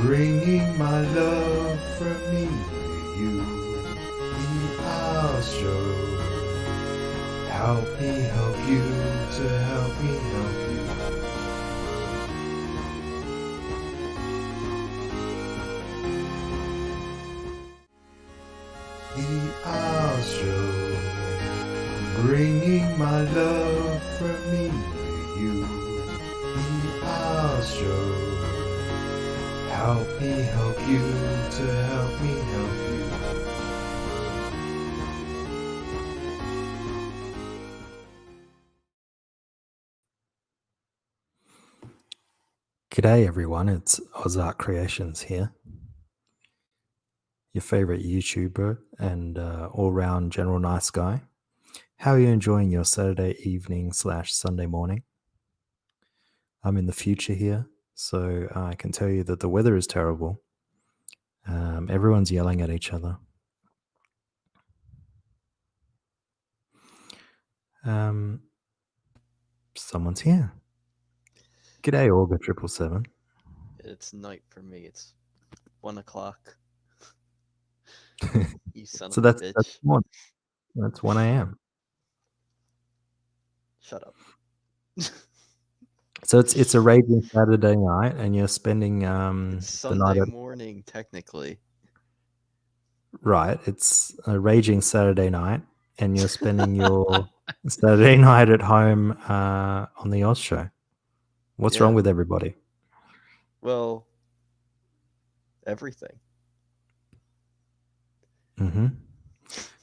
bringing my love from me to you. The I'll show. Help me help you to help me help you. The I'll show. Bringing my love from me to you. The I'll show. Help me help you to help me help you. G'day everyone, it's Ozart Creations here, your favorite YouTuber and all-round general nice guy. How are you enjoying your Saturday evening / Sunday morning? I'm in the future here, so I can tell you that the weather is terrible. Everyone's yelling at each other. Someone's here. G'day, Orga 777. It's night for me. It's 1 o'clock. You son So of a that's bitch. morning. That's 1 a.m. Shut up. So it's a raging Saturday night, and you're spending It's the night Sunday at morning, technically. right. It's a raging Saturday night, and you're spending your Saturday night at home on the Oz show. What's wrong Yeah. with everybody? Well, everything. Mm-hmm.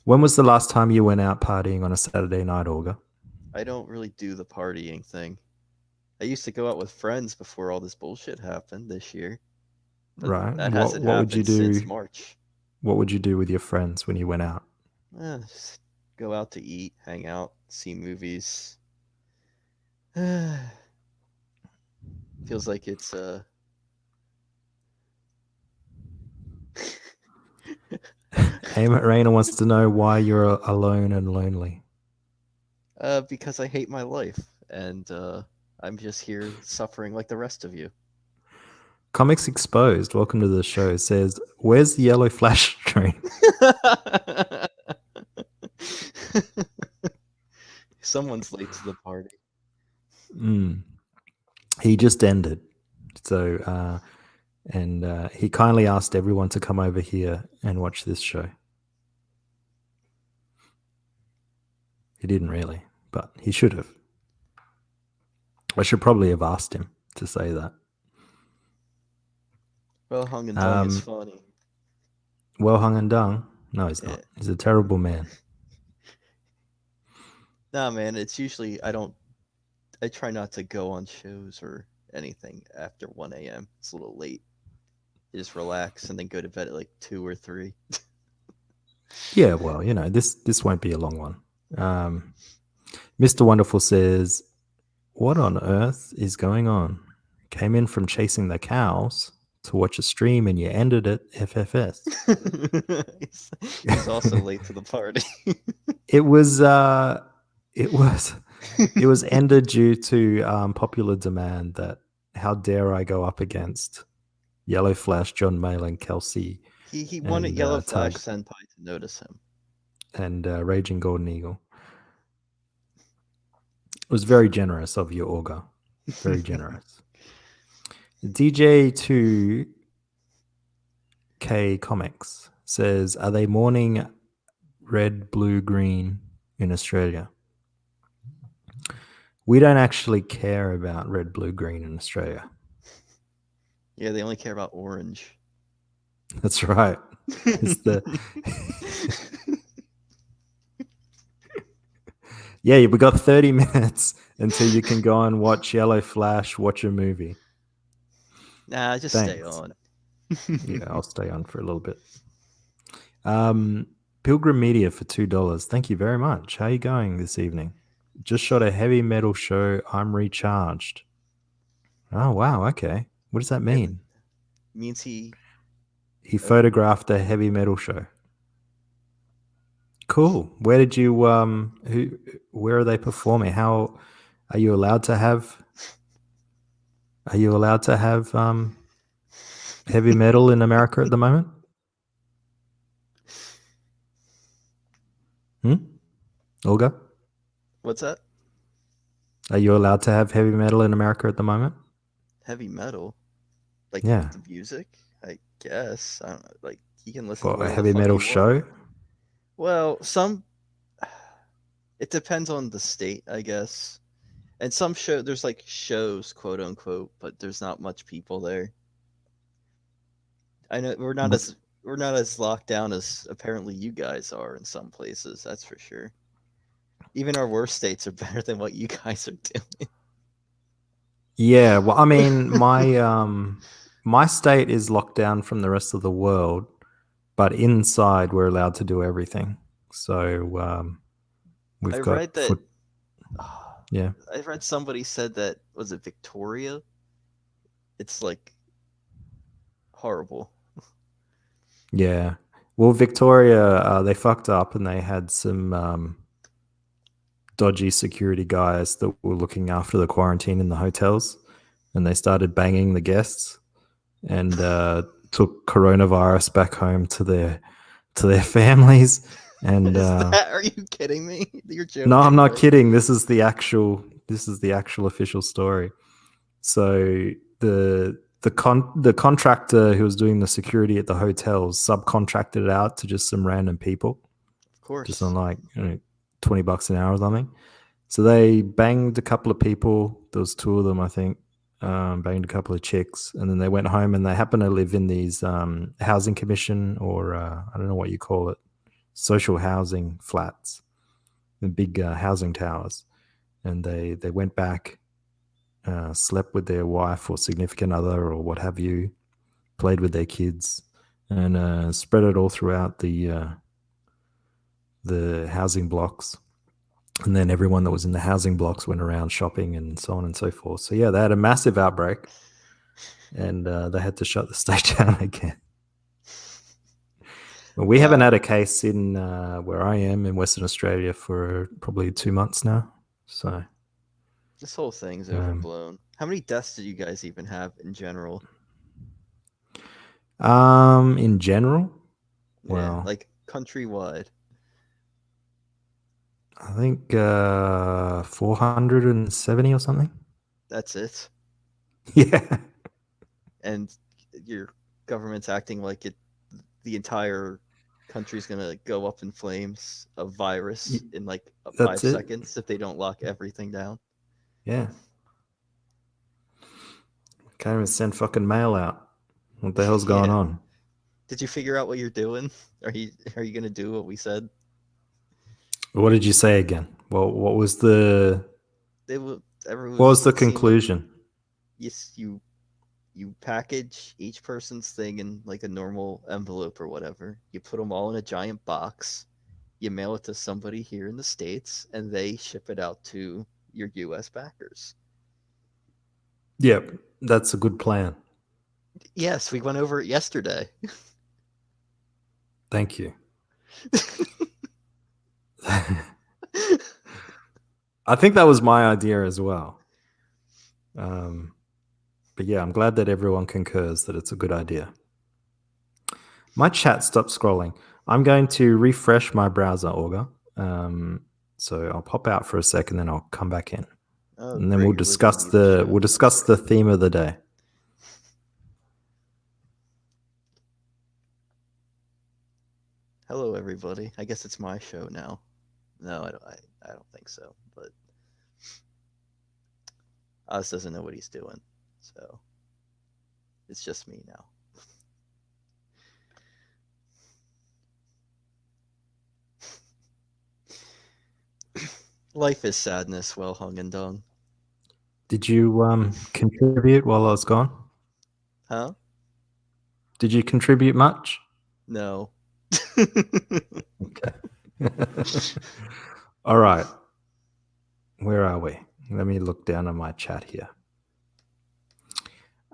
When was the last time you went out partying on a Saturday night, Olga? I don't really do the partying thing. I used to go out with friends before all this bullshit happened this year. But Right. that What hasn't would you happened since do? March. What would you do with your friends when you went out? Just go out to eat, hang out, see movies. Feels like it's Aim at Raina wants to know why you're alone and lonely. because I hate my life and I'm just here suffering like the rest of you. Comics Exposed, welcome to the show, says, where's the yellow flash train? Someone's late to the party. He just ended. So, and he kindly asked everyone to come over here and watch this show. He didn't really, but he should have. I should probably have asked him to say that. Well hung and dung is funny. Well hung and dung? No, he's not. He's a terrible man. Nah, man, it's usually I try not to go on shows or anything after 1 a.m. It's a little late. You just relax and then go to bed at like 2 or 3. Yeah, well, you know, this won't be a long one. Mr. Wonderful says, what on earth is going on? Came in from chasing the cows to watch a stream and you ended at FFS. He's also late to the party. It was ended due to popular demand that how dare I go up against Yellow Flash, John Mayle, and Kelsey. He wanted Yellow Flash Senpai to notice him. And Raging Golden Eagle. It was very generous of you, Olga. Very generous. DJ2K Comics says, are they mourning red, blue, green in Australia? We don't actually care about red, blue, green in Australia. Yeah, they only care about orange. That's right. It's the yeah, we got 30 minutes until you can go and watch Yellow Flash, watch a movie. Nah, just stay on. Yeah, I'll stay on for a little bit. Pilgrim Media for $2. Thank you very much. How are you going this evening? Just shot a heavy metal show. I'm recharged. Oh, wow. Okay. What does that mean? It means he photographed a heavy metal show. Cool. Where did you where are they performing? How are you allowed to have heavy metal in America at the moment? Olga, What's that? are you allowed to have heavy metal in America at the moment? Heavy metal? Like Yeah. the music? I guess. I don't know. Like you can listen to For a whatever the heavy fuck metal you want. show? Well, some it depends on the state, I guess. And some there's like shows, quote unquote, but there's not much people there. I know But we're not as locked down as apparently you guys are in some places, that's for sure. Even our worst states are better than what you guys are doing. yeah, well, I mean, my state is locked down from the rest of the world, but inside we're allowed to do everything. So I we've got read that foot. Yeah, I read somebody said that was it Victoria? It's like horrible. yeah. Well, Victoria, they fucked up and they had some dodgy security guys that were looking after the quarantine in the hotels, and they started banging the guests and took coronavirus back home to their families. And Is that are you kidding me? You're no, I'm joking, not right? kidding. This is the actual official story. So the contractor who was doing the security at the hotels subcontracted it out to just some random people, Of just on course. like $20 an hour or something. So they banged a couple of people. There was two of them, I think. Banged a couple of chicks, and then they went home. And they happen to live in these housing commission, or I don't know what you call it, social housing flats, the big housing towers. And they went back, slept with their wife or significant other or what have you, played with their kids, and spread it all throughout the housing blocks. And then everyone that was in the housing blocks went around shopping and so on and so forth. So yeah, they had a massive outbreak, and they had to shut the state down again. Well, we haven't Wow. had a case in where I am in Western Australia for probably 2 months now. So This whole thing's um, overblown. How many deaths did you guys even have in general? in general, Yeah, well, like countrywide. I think 470 or something. That's it. Yeah, And your government's acting like the entire country's gonna go up in flames of virus in like five that's it. seconds if they don't lock everything down. Yeah, can't even send fucking mail out. What the hell's going Yeah. on? Did you figure out what you're doing? Are you gonna do what we said? What did you say again? Well, They will. what was the It seemed like conclusion? yes, you package each person's thing in like a normal envelope or whatever. You put them all in a giant box. You mail it to somebody here in the States, and they ship it out to your U.S. backers. Yep, that's a good plan. Yes, we went over it yesterday. Thank you. I think that was my idea as well. But yeah, I'm glad that everyone concurs that it's a good idea. My chat stopped scrolling. I'm going to refresh my browser, Augur. So I'll pop out for a second, then I'll come back in, Oh, and then we'll great! You're leaving discuss me the show. That's the great. theme of the day. Hello, everybody. I guess it's my show now. No, I don't think so. But Oz doesn't know what he's doing, so it's just me now. Life is sadness, well hung and dung. Did you contribute while I was gone? Huh? Did you contribute much? No. Okay. All right. Where are we? Let me look down on my chat here.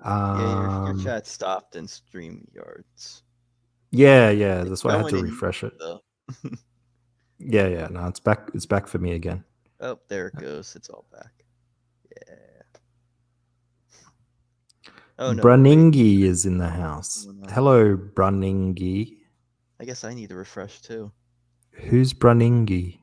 Yeah, your chat stopped in StreamYards. Yeah. It's That's why I had going to in refresh it. though. Yeah. No, it's back. It's back for me again. Oh, there it goes. It's all back. Yeah. Oh no, wait. Bruningi is in the house. Oh, no. Hello, Bruningi. I guess I need to refresh too. Who's Bruningi?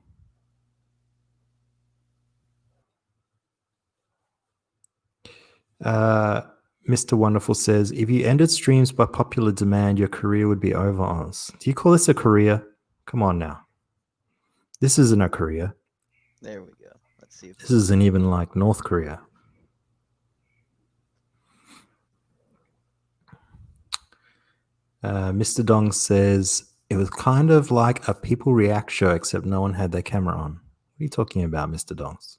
Mr. Wonderful says, if you ended streams by popular demand, your career would be over, Oz. Do you call this a career? Come on now. This isn't a career. There we go. Let's see if This isn't even like North Korea. Mr. Dong says, it was kind of like a people react show, except no one had their camera on. What are you talking about, Mr. Dongs?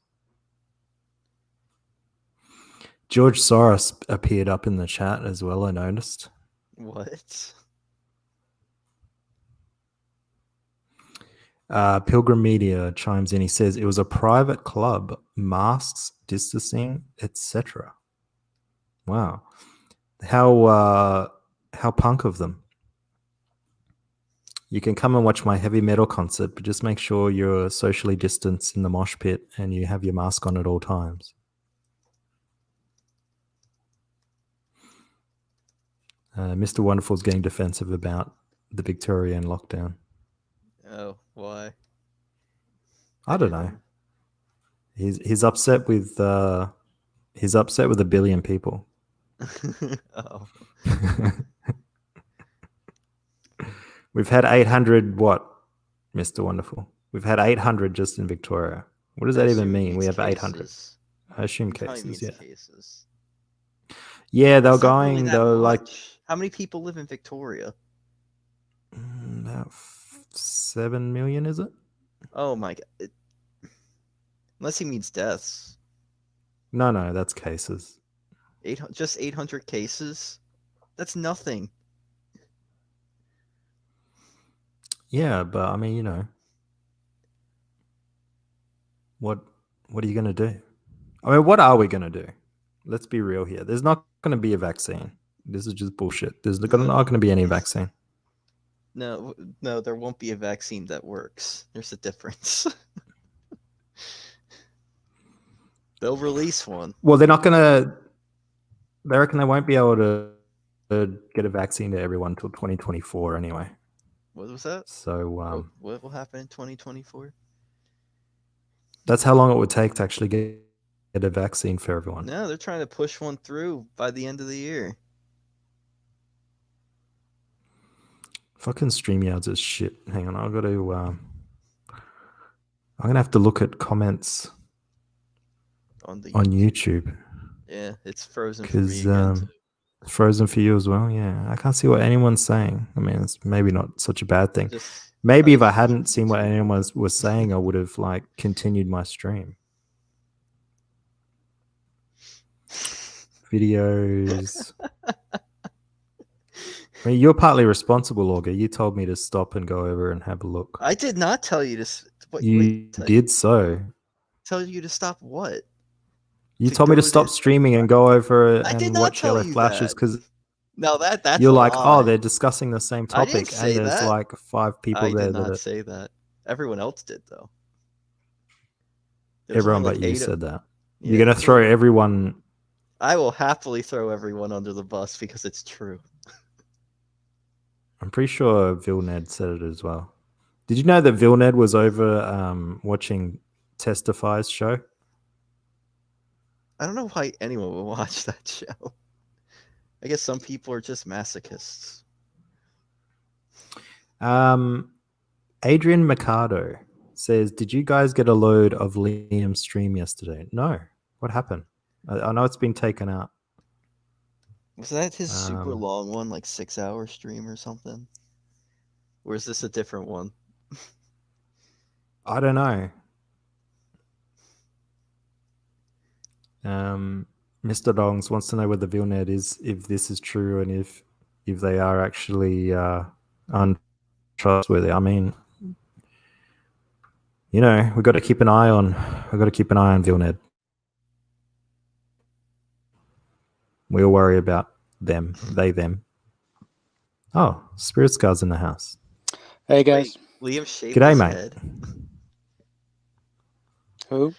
George Soros appeared up in the chat as well, I noticed. What? Pilgrim Media chimes in. He says, it was a private club, masks, distancing, etc. Wow. How punk of them. You can come and watch my heavy metal concert, but just make sure you're socially distanced in the mosh pit and you have your mask on at all times. Mr. Wonderful's getting defensive about the Victorian lockdown. Oh, why? I don't know. He's upset with he's upset with 1 billion people. Oh. We've had 800 what, Mr. Wonderful? We've had 800 just in Victoria. What does that even mean? We have 800. I assume cases, yeah. Cases. Yeah, they were It's not really going, that they were like... much. How many people live in Victoria? About 7 million, is it? Oh my god. Unless he means deaths. No, that's cases. Just 800 cases? That's nothing. Yeah, but I mean, you know, what are you going to do? I mean, what are we going to do? Let's be real here. There's not going to be a vaccine. This is just bullshit. There's not going to be any vaccine. No, there won't be a vaccine that works. There's a difference. They'll release one. Well, they're not going to... They reckon they won't be able to get a vaccine to everyone until 2024 anyway. What was that? So what will happen in 2024? That's how long it would take to actually get a vaccine for everyone. No, they're trying to push one through by the end of the year. Fucking StreamYards is shit. Hang on, I've got to... I'm going to have to look at comments on YouTube. Yeah, it's frozen for me again. Frozen for you as well? Yeah, I can't see what anyone's saying. I mean, it's maybe not such a bad thing. Maybe if I hadn't seen what anyone was saying, I would have like continued my stream. Videos. I mean, you're partly responsible, Olga. You told me to stop and go over and have a look. I did not tell you to. You did so. Tell you to stop what? You told me to stop streaming and go over and watch Yellow Flashes because no, that's you're like, oh, they're discussing the same topic, and there's that. like 5 people I there. I did not say that. Everyone else did though. Everyone but you said that. Yeah, you're gonna throw everyone. I will happily throw everyone under the bus because it's true. I'm pretty sure Vilned said it as well. Did you know that Vilned was over watching Testify's show? I don't know why anyone would watch that show. I guess some people are just masochists. Adrian Mercado says, did you guys get a load of Liam's stream yesterday? No. What happened? I know it's been taken out. Was that his super long one, like 6-hour stream or something? Or is this a different one? I don't know. Mr. Dongs wants to know whether Vilnet is, if this is true, and if they are actually untrustworthy. I mean, you know, we've got to keep an eye on Vilnet. We'll worry about them, them. Oh, Spirit Scar's in the house. Hey guys. Wait, Liam shaved G'day, his mate. head. Who?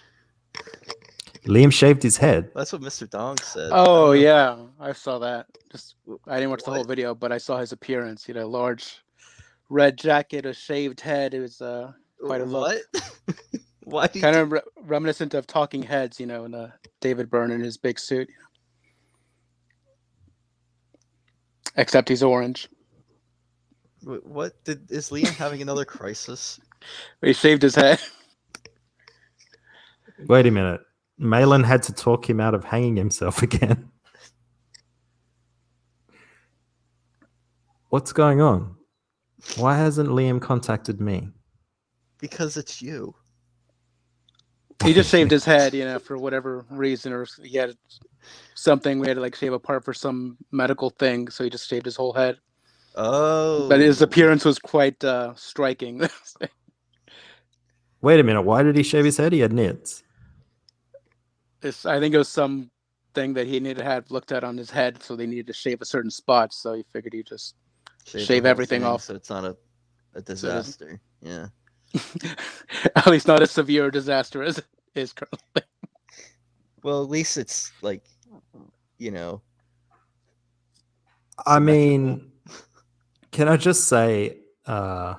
Liam shaved his head. That's what Mr. Dong said. Oh yeah, I saw that. Just I didn't watch the whole What? video, but I saw his appearance. Large red jacket, a shaved head. It was quite a look. What? Why? Kind of reminiscent of Talking Heads, and David Byrne in his big suit. Except he's orange. What is Liam having another crisis? He shaved his head. Wait a minute. Malin had to talk him out of hanging himself again. What's going on? Why hasn't Liam contacted me? Because it's you. He just shaved his head, for whatever reason, or he had something we had to shave apart for some medical thing, so he just shaved his whole head. Oh. But his appearance was quite striking. Wait a minute. Why did he shave his head? He had nits. I think it was some thing that he needed to have looked at on his head, so they needed to shave a certain spot, so he figured he'd just shave the whole everything thing off. so it's not a disaster. Yeah. At least not as severe a disaster as it is currently. Well, at least it's I mean, can I just say, you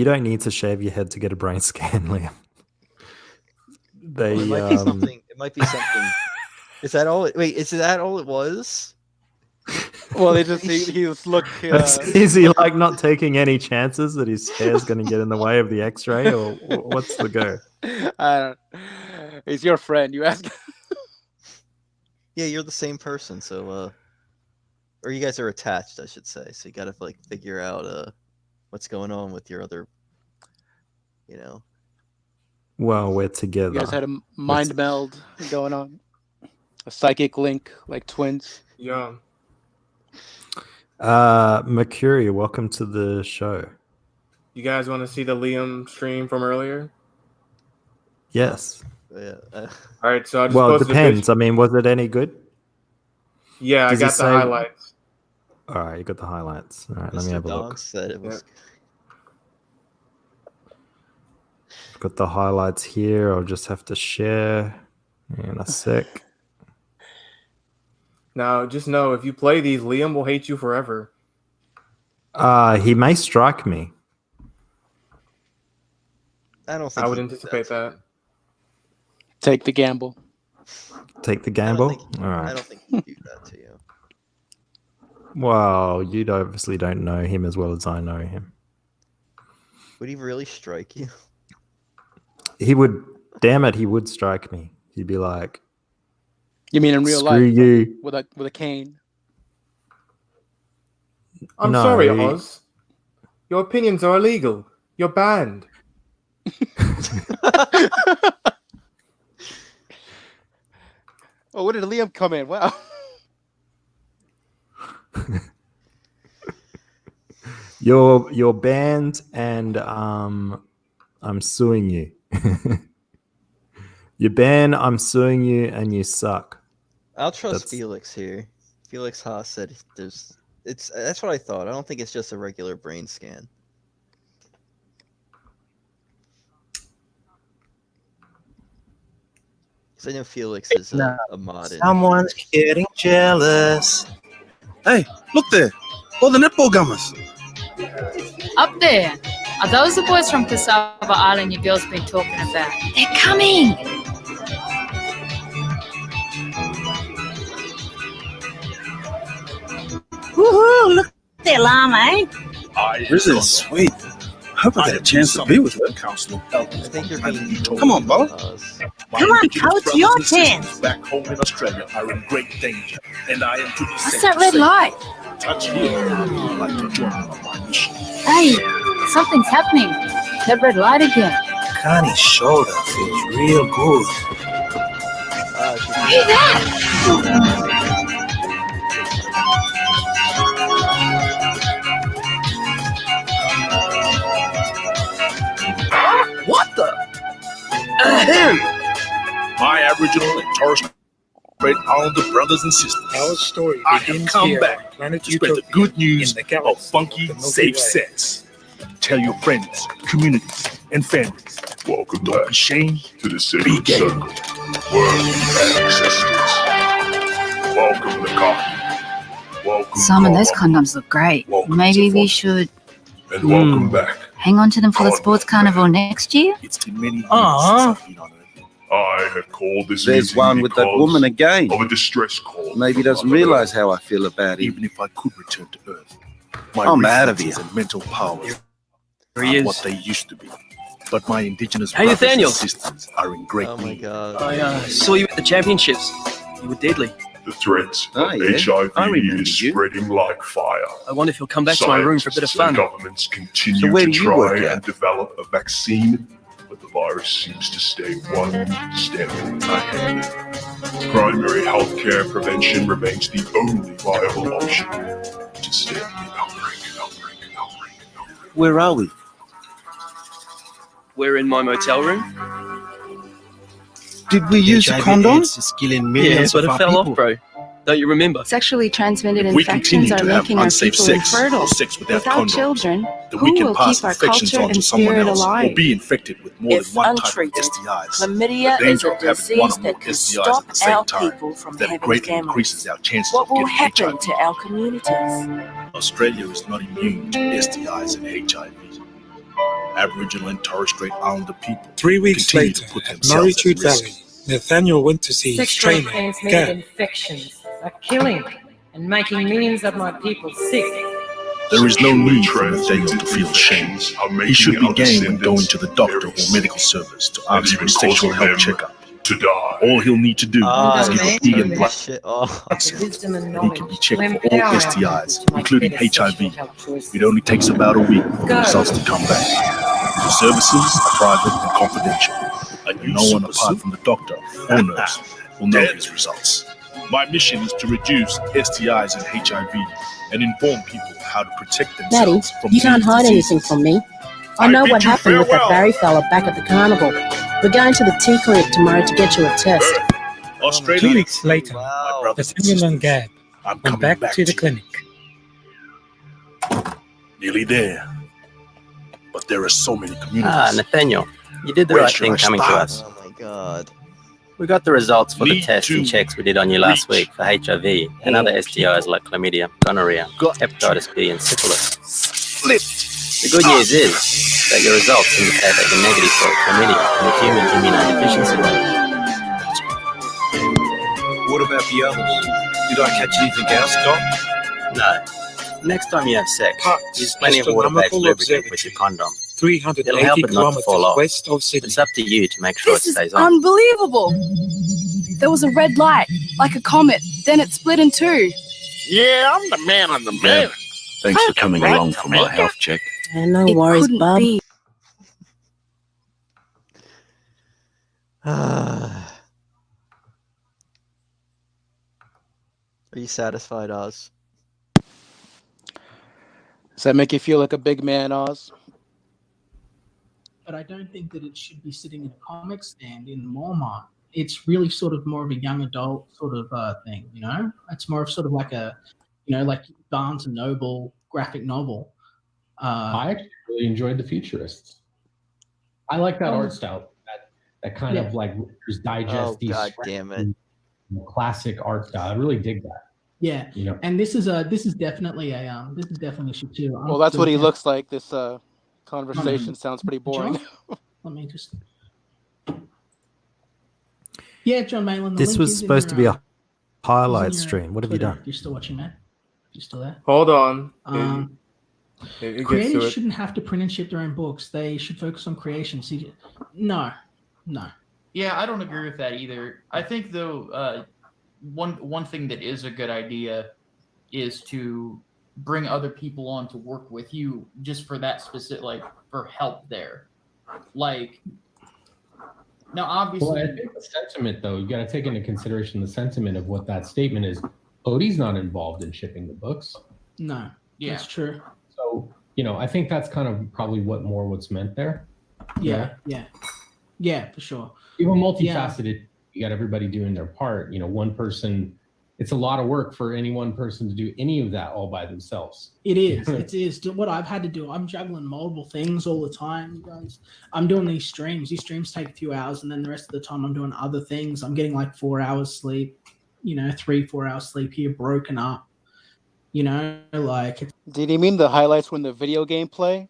don't need to shave your head to get a brain scan, Liam. It might be something. It might be something. Is that all? Wait, is that all it was? Well, he just looked. Is he not taking any chances that his hair's going to get in the way of the X-ray, or what's the go? I don't. He's your friend. You ask. Yeah, you're the same person. So, or you guys are attached, I should say. So you got to figure out what's going on with your other. Well, we're together. You guys had a mind meld going on, a psychic link like twins. Yeah. Mercury, welcome to the show. You guys want to see the Liam stream from earlier? Yes. Yeah. All right, so I just Well, it posted depends. I mean, was it any good? Yeah, I got the highlights. All right, you got the highlights. All right, let me Mr. have a Dong look. said it was. Got the highlights here. I'll just have to share in a sec. Now, just know if you play these, Liam will hate you forever. He may strike me. I don't think I would he'd do anticipate that. Take the gamble. Take the gamble? All right. I don't think he'd do that to you. Well, you obviously don't know him as well as I know him. Would he really strike you? He would. Damn it, he would strike me. He'd be like, You mean in real "Screw life? you." With a cane? I'm No, sorry, he- Oz. Your opinions are illegal. You're banned. Oh, where did Liam come in? Wow. You're banned, and I'm suing you. You're banned. I'm suing you, and you suck. I'll trust That's- Felix here. Felix Haas said that's what I thought. I don't think it's just a regular brain scan. Because I know Felix is a mod. Someone's getting jealous. Hey, look there. All the netball gummers. Up there. Are those the boys from Cassava Island your girl's been talking about? They're coming. Woohoo! Look at their llama, eh? This is sweet. I hope I get a chance to be with her. I think you're being Come on, Bo. Come on, coach, your chance. Back home in Australia are in great danger, and I am to be What's that red light? touch here. I'd like to join on my mission. Hey, something's happening. That red light again. Connie's shoulder feels real good. Hear that? What the? Him! My Aboriginal and Torres Strait Islander brothers and sisters. Our story I have begins come here, back Planet to spread the Utopia, good news in the of galaxy, funky, the Milky safe Way. sets. Tell your friends, communities, and families Welcome back to the Sacred Circle, where the ancestors. Welcome to coffee. Welcome, Simon, those Carl. condoms look great. Welcome Maybe to we Vault. should And welcome back. hang on to them for the sports carnival next year. It's been many years Aw. since I've been on Earth. I have called this There's meeting one with that because woman again. of a distress call. Maybe he from doesn't Mother realize Earth. how I feel about it. Even if I could return to Earth, my I'm out of reflexes here. and mental powers There he are is. what they used to be. But my indigenous Hey, brothers Nathaniel. and sisters are in great Oh my need. god. I saw you at the championships. You were deadly. The threat Oh, of yeah. HIV I remember is you. spreading like fire. I wonder if he'll come back to my room for a bit of Scientists and fun. governments continue So where to do you work try at? and develop a vaccine, but the virus seems to stay one step ahead. Primary healthcare prevention remains the only viable option to stem the outbreak. Where are we? We're in my motel room. Did we use a condom? Is killing Yeah, millions but of it our fell people. off, bro. Don't you remember? Sexually transmitted If we infections continue are to have making our unsafe people sex infertile. or sex without Without condoms, children, then who we can will pass keep our infections culture on to and someone spirit else or alive? be infected with more If than one type of untreated, STIs. chlamydia The is danger a of having disease one or more that can STIs at stop the same our time people from that it having greatly families. increases our chances What of will getting happen HIV. to our communities? Australia is not immune to STIs and HIV. Aboriginal and Torres Strait Islander people 3 weeks continue later, to put at themselves Murray at risk. Valley, Nathaniel went to see his Sexually trainer, transmitted Gab. infections are killing and making millions of my people sick. There is no Sexually need for Nathaniel transmitted to feel shame. infections are He making should be our game when going descendants to the doctor very or sick, medical service to and ask for even a sexual causing health them checkup. to die. All he'll need to do Ah, is give a man. pee turn and this blood shit off. The sample, wisdom and and he knowledge can be to checked for empower all our STIs, people to make including better sexual HIV. health choices. It only takes about a week for the Go. results to come back. The services are private and confidential, and no one apart from the doctor or nurse will know these results. My mission is to reduce STIs and HIV and inform people how to protect Maddie, themselves from you can't these hide diseases. anything from me. I know what bid you happened with that farewell. Barry fella back at the carnival. We're going to the tea clinic tomorrow to get you a test. Australia, 2 weeks later, Wow. brothers and Nathaniel and sisters, Gab I'm went coming back to the clinic. Nearly there. But there are so many communities. Nathaniel, you did the Where right should thing I coming to start? us. Oh my god. We got the results for the Need tests and to checks we did on you last reach week for HIV and other STIs like chlamydia, gonorrhea, hepatitis B, and syphilis. Lift. The good news is that your results indicate that you're negative for chlamydia and the human immunodeficiency rate. What about the others? Did I catch anything else, Doc? No. Next time you have sex, Parkes use plenty of water-based Astronomical lubricant with your Observatory, condom. 380 It'll help it not to kilometers fall off. west of Sydney. It's up to you to make sure This it is stays on. unbelievable. There was a red light, like a comet. Then it split in two. Yeah, I'm the man on the man. Thanks for coming along for my health check. And no It worries, couldn't bub. be. Are you satisfied, Oz? Does that make you feel like a big man, Oz? But I don't think that it should be sitting in a comic stand in Walmart. It's really sort of more of a young adult sort of thing, you know? It's more of sort of like a, you know, like Barnes & Noble graphic novel. I actually really enjoyed the Futurists. I like that art style. That kind of like Reader's Digest. Oh, God damn it. Classic art style. I really dig that. Yeah, you know, and this is definitely a issue too. Well, that's what he looks like. This conversation sounds pretty boring. John, let me just. Yeah, John Malin. This was supposed to be a highlight stream. What have you done? You're still watching, man? You still there? Hold on. It gets to Creators it. shouldn't have to print and ship their own books. They should focus on creation. See, no. Yeah, I don't agree with that either. I think though, one thing that is a good idea is to bring other people on to work with you just for that specific, like for help there. Like now, obviously, well, I think the sentiment though, you got to take into consideration the sentiment of what that statement is. Odie's not involved in shipping the books. No, that's true. So, you know, I think that's kind of probably what's meant there. Yeah, for sure. Even multifaceted, you got everybody doing their part. You know, one person it's a lot of work for any one person to do any of that all by themselves. It is. It is. What I've had to do, I'm juggling multiple things all the time, you guys. I'm doing these streams. These streams take a few hours, and then the rest of the time I'm doing other things. I'm getting like 4 hours sleep, 3-4 hours sleep here, broken up. Did he mean the highlights when the video game play?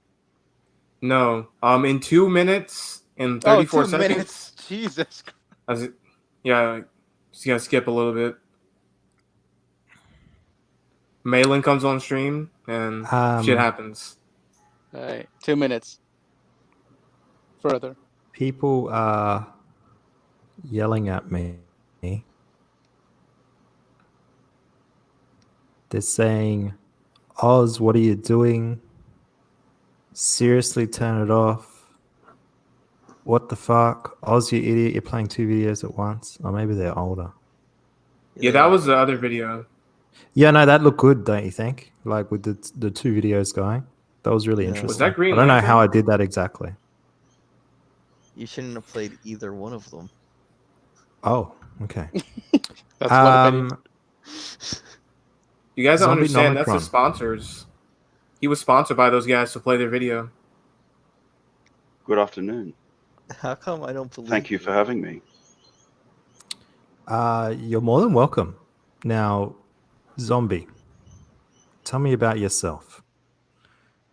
No. In 2 minutes and 34 seconds. Minutes. Jesus. Yeah, just gotta skip a little bit. Malin comes on stream and shit happens. All right, 2 minutes. Further. People are yelling at me. They're saying, Oz, what are you doing? Seriously, turn it off. What the fuck? Oz, you idiot, you're playing 2 videos at once. Or maybe they're older. Yeah, that was the other video. Yeah, no, that looked good, don't you think? Like with the 2 videos going. That was really interesting. Was that Green I don't know Lantern? how I did that exactly. You shouldn't have played either one of them. Oh, okay. You guys don't Zombie understand. That's the Nomicron. sponsors. He was sponsored by those guys to play their video. Good afternoon. How come I don't believe? Thank you for having me. You're more than welcome. Now, Zombie, tell me about yourself.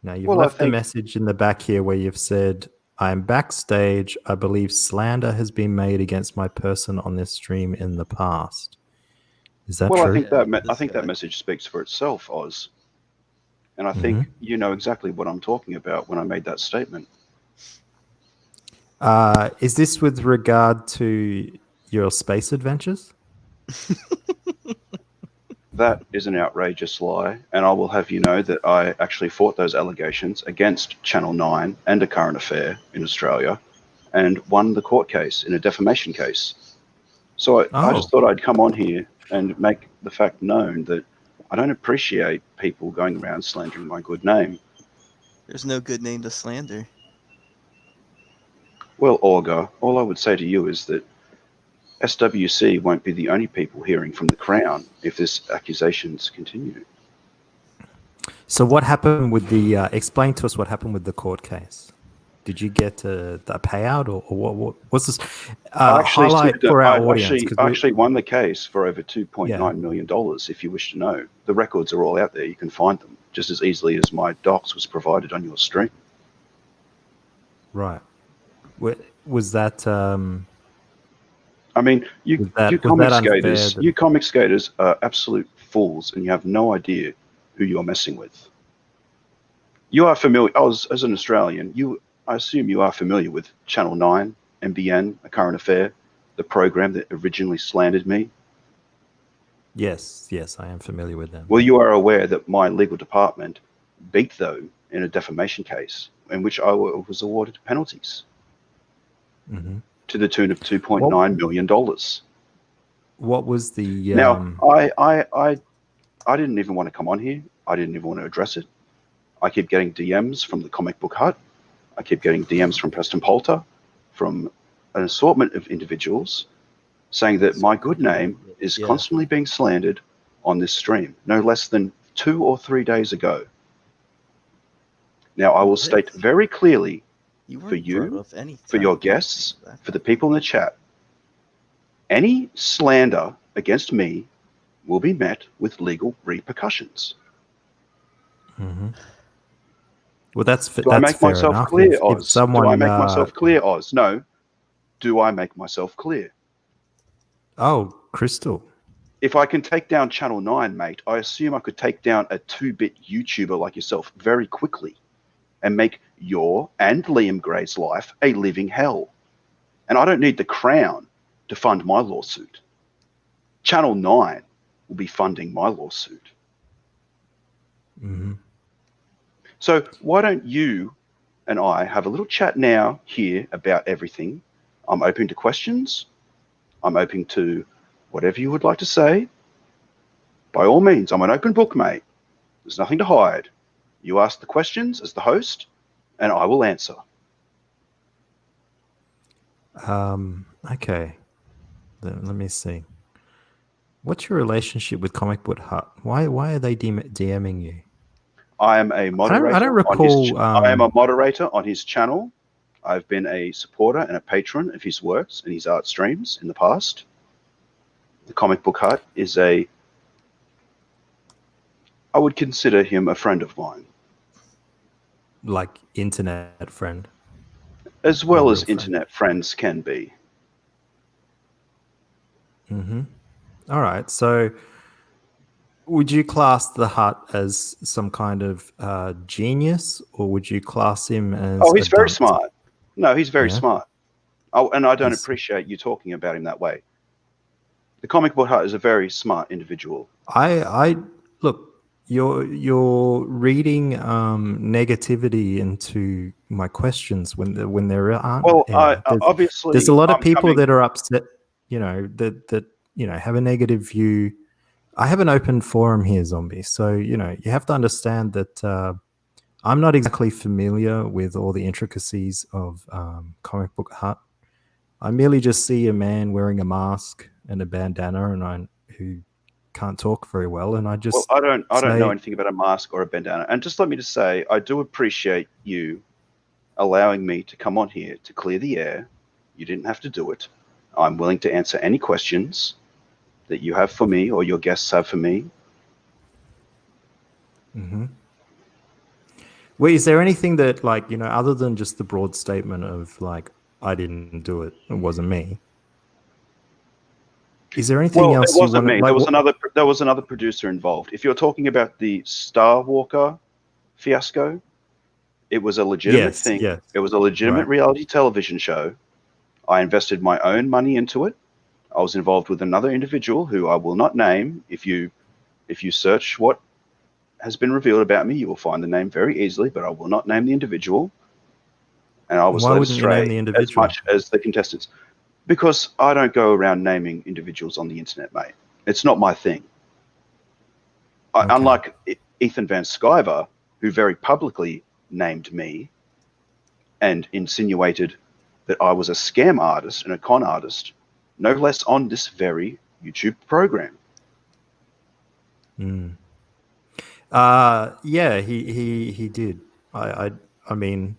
Now, you've left a message in the back here where you've said, I am backstage. I believe slander has been made against my person on this stream in the past. Is that well, true? I think that message speaks for itself, Oz. And I think you know exactly what I'm talking about when I made that statement. Is this with regard to your space adventures? That is an outrageous lie, and I will have you know that I actually fought those allegations against Channel 9 and A Current Affair in Australia and won the court case in a defamation case. So I just thought I'd come on here and make the fact known that I don't appreciate people going around slandering my good name. There's no good name to slander. Well, Olga, all I would say to you is that SWC won't be the only people hearing from the Crown if this accusations continue. So what happened with the... explain to us what happened with the court case. Did you get a payout or what's this? Highlight for our audience. I actually won the case for over $2.9 million, if you wish to know. The records are all out there. You can find them just as easily as my docs was provided on your stream. Right. Was that... I mean, you comic skaters are absolute fools, and you have no idea who you're messing with. You are familiar, as an Australian, I assume you are familiar with Channel 9, MBN, A Current Affair, the program that originally slandered me. Yes, I am familiar with them. Well, you are aware that my legal department beat them in a defamation case in which I was awarded penalties. To the tune of $2.9 million. What was the... Now, I didn't even want to come on here. I didn't even want to address it. I keep getting DMs from the Comic Book Hut. I keep getting DMs from Preston Poulter, from an assortment of individuals saying that my good name is constantly being slandered on this stream, no less than 2 or 3 days ago. Now, I will state very clearly for you, for your guests, for the people in the chat, any slander against me will be met with legal repercussions. Well, that's fair. Do I make myself clear, Oz? Do I make myself clear, Oz? No. Do I make myself clear? Oh, Crystal. If I can take down Channel 9, mate, I assume I could take down a 2-bit YouTuber like yourself very quickly and make your and Liam Gray's life a living hell. And I don't need the Crown to fund my lawsuit. Channel 9 will be funding my lawsuit. So why don't you and I have a little chat now here about everything? I'm open to questions. I'm open to whatever you would like to say. By all means, I'm an open book, mate. There's nothing to hide. You ask the questions as the host, and I will answer. Okay. Let me see. What's your relationship with Comic Book Hut? Why are they DMing you? I am a moderator. I don't recall. I am a moderator on his channel. I've been a supporter and a patron of his works and his art streams in the past. The Comic Book Hut is I would consider him a friend of mine. Like internet friend. As well as internet friends can be. Mm-hmm. All right. So would you class the Hut as some kind of genius, or would you class him as... Oh, he's very smart. No, he's very Yeah. smart. Oh, and I don't appreciate you talking about him that way. The Comic Book Hut is a very smart individual. I look, you're reading negativity into my questions when there aren't. Well, There's- there's a lot of people that are upset, that have a negative view. I have an open forum here, Zombie. So you have to understand that I'm not exactly familiar with all the intricacies of Comic Book Hut. I merely just see a man wearing a mask and a bandana, and who can't talk very well, and I just I don't know anything about a mask or a bandana. And just let me just say, I do appreciate you allowing me to come on here to clear the air. You didn't have to do it. I'm willing to answer any questions that you have for me or your guests have for me. Mm-hmm. Well, is there anything that, other than just the broad statement of I didn't do it, it wasn't me? Is there anything else? It wasn't me. There was another producer involved. If you're talking about the Star Walker fiasco, it was a legitimate thing. Yes. It was a legitimate reality television show. I invested my own money into it. I was involved with another individual who I will not name. If you search what has been revealed about me, you will find the name very easily, but I will not name the individual. And I was led astray as much as the contestants. Because I don't go around naming individuals on the internet, mate. It's not my thing. Unlike Ethan Van Sciver, who very publicly named me and insinuated that I was a scam artist and a con artist, no less on this very YouTube program. Yeah, he did. I mean,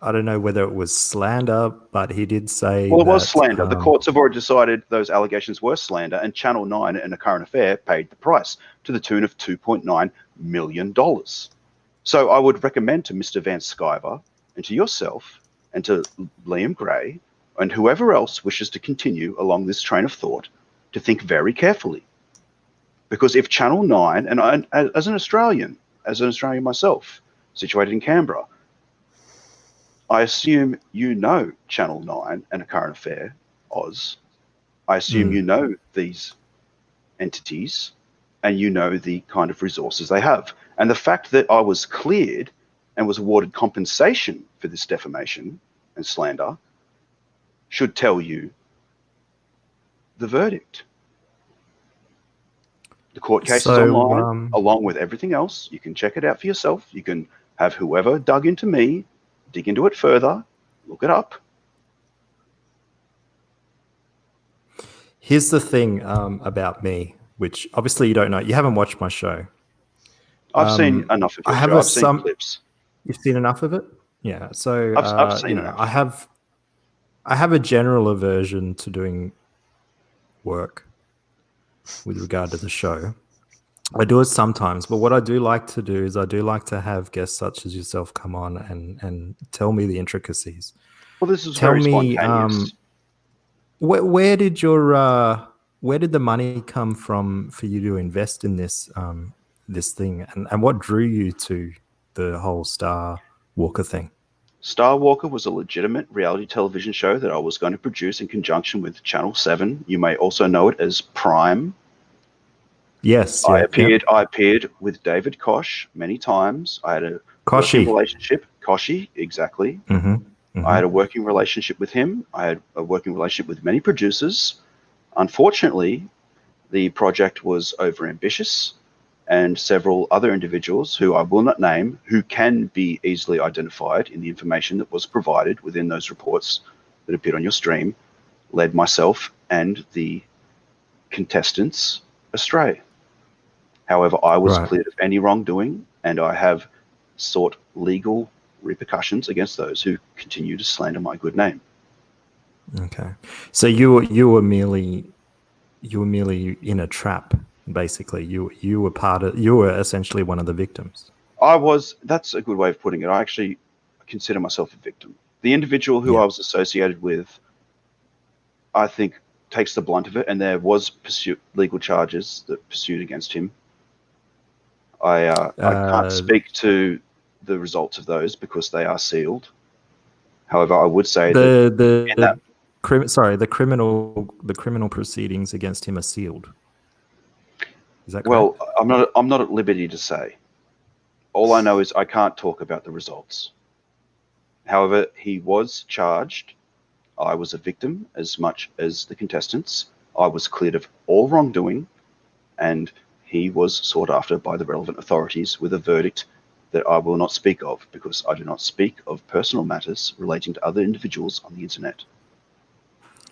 I don't know whether it was slander, but he did say. Well, it was slander. The courts have already decided those allegations were slander, and Channel 9 and A Current Affair paid the price to the tune of $2.9 million. So I would recommend to Mr. Van Sciver and to yourself and to Liam Gray and whoever else wishes to continue along this train of thought to think very carefully. Because if Channel 9, and as an Australian myself, situated in Canberra, I assume you know Channel 9 and A Current Affair, Oz. I assume you know these entities and you know the kind of resources they have. And the fact that I was cleared and was awarded compensation for this defamation and slander should tell you the verdict. The court case is online, along with everything else. You can check it out for yourself. You can have whoever dug into me dig into it further, look it up. Here's the thing about me, which obviously you don't know. You haven't watched my show. I've seen enough of your show. I've seen clips. You've seen enough of it? Yeah. So I've seen enough. I have a general aversion to doing work with regard to the show. I do it sometimes, but what I do like to do is I do like to have guests such as yourself come on and tell me the intricacies. Well, this is very spontaneous. Where did the money come from for you to invest in this this thing, and what drew you to the whole Star Walker thing? Star Walker was a legitimate reality television show that I was going to produce in conjunction with Channel 7. You may also know it as Prime. Yes, I appeared with David Kosh many times. I had a working relationship. Koshi, exactly. I had a working relationship with him. I had a working relationship with many producers. Unfortunately, the project was overambitious, and several other individuals who I will not name, who can be easily identified in the information that was provided within those reports that appeared on your stream, led myself and the contestants astray. However, I was Right. cleared of any wrongdoing, and I have sought legal repercussions against those who continue to slander my good name. Okay. So you were merely in a trap, basically. You were essentially one of the victims. That's a good way of putting it. I actually consider myself a victim. The individual who I was associated with, I think, takes the blunt of it, and there was legal charges that pursued against him. I can't speak to the results of those because they are sealed. However, I would say the criminal proceedings against him are sealed. Is that correct? Well, I'm not at liberty to say. All I know is I can't talk about the results. However, he was charged. I was a victim as much as the contestants. I was cleared of all wrongdoing, and he was sought after by the relevant authorities with a verdict that I will not speak of because I do not speak of personal matters relating to other individuals on the internet.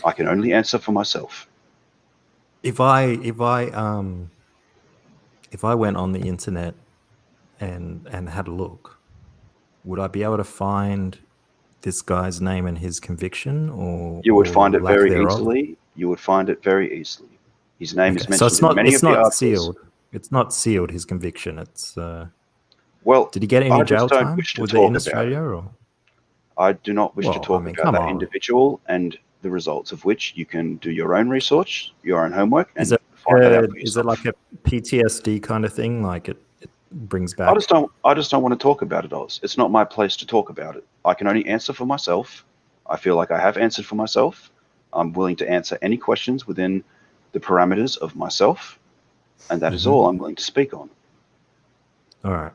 I can only answer for myself. If I went on the internet and had a look, would I be able to find this guy's name and his conviction, or You would find it lack very thereof? easily. You would find it very easily. His name is Okay, so mentioned in many of the articles. Sealed. It's not sealed. His conviction. It's well. Did he get any I just jail don't time? wish to Was it talk in about Australia it. or? I do not wish to Well, talk I mean, about come that on. individual and the results of which you can do your own research, your own homework, and Is it find that out for is it yourself. like a PTSD kind of thing? Like it brings back. I just don't want to talk about it, Oz. It's not my place to talk about it. I can only answer for myself. I feel like I have answered for myself. I'm willing to answer any questions within the parameters of myself, and that is all I'm willing to speak on. All right.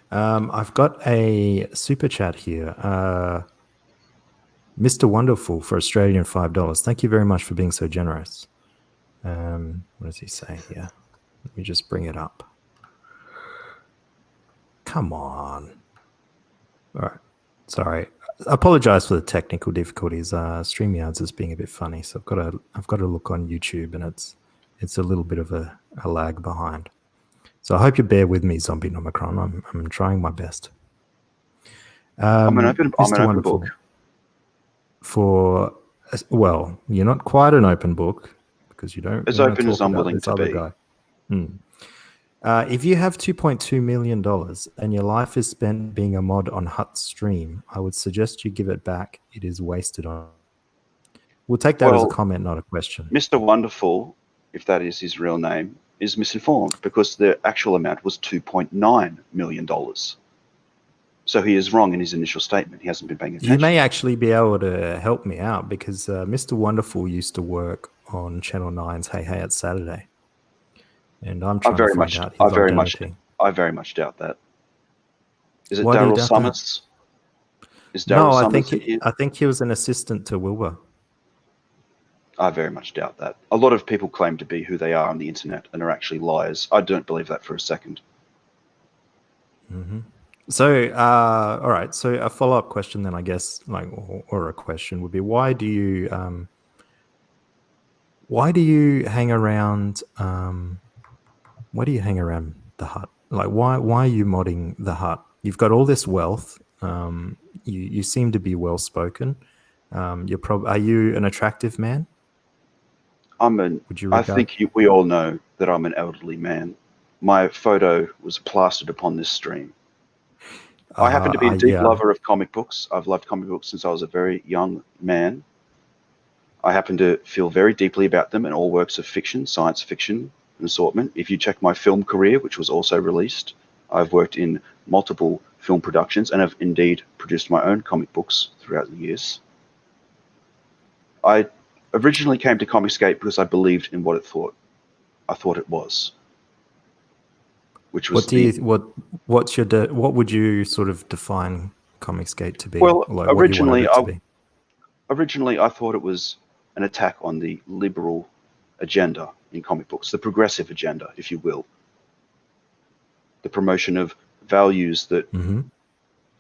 I've got a super chat here. Mr. Wonderful for Australian $5. Thank you very much for being so generous. What does he say here? Let me just bring it up. Come on. All right. Sorry. I apologize for the technical difficulties. StreamYards is being a bit funny, so I've got to look on YouTube, and it's a little bit of a lag behind. So I hope you bear with me, Zombie Nomicron. I'm trying my best. I'm an open book. Well, you're not quite an open book because you don't. As wanna open talk as I'm about willing this to other be. guy. If you have $2.2 million and your life is spent being a mod on Hut's stream, I would suggest you give it back. It is wasted on. We'll take that as a comment, not a question. Mr. Wonderful, if that is his real name, is misinformed because the actual amount was $2.9 million. So he is wrong in his initial statement. He hasn't been paying attention. You may actually be able to help me out because Mr. Wonderful used to work on Channel 9's Hey Hey It's Saturday. And I'm trying to find out his identity. I very much doubt that. Is it Why do you Daryl doubt Summers? Is No, Daryl I Summers think in here? I think he was an assistant to Wilbur. I very much doubt that. A lot of people claim to be who they are on the internet and are actually liars. I don't believe that for a second. So, all right. So a follow-up question then, I guess, or a question would be, why do you hang around? Why do you hang around the Hut? Like, why are you modding the Hut? You've got all this wealth. You seem to be well-spoken. Are you an attractive man? I think we all know that I'm an elderly man. My photo was plastered upon this stream. I happen to be a deep lover of comic books. I've loved comic books since I was a very young man. I happen to feel very deeply about them and all works of fiction, science fiction, and assortment. If you check my film career, which was also released, I've worked in multiple film productions and have indeed produced my own comic books throughout the years. I originally came to Comicsgate because I believed in what I thought it was. Which was what would you sort of define Comicsgate to be? Well, like originally I I thought it was an attack on the liberal agenda in comic books, the progressive agenda, if you will. The promotion of values that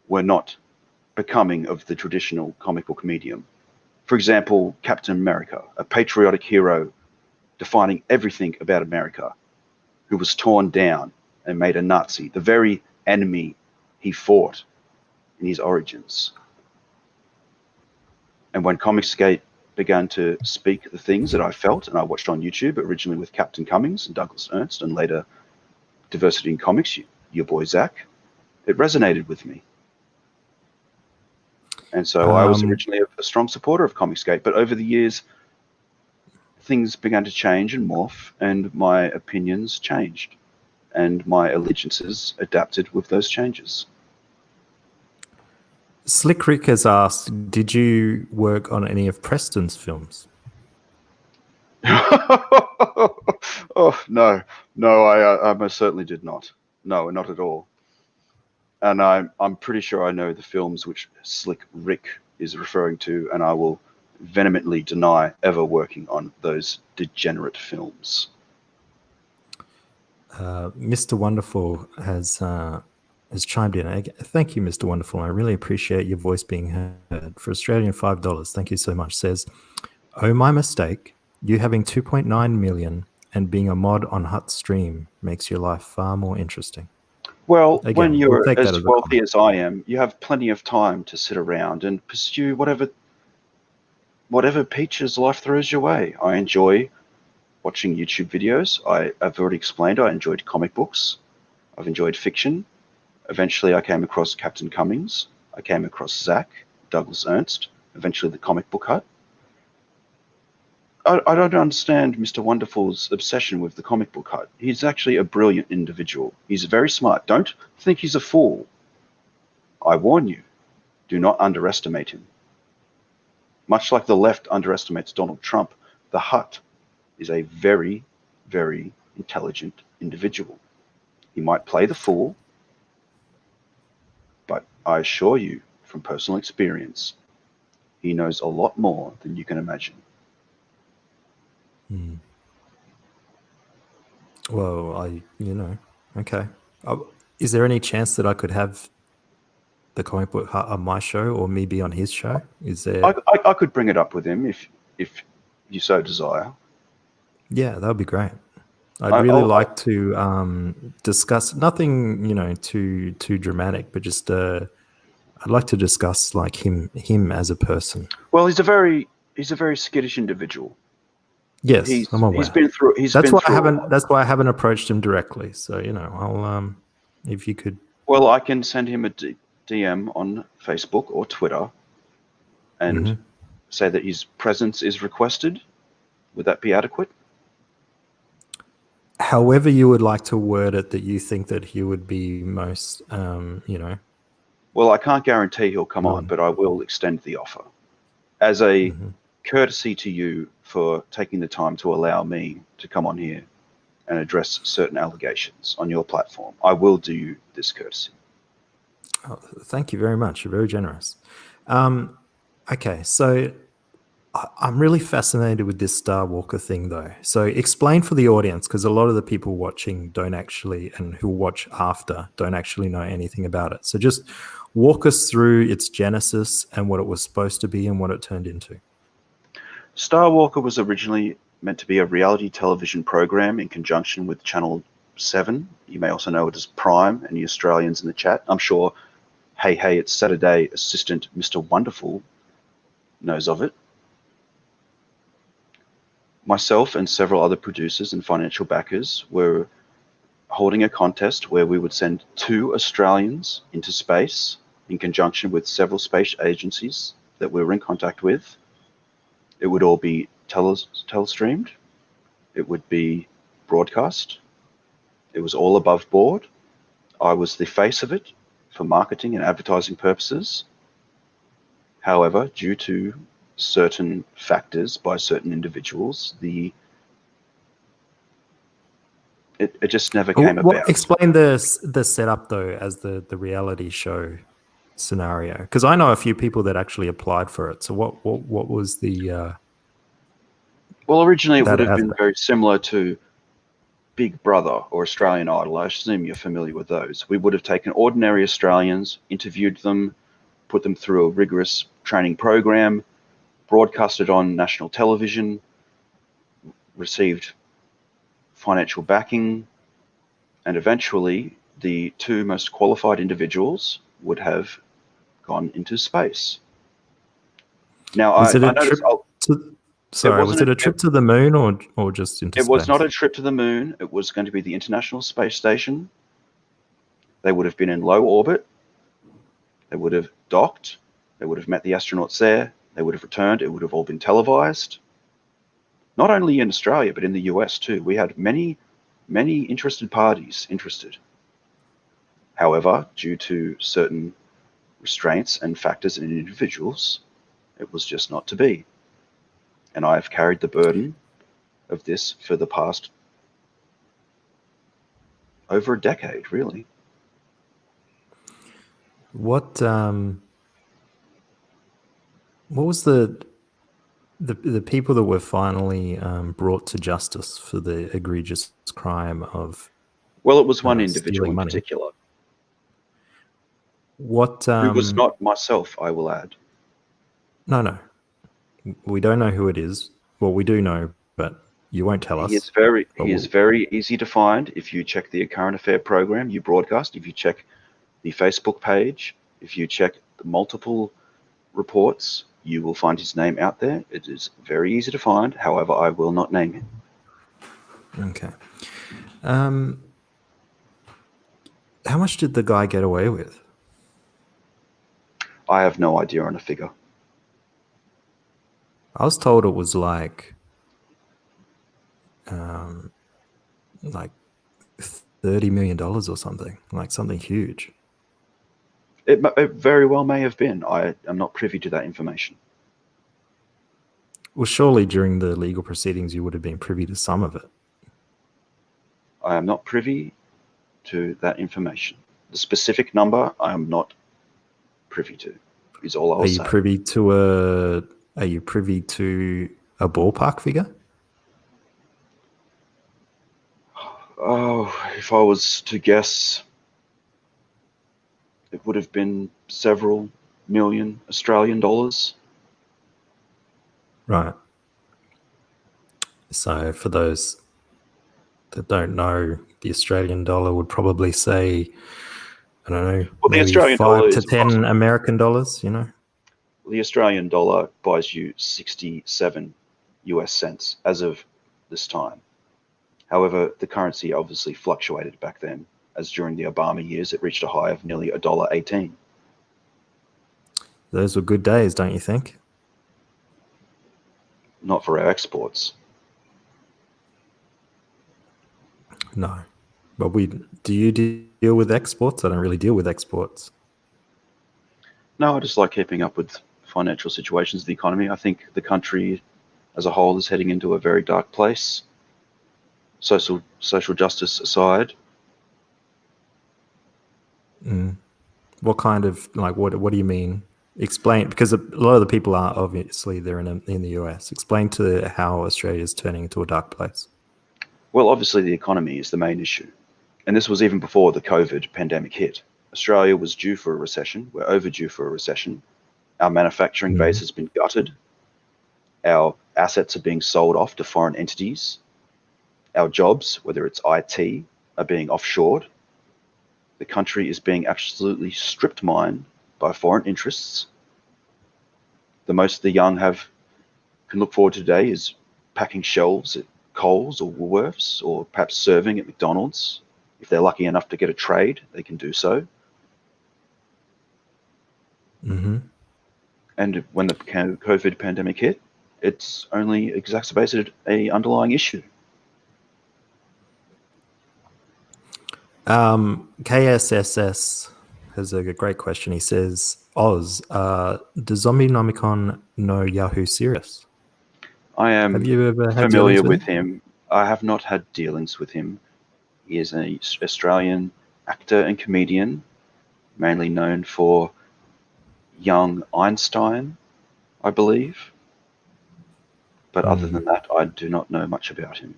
were not becoming of the traditional comic book medium. For example, Captain America, a patriotic hero defining everything about America, who was torn down and made a Nazi, the very enemy he fought in his origins. And when Comicsgate began to speak the things that I felt, and I watched on YouTube, originally with Captain Cummings and Douglas Ernst, and later Diversity in Comics, your boy Zach, it resonated with me. And so I was originally a strong supporter of Comicsgate, but over the years, things began to change and morph, and my opinions changed, and my allegiances adapted with those changes. Slick Rick has asked, did you work on any of Preston's films? Oh, no, I most certainly did not. No, not at all. And I'm pretty sure I know the films which Slick Rick is referring to, and I will vehemently deny ever working on those degenerate films. Mr. Wonderful has chimed in. Thank you, Mr. Wonderful. I really appreciate your voice being heard. For Australian $5, thank you so much. Says, oh, my mistake. You having 2.9 million and being a mod on Hut's stream makes your life far more interesting. Well, Again, when you're we'll as wealthy as I am, you have plenty of time to sit around and pursue whatever peaches life throws your way. I enjoy watching YouTube videos. I've already explained I enjoyed comic books. I've enjoyed fiction. Eventually, I came across Captain Cummings. I came across Zach, Douglas Ernst, eventually the Comic Book Hut. I don't understand Mr. Wonderful's obsession with the Comic Book Hut. He's actually a brilliant individual. He's very smart. Don't think he's a fool. I warn you, do not underestimate him. Much like the left underestimates Donald Trump, the Hut is a very, very intelligent individual. He might play the fool, but I assure you from personal experience, he knows a lot more than you can imagine. Well, okay. Is there any chance that I could have the Comic Book Hut on my show, or me be on his show? Is there? I could bring it up with him if you so desire. Yeah, that would be great. I'd really like to discuss nothing, too dramatic, but just I'd like to discuss like him as a person. Well, he's a very skittish individual. Yes, I'm aware. He's been through. That's why I haven't approached him directly. So I'll if you could. Well, I can send him a DM on Facebook or Twitter, and say that his presence is requested. Would that be adequate? However you would like to word it, that you think that he would be most, Well, I can't guarantee he'll come on, but I will extend the offer as a courtesy to you for taking the time to allow me to come on here and address certain allegations on your platform. I will do you this courtesy. Oh, thank you very much. You're very generous. Okay, so I'm really fascinated with this Star Walker thing, though. So explain for the audience, because a lot of the people watching don't actually, and who watch after, don't actually know anything about it. So just walk us through its genesis and what it was supposed to be and what it turned into. Star Walker was originally meant to be a reality television program in conjunction with Channel 7. You may also know it as Prime, and the Australians in the chat. I'm sure, hey, it's Saturday assistant Mr. Wonderful knows of it. Myself and several other producers and financial backers were holding a contest where we would send 2 Australians into space in conjunction with several space agencies that we were in contact with. It would all be telestreamed. It would be broadcast. It was all above board. I was the face of it for marketing and advertising purposes. However, due to certain factors by certain individuals, it just never came about. Explain the setup though, as the reality show scenario, because I know a few people that actually applied for it. So what was the? Well, originally it would have been very similar to Big Brother or Australian Idol. I assume you're familiar with those. We would have taken ordinary Australians, interviewed them, put them through a rigorous training program, broadcasted on national television, received financial backing, and eventually the two most qualified individuals would have gone into space. Now, Was I it a noticed. trip to? Sorry, was it a trip to the moon or just into It space? was not a trip to the moon. It was going to be the International Space Station. They would have been in low orbit. They would have docked. They would have met the astronauts there. They would have returned. It would have all been televised. Not only in Australia, but in the US too. We had many interested parties interested. However, due to certain restraints and factors in individuals, it was just not to be. And I have carried the burden of this for the past over a decade, really. What was the people that were finally brought to justice for the egregious crime of? Well, it was one individual in money. particular. What? Who was not myself, I will add. No. We don't know who it is. Well, we do know, but you won't tell us. He is very easy to find if you check the current affair program you broadcast, if you check the Facebook page, if you check the multiple reports, you will find his name out there. It is very easy to find. However, I will not name him. Okay. How much did the guy get away with? I have no idea on a figure. I was told it was like $30 million or something, like something huge. It very well may have been. I am not privy to that information. Well, surely during the legal proceedings you would have been privy to some of it. I am not privy to that information. The specific number I am not privy to is all I'll say. Are you privy to a ballpark figure? Oh, if I was to guess, it would have been several million Australian dollars. Right. So for those that don't know, the Australian dollar would probably say, I don't know, well, maybe the Australian 5 dollar to 10 American dollars, you know? The Australian dollar buys you 67 US cents as of this time. However, the currency obviously fluctuated back then, as during the Obama years it reached a high of nearly $1.18. Those were good days, don't you think? Not for our exports. No. But do you deal with exports? I don't really deal with exports. No, I just like keeping up with financial situations of the economy. I think the country as a whole is heading into a very dark place. Social justice aside. What kind of, like, what do you mean? Explain, because a lot of the people are obviously they're in the US. Explain to how Australia is turning into a dark place. Well, obviously the economy is the main issue. And this was even before the COVID pandemic hit. Australia was due for a recession. We're overdue for a recession. Our manufacturing base has been gutted. Our assets are being sold off to foreign entities. Our jobs, whether it's IT, are being offshored. The country is being absolutely stripped mined by foreign interests. The most the young can look forward to today is packing shelves at Coles or Woolworths, or perhaps serving at McDonald's. If they're lucky enough to get a trade, they can do so. Mm-hmm. And when the COVID pandemic hit, it's only exacerbated an underlying issue. KSSS has a great question. He says, Oz, does Zombienomicon know Yahoo Serious? I am Have you ever had familiar dealings with him. I have not had dealings with him. He is an Australian actor and comedian, mainly known for Young Einstein, I believe. But other than that, I do not know much about him.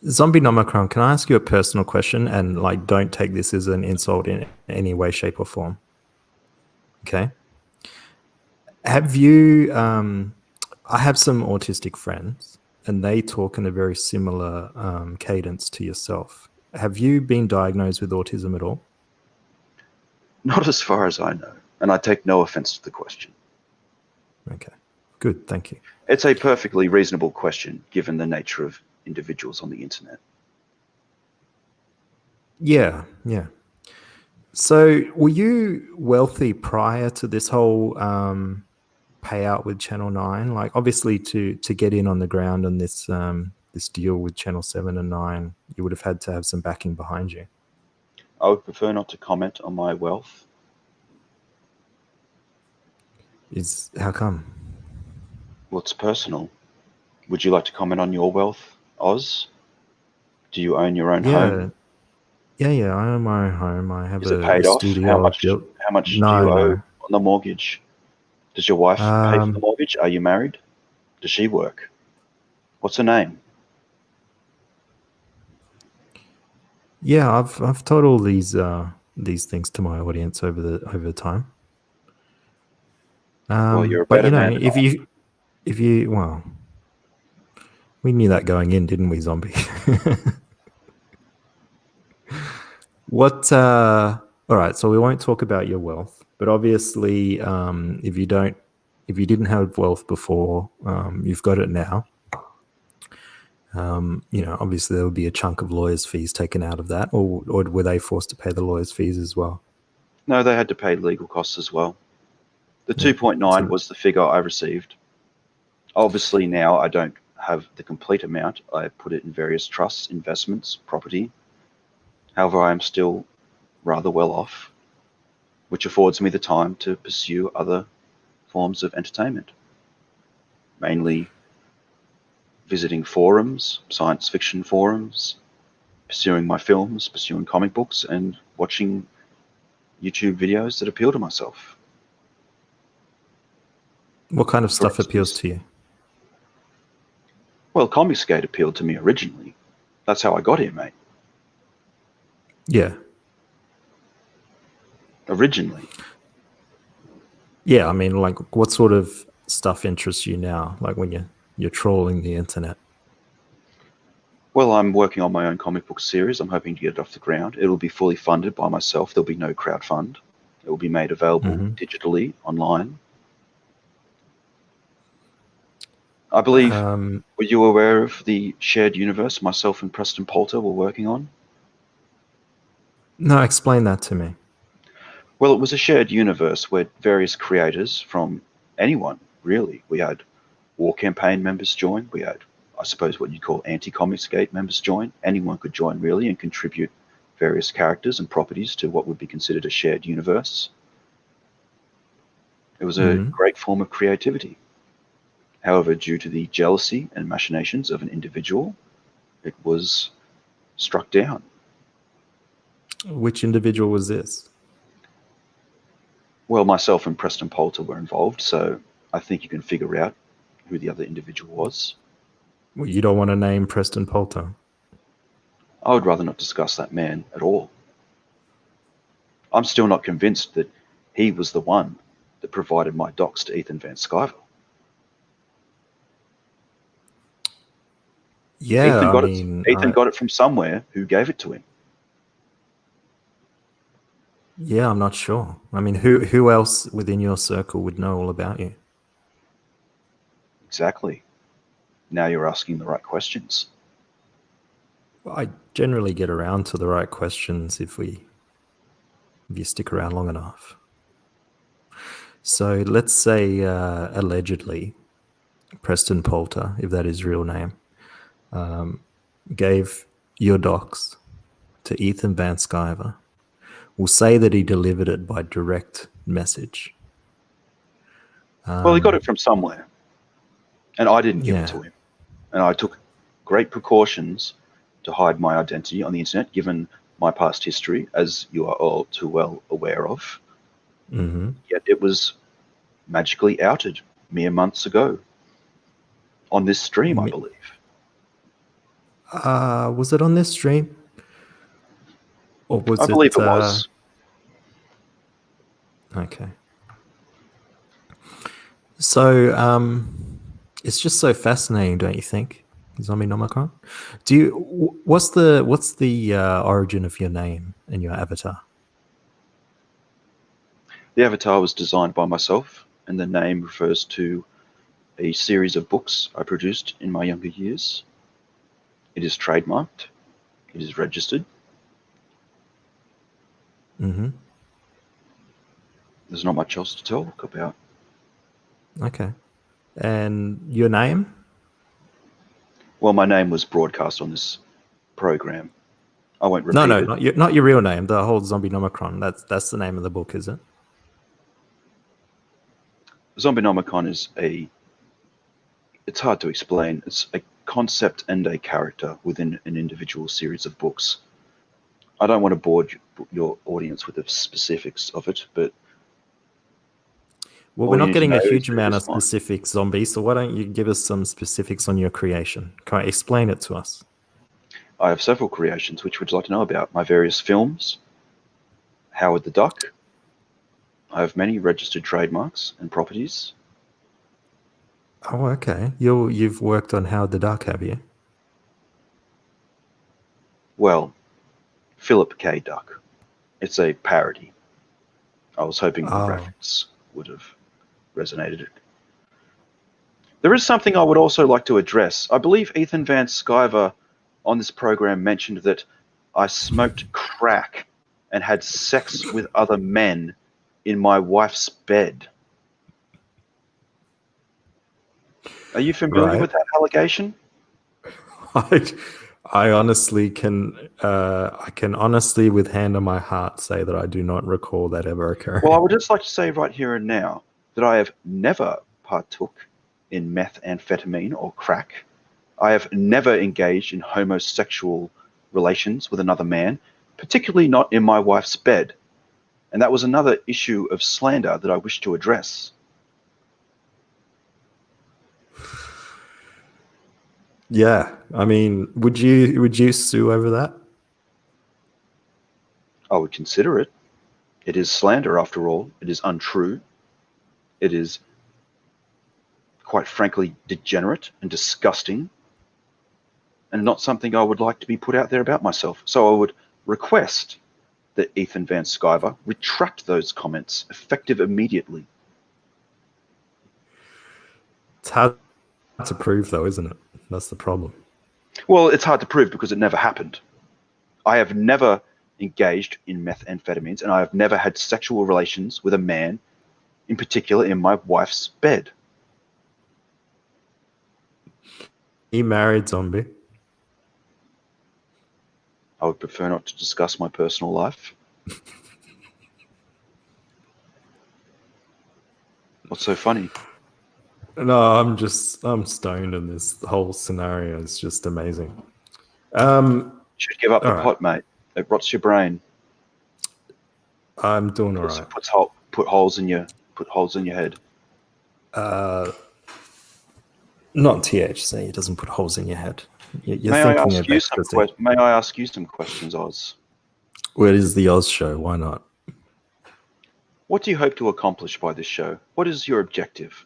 Zombienomicron, can I ask you a personal question? And like, don't take this as an insult in any way, shape, or form. Okay. Have you? I have some autistic friends, and they talk in a very similar cadence to yourself. Have you been diagnosed with autism at all? Not as far as I know, and I take no offense to the question. Okay, good, thank you. It's a perfectly reasonable question given the nature of individuals on the internet. Yeah, yeah. So were you wealthy prior to this whole payout with Channel 9? Like, obviously to get in on the ground on this this deal with Channel 7 and 9, you would have had to have some backing behind you. I would prefer not to comment on my wealth. How come? Well, it's personal. Would you like to comment on your wealth, Oz? Do you own your own home? Yeah, I own my own home. I have Is it a paid off? studio. How much built. do No, you owe no. on the mortgage? Does your wife pay for the mortgage? Are you married? Does she work? What's her name? Yeah, I've told all these things to my audience over the time. Well, you're a But better you know, man than if you well, we knew that going in, didn't we, Zombie? What? All right, so we won't talk about your wealth, but obviously, if you didn't have wealth before, you've got it now. You know, obviously there would be a chunk of lawyers' fees taken out of that, or were they forced to pay the lawyers' fees as well? No, they had to pay legal costs as well. The 2.9 was the figure I received. Obviously now I don't have the complete amount. I put it in various trusts, investments, property. However, I am still rather well off, which affords me the time to pursue other forms of entertainment. Mainly visiting forums, science fiction forums, pursuing my films, pursuing comic books, and watching YouTube videos that appeal to myself. What kind of stuff appeals to you? Well, Comicsgate appealed to me originally. That's how I got here, mate. Yeah. Originally. Yeah, I mean, like, what sort of stuff interests you now? Like when you're trolling the internet? Well, I'm working on my own comic book series. I'm hoping to get it off the ground. It'll be fully funded by myself. There'll be no crowdfund. It will be made available digitally online. I believe, were you aware of the shared universe myself and Preston Poulter were working on? No, explain that to me. Well, it was a shared universe where various creators from anyone, really. We had War Campaign members join. We had, I suppose, what you'd call anti-Comicsgate members join. Anyone could join, really, and contribute various characters and properties to what would be considered a shared universe. It was a great form of creativity. However, due to the jealousy and machinations of an individual, it was struck down. Which individual was this? Well, myself and Preston Poulter were involved, so I think you can figure out who the other individual was. Well, you don't want to name Preston Poulter? I would rather not discuss that man at all. I'm still not convinced that he was the one that provided my docs to Ethan Van Sciver. Yeah, Ethan got it from somewhere. Who gave it to him? Yeah, I'm not sure. I mean, who else within your circle would know all about you? Exactly. Now you're asking the right questions. Well, I generally get around to the right questions if you stick around long enough. So let's say allegedly Preston Poulter, if that is his real name, gave your docs to Ethan Van Sciver. We'll say that he delivered it by direct message. Well, he got it from somewhere, and I didn't give it to him. And I took great precautions to hide my identity on the internet, given my past history, as you are all too well aware of. Yet it was magically outed mere months ago on this stream, I believe. Was it on this stream? Or was I believe it was. Okay. So it's just so fascinating, don't you think? Zombie Nomicron. Do you? What's the origin of your name and your avatar? The avatar was designed by myself, and the name refers to a series of books I produced in my younger years. It is trademarked. It is registered. Mm-hmm. There's not much else to talk about. Okay. And your name? Well, my name was broadcast on this program. I won't repeat No, it. not your real name. The whole Zombie Nomicron. That's the name of the book, is it? Zombienomicon is it's hard to explain. It's a concept and a character within an individual series of books. I don't want to bore your audience with the specifics of it, but well, we're not getting a huge amount of specifics, Zombie, so why don't you give us some specifics on your creation? Can I explain it to us? I have several creations. Which would you like to know about? My various films, Howard the Duck. I have many registered trademarks and properties. Oh, okay. You've worked on Howard the Duck, have you? Well, Philip K. Duck. It's a parody. I was hoping the reference would have resonated. There is something I would also like to address. I believe Ethan Van Sciver on this program mentioned that I smoked crack and had sex with other men in my wife's bed. Are you familiar with that allegation? I honestly can I can honestly with hand on my heart say that I do not recall that ever occurring. Well, I would just like to say right here and now that I have never partook in methamphetamine or crack. I have never engaged in homosexual relations with another man, particularly not in my wife's bed. And that was another issue of slander that I wish to address. Yeah, I mean, would you sue over that? I would consider it. It is slander after all. It is untrue. It is, quite frankly, degenerate and disgusting, and not something I would like to be put out there about myself. So I would request that Ethan Van Sciver retract those comments, effective immediately. It's hard to prove, though, isn't it? That's the problem. Well, it's hard to prove because it never happened. I have never engaged in methamphetamines, and I have never had sexual relations with a man, in particular in my wife's bed. You married, Zombie? I would prefer not to discuss my personal life. What's so funny? No, I'm stoned, and this whole scenario is just amazing. Should give up the pot, mate. It rots your brain. I'm doing all right. Put holes in your head. Not THC. It doesn't put holes in your head. You're May thinking of May I ask you some questions, Oz? Where is the Oz show? Why not? What do you hope to accomplish by this show? What is your objective?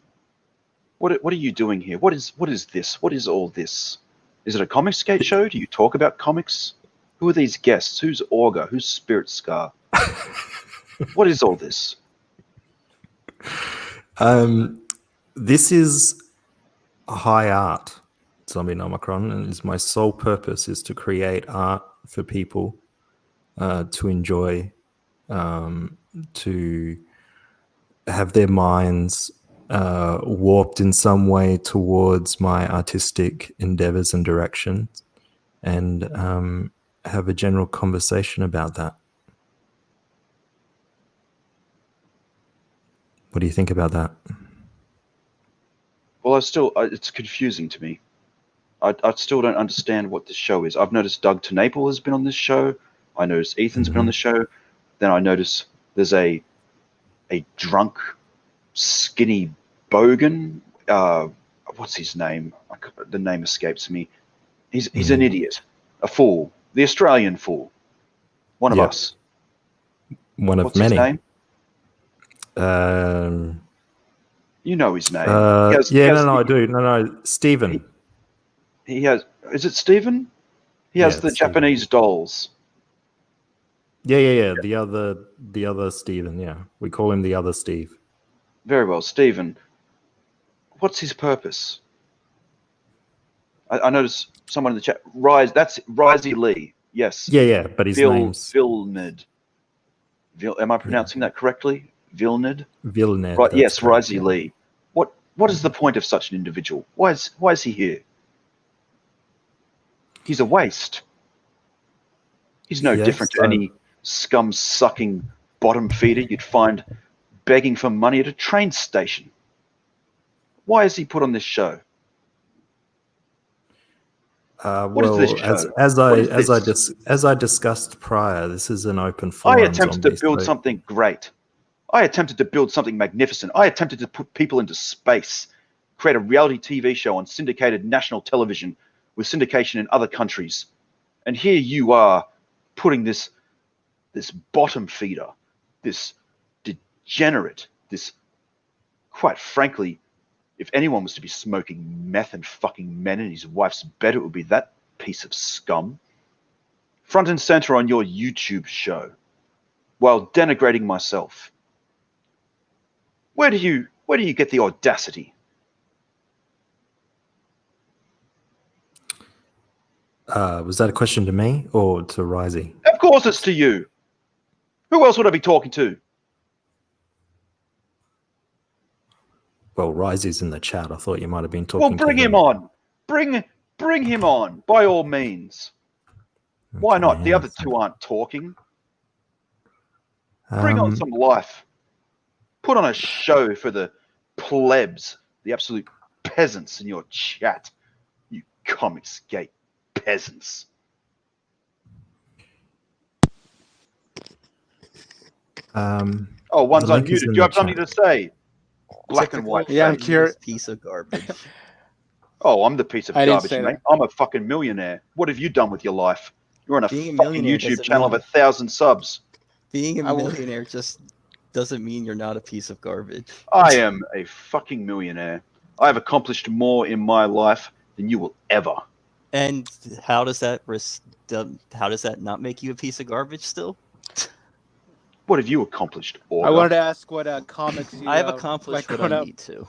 What are you doing here? What is this? What is all this? Is it a comic skate show? Do you talk about comics? Who are these guests? Who's Augur? Who's Spirit Scar? What is all this? This is high art, Zombie Nomicron, and my sole purpose is to create art for people to enjoy, to have their minds warped in some way towards my artistic endeavors and directions, and have a general conversation about that. What do you think about that? Well, it's confusing to me. I still don't understand what this show is. I've noticed Doug Tenaple has been on this show. I noticed Ethan's been on the show. Then I notice there's a drunk, skinny bogan. What's his name? The name escapes me. He's an idiot, a fool, the Australian fool, one of us. One of What's many. His name? You know his name. I do. No, Stephen. He has. Is it Stephen? He has the Stephen. Japanese dolls. Yeah. The other Stephen. Yeah, we call him the other Steve. Very well, Stephen. What's his purpose? I noticed someone in the chat. That's Risey Lee. Yes. Yeah. But his name's Vilnid. Am I pronouncing that correctly? Vilnid. Vilnid. Right. Yes, correct, Risey Lee. What is the point of such an individual? Why is he here? He's a waste. He's no different to any scum-sucking bottom feeder you'd find begging for money at a train station. Why is he put on this show? Well, as I discussed prior, this is an open forum. I attempted to build something great. I attempted to build something magnificent. I attempted to put people into space, create a reality TV show on syndicated national television with syndication in other countries. And here you are putting this bottom feeder, this degenerate, this, quite frankly, if anyone was to be smoking meth and fucking men in his wife's bed, it would be that piece of scum. Front and center on your YouTube show, while denigrating myself. Where do you get the audacity? Was that a question to me or to Risey? Of course it's to you. Who else would I be talking to? Well, Risey's in the chat. I thought you might have been talking. Well, bring him on. Bring him on, by all means. Why not? The other two aren't talking. Bring on some life. Put on a show for the plebs, the absolute peasants in your chat. You Comicsgate peasants. One's unmuted. Do you have something to say? Black and white. Yeah, I'm curious. Piece of garbage. Oh, I'm the piece of I didn't garbage, say mate. that. I'm a fucking millionaire. What have you done with your life? You're on a Being a fucking millionaire YouTube doesn't channel of mean- 1,000 subs. Being a millionaire just doesn't mean you're not a piece of garbage. I am a fucking millionaire. I have accomplished more in my life than you will ever. And how does that not make you a piece of garbage still? What have you accomplished, Orga? I wanted to ask what comics you I have like accomplished what growing I up. need to.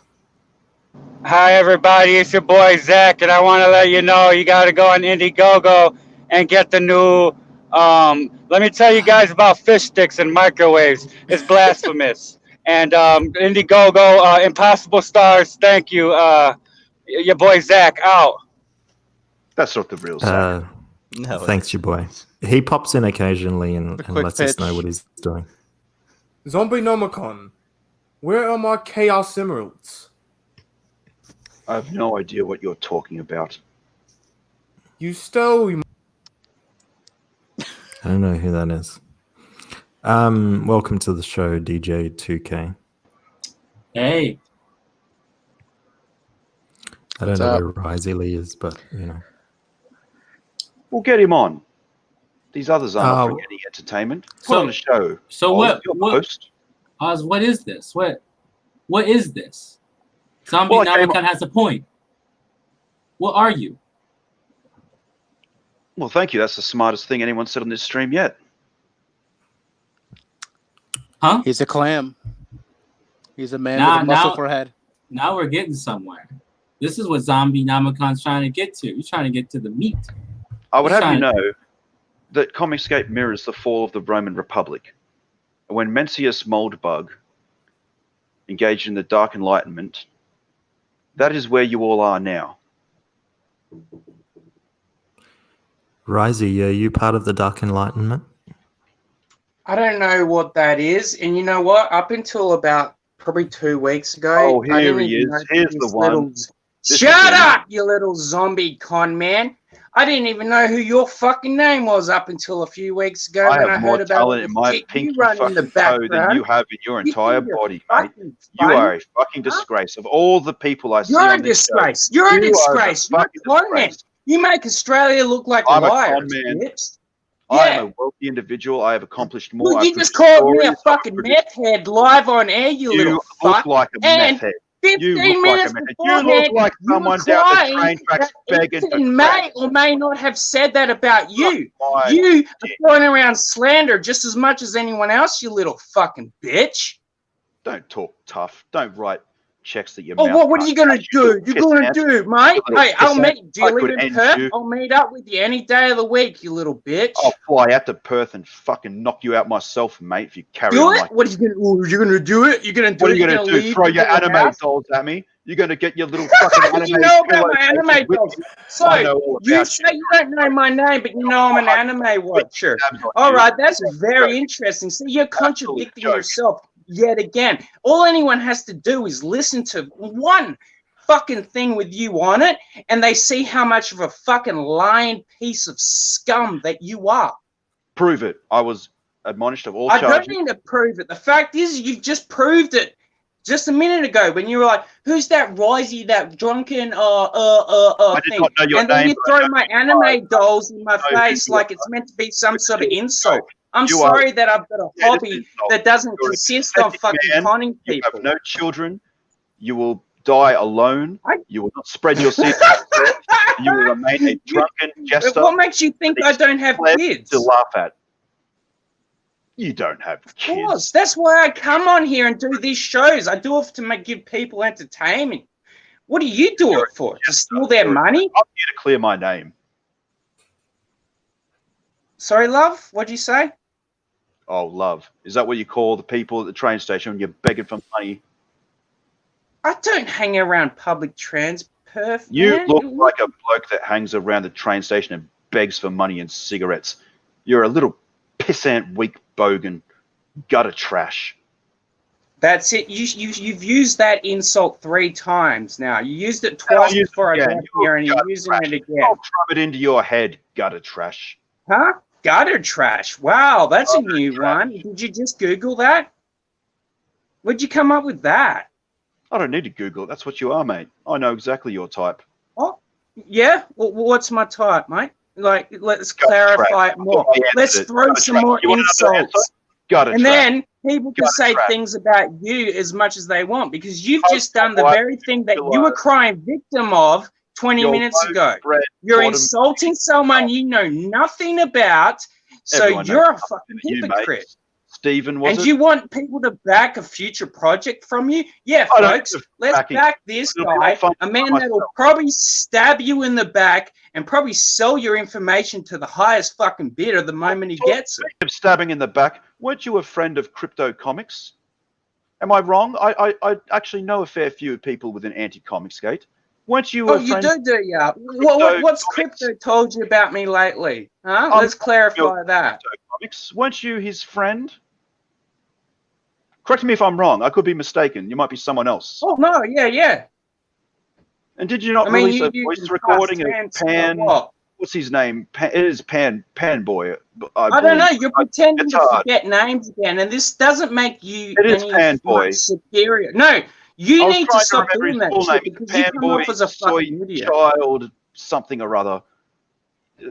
Hi, everybody. It's your boy, Zach, and I want to let you know you got to go on Indiegogo and get the new... let me tell you guys about fish sticks and microwaves. It's blasphemous. And Indiegogo, Impossible Stars, thank you. Your boy, Zach, out. That's not the real Zach. No, Thanks, your boy. He pops in occasionally and quick lets us know pitch. what he's doing. Zombie Nomicon, where are my Chaos Emeralds? I have no idea what you're talking about. You stole. I don't know who that is. Welcome to the show, DJ 2K. Hey. I don't know where Risey Lee is, but you know. We'll get him on. These others aren't offering any entertainment. Put on a show. So Oz, what Oz, what is this? What is this? Zombie Nomicon has a point. What are you? Well, thank you. That's the smartest thing anyone said on this stream yet. Huh? He's a clam. He's a man with a muscle forehead. Now we're getting somewhere. This is what Zombie Nomicon's trying to get to. He's trying to get to the meat. I would have you know that Comicsgate mirrors the fall of the Roman Republic. When Mencius Moldbug engaged in the Dark Enlightenment, that is where you all are now. Risey, are you part of the Dark Enlightenment? I don't know what that is. And you know what? Up until about probably 2 weeks ago, Oh, I here didn't he even is. know Here's this the one. little- This Shut is up, you little zombie con man. I didn't even know who your fucking name was up until a few weeks ago I when have I more heard about talent all in the my shit pinky you run in the fucking toe than background. you have in your entire think you're body, mate. fucking You funny? are a fucking disgrace. Of all the people I see You're a on this disgrace. show, You're a you are the disgrace. You're a fucking con man. disgrace. You make Australia look like I'm a liars, con man. bitch. I am Yeah. a wealthy individual. I have accomplished more. Well, I've you just produced called me a stories, I've fucking produced- meth head live on air, you You little look fuck. like a and meth head. You 15 look like minutes a man. You beforehand, look like you were someone down the crying train tracks that begging for Ethan crack. may or may not have said that about you. my You are throwing around slander just as much as anyone else, you little fucking bitch. Don't talk tough. Don't write checks that your Oh, mouth what are can't you going to touch, you do? little You're going to pissant. do, mate? You little Hey, I'll pissant. meet. Do you I live could in end Perth? you. I'll meet up with you any day of the week, you little bitch. I'll fly out to Perth and fucking knock you out myself, mate, if you carry Do on it? like What are you going to do? You're going to do it? You're going to do What are it? you You're going to going do? leave Throw your the anime house? dolls at me? You're going to get your little fucking What do anime you know about my pillowcases anime with dolls? you. So, I know all you about say you don't know my name, but you know I'm an anime watcher. Tabs on All you. right, that's You're a very joke. interesting. See, you're contradicting joke. yourself yet again. All anyone has to do is listen to one fucking thing with you on it, and they see how much of a fucking lying piece of scum that you are. Prove it. I was admonished of all I charges. don't need to prove it. The fact is, you've just proved it just a minute ago when you were like, "Who's that Risey, that drunken I did thing?" not know your And then name, you but I throw know my who you are. anime dolls in my I know who face you like are. it's meant to be some It's sort of still a insult. joke. I'm You sorry are- that I've got a Yeah, it's an hobby insult. that doesn't You're a consist of pathetic fucking man. conning You people. have no children. You will die alone. You will not spread your seeds. You will remain a drunken jester. What makes you think I don't have kids? To laugh at. You don't have Of kids. course. That's why I come on here and do these shows. I do it to give people entertainment. What do you do it for? To steal their money? I'm here to clear my name. Sorry, love? What'd you say? Oh, love. Is that what you call the people at the train station when you're begging for money? I don't hang around public transport. You look like a bloke that hangs around the train station and begs for money and cigarettes. You're a little pissant, weak bogan, gutter trash. That's it. You've used that insult 3 times now. You used it twice before I got here, and you're using it again. I'll drum it into your head, gutter trash. Huh? Gutter trash. Wow, that's a new one. Did you just Google that? Where'd you come up with that? I don't need to Google it. That's what you are, mate. I know exactly your type. Oh, yeah? Well, what's my type, mate? Like, let's clarify it more. Let's throw some more insults. And then people can say things about you as much as they want, because you've just done the very thing that you were crying victim of 20 minutes ago. You're insulting someone you know nothing about, so you're a fucking hypocrite. Stephen, was and it? you want people to back a future project from you? Yeah, folks, let's back this guy, a man that will probably stab you in the back and probably sell your information to the highest fucking bidder the moment he gets it. Of stabbing in the back, weren't you a friend of Crypto Comics? Am I wrong? I actually know a fair few people with an anti-comics gate. Weren't you a friend? You do ya? What's Crypto told you about me lately? Huh? Let's clarify that. Comics. Weren't you his friend? Correct me if I'm wrong. I could be mistaken. You might be someone else. Oh no, yeah. And did you not release a voice recording of Pan? What's his name? It is Pan Boy. I don't know. You're pretending to forget names again, and this doesn't make you any much superior. No, you need to stop doing that shit because you come off as a fucking idiot. Child, something or other.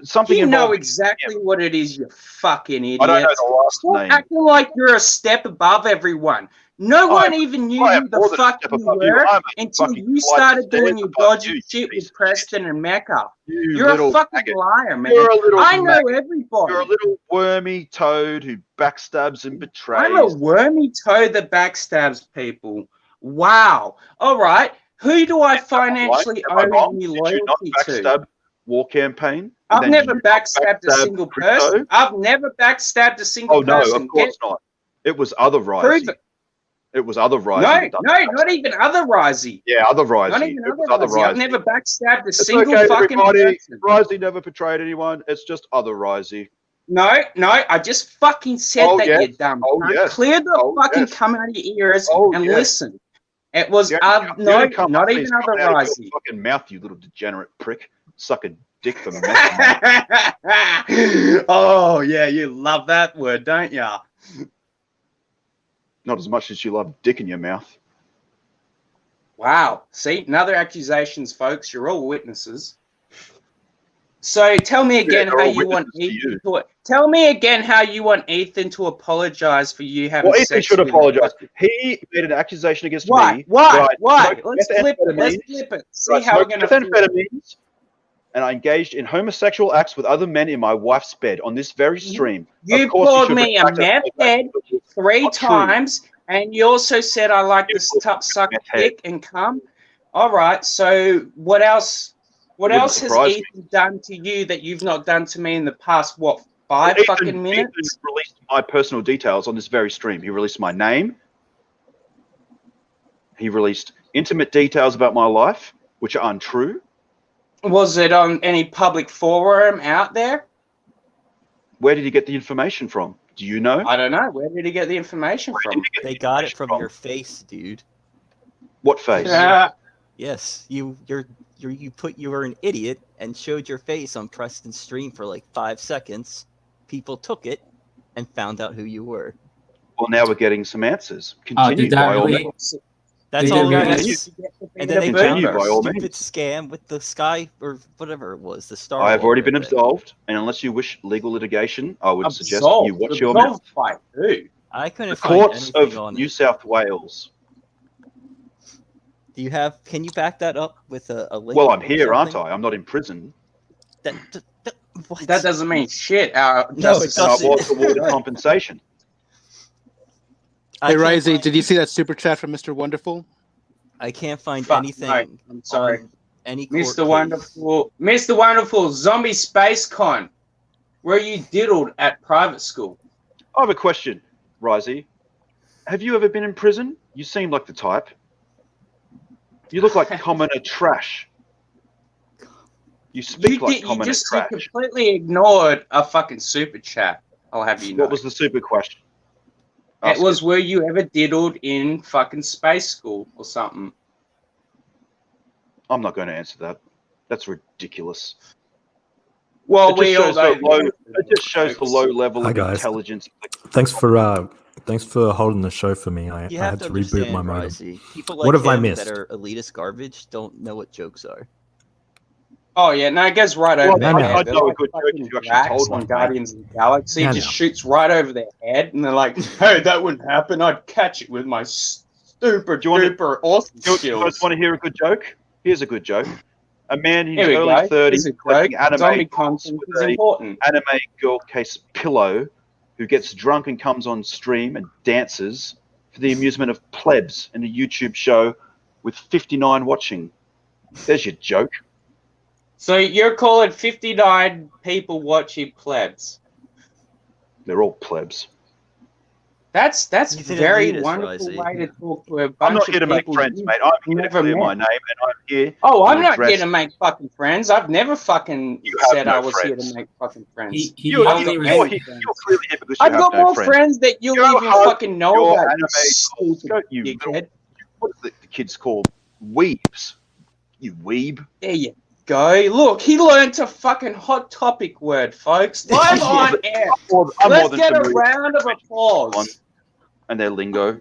Something you know exactly what it is, you fucking idiot. I don't know the last Stop name. acting like you're a step above everyone. No one even knew who the fuck you were until you started doing your dodgy shit with Preston and Mecca. You're a fucking liar, man. I know everybody. You're a little wormy toad who backstabs and betrays. I'm a wormy toad that backstabs people. Wow. All right. Who do I financially owe any loyalty to? War campaign. I've never backstabbed a single person. I've never backstabbed a single person. Oh no, of course not. It was other Risey. Prove it. It was other Risey. No, not even other Risey. Yeah, other Risey. Not even it was other Risey. I've Risey. never backstabbed a It's single okay, fucking everybody. person. Risey never betrayed anyone. It's just other Risey. No, I just fucking said that, you dumb cunt. Clear the fucking come out of your ears and listen. It was not even other Risey. Fucking mouth, you little degenerate prick. Suck a dick for messing. Oh yeah, you love that word, don't ya? Not as much as you love dick in your mouth. Wow. See, another accusations, folks. You're all witnesses. So tell me again they're how all you want witnesses to Ethan to. Tell me again how you want Ethan to apologize for you having Well, Ethan sex should with apologize. He made an accusation against Why? me. Why? that I Why? smoked Let's flip it. Let's methamphetamines, flip it. that See I how we're smoked gonna flip it. methamphetamines, and I engaged in homosexual acts with other men in my wife's bed on this very stream. You of course, called should me a retract that meth statement. head 3 Not true. times, and you also said I like to suck dick and cum. All right. So what else? What It wouldn't else has surprise me. Ethan done to you that you've not done to me in the past? What, 5 fucking minutes? Ethan released my personal details on this very stream. He released my name. He released intimate details about my life, which are untrue. Was it on any public forum out there? Where did he get the information from? Do you know? I don't know. Where did he get the information from? They got it from your face, dude. What face? Yes, you were an idiot and showed your face on Preston's stream for like 5 seconds. People took it and found out who you were. Well, now we're getting some answers. Continue did that by all really- means. That's They all did it really- is. And then they Continue found by a all stupid means. scam with the Sky or whatever it was, the Star. I have already Wars been thing. absolved, and unless you wish legal litigation, I would suggest Absolved? you watch your mouth. Absolved by who? I couldn't The find courts anything of on New it. South Wales. Do you have? Can you back that up with a link? Well, I'm or here, aren't something? I? I'm not in prison. What? That doesn't mean shit. No, it And I doesn't. was awarded compensation. I Hey, can't Risey, find- did you see that super chat from Mr. Wonderful? I can't find Fuck, anything. no, I'm sorry. on any court Mr. case. Mr. Wonderful, Zombie Space Con. Were you diddled at private school? I have a question, Risey. Have you ever been in prison? You seem like the type. You look like commoner trash. You speak like You commoner trash. completely ignored a fucking super chat. I'll have you know. What was the super question? It was, were you ever diddled in fucking space school or something? I'm not going to answer that. That's ridiculous. Well, it we all just shows know. it just shows the low level Hi, of guys. intelligence. Thanks for holding the show for me. I You had have to to reboot my understand, modem. Risey. People like What have I him missed? that are elitist garbage don't know what jokes are. Oh yeah, no, it goes right over Well, their no, head. no. I They're know a like good joke fucking if you actually rats told on one, mate. Guardians of the Galaxy. No, It just no. shoots right over their head, and they're like, "Hey, that wouldn't happen. I'd catch it with my super duper awesome You skills." guys want to hear a good joke? Here's a good joke. A man in his Here we early go. 30s Here's a collecting joke. anime Zombie dolls content with is a important. anime girl case pillow who gets drunk and comes on stream and dances for the amusement of plebs in a YouTube show with 59 watching. There's your joke. So you're calling 59 people watching plebs? They're all plebs. That's He's an very elitist, wonderful Risey. way to talk to a bunch I'm not of here to make people friends, you mate. I'm here to never clear my met. name, and I'm here. Oh, I'm to not address- here to make fucking friends. I've never fucking You have said no I was friends. here to make fucking friends. He only You're respects. clearly here because you I've have got no more friends. friends that you'll Go even hug fucking know your about. anime You dolls. stupid Go, you dickhead. what do the kids call weebs? You weeb. There you go. Look, he learned a fucking hot topic word, folks. Live on air. I'm more Let's than get a familiar round of applause. and their lingo.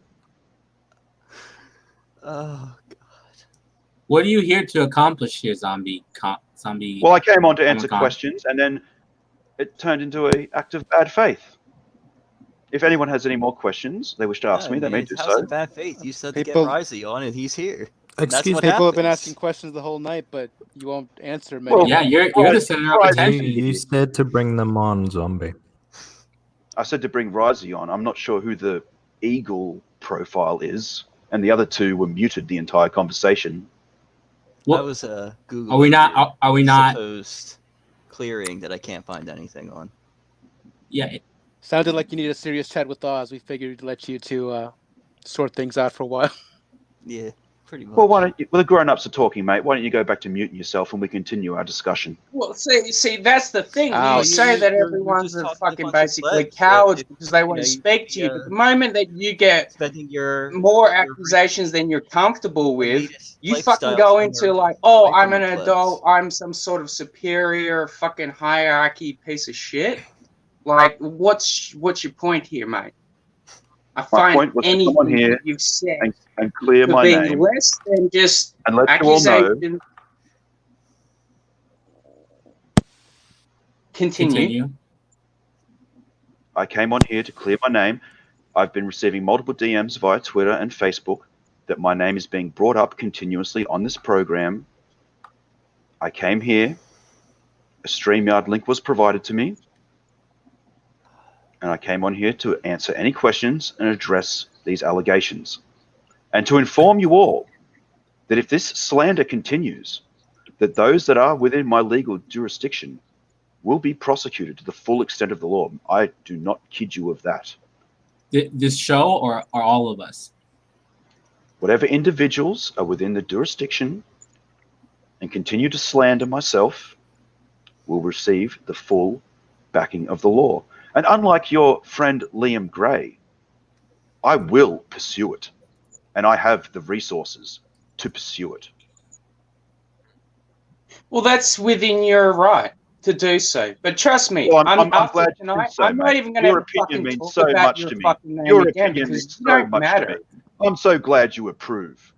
Oh, What are you here to accomplish here, zombie? Zombie. Well, I came on to answer Comic-Con? questions, and then it turned into an act of bad faith. If anyone has any more questions they wish to ask me, they may do How's so. it bad faith? You said People- to get Risey on, and he's here. That's Excuse what me. People have been happens. asking questions the whole night, but you won't answer many. Well, Yeah, you're the center of Risey, attention. You said to bring them on, zombie. I said to bring Risey on. I'm not sure who the Eagle profile is, and the other two were muted the entire conversation. That was a Google. Are we not? Are we not? Supposed clearing that I can't find anything on. Yeah. Sounded like you need a serious chat with Oz. We figured we'd let you two sort things out for a while. Yeah, pretty much. Well, why don't you, well, the grown-ups are talking, mate. Why don't you go back to muting yourself and we continue our discussion? Well, see, that's the thing. Ow. You say that you're everyone's just a talking fucking a bunch of basically plebs, cowards but because they want to speak to you. But the moment that you get spending your more accusations than you're comfortable with, you fucking lifestyles go when into you're like, oh, away I'm from an the plebs. adult. I'm some sort of superior fucking hierarchy piece of shit. Like, what's your point here, mate? I My find point was to come on anything here that you've said and clear to my be name less than just and let you all know. accusations. Continue. I came on here to clear my name. I've been receiving multiple DMs via Twitter and Facebook that my name is being brought up continuously on this program. I came here. A StreamYard link was provided to me. And I came on here to answer any questions and address these allegations. And to inform you all that if this slander continues, that those that are within my legal jurisdiction will be prosecuted to the full extent of the law. I do not kid you of that. This show or all of us? Whatever individuals are within the jurisdiction and continue to slander myself will receive the full backing of the law. And unlike your friend Liam Gray, I will pursue it. And I have the resources to pursue it. Well, that's within your right to do so. But trust me, Well, I'm after glad you tonight, think so, I'm not mate. even going to Your fucking opinion means talk so about much your to me. fucking name Your again opinion because means you so don't much matter. to me. I'm so glad you approve.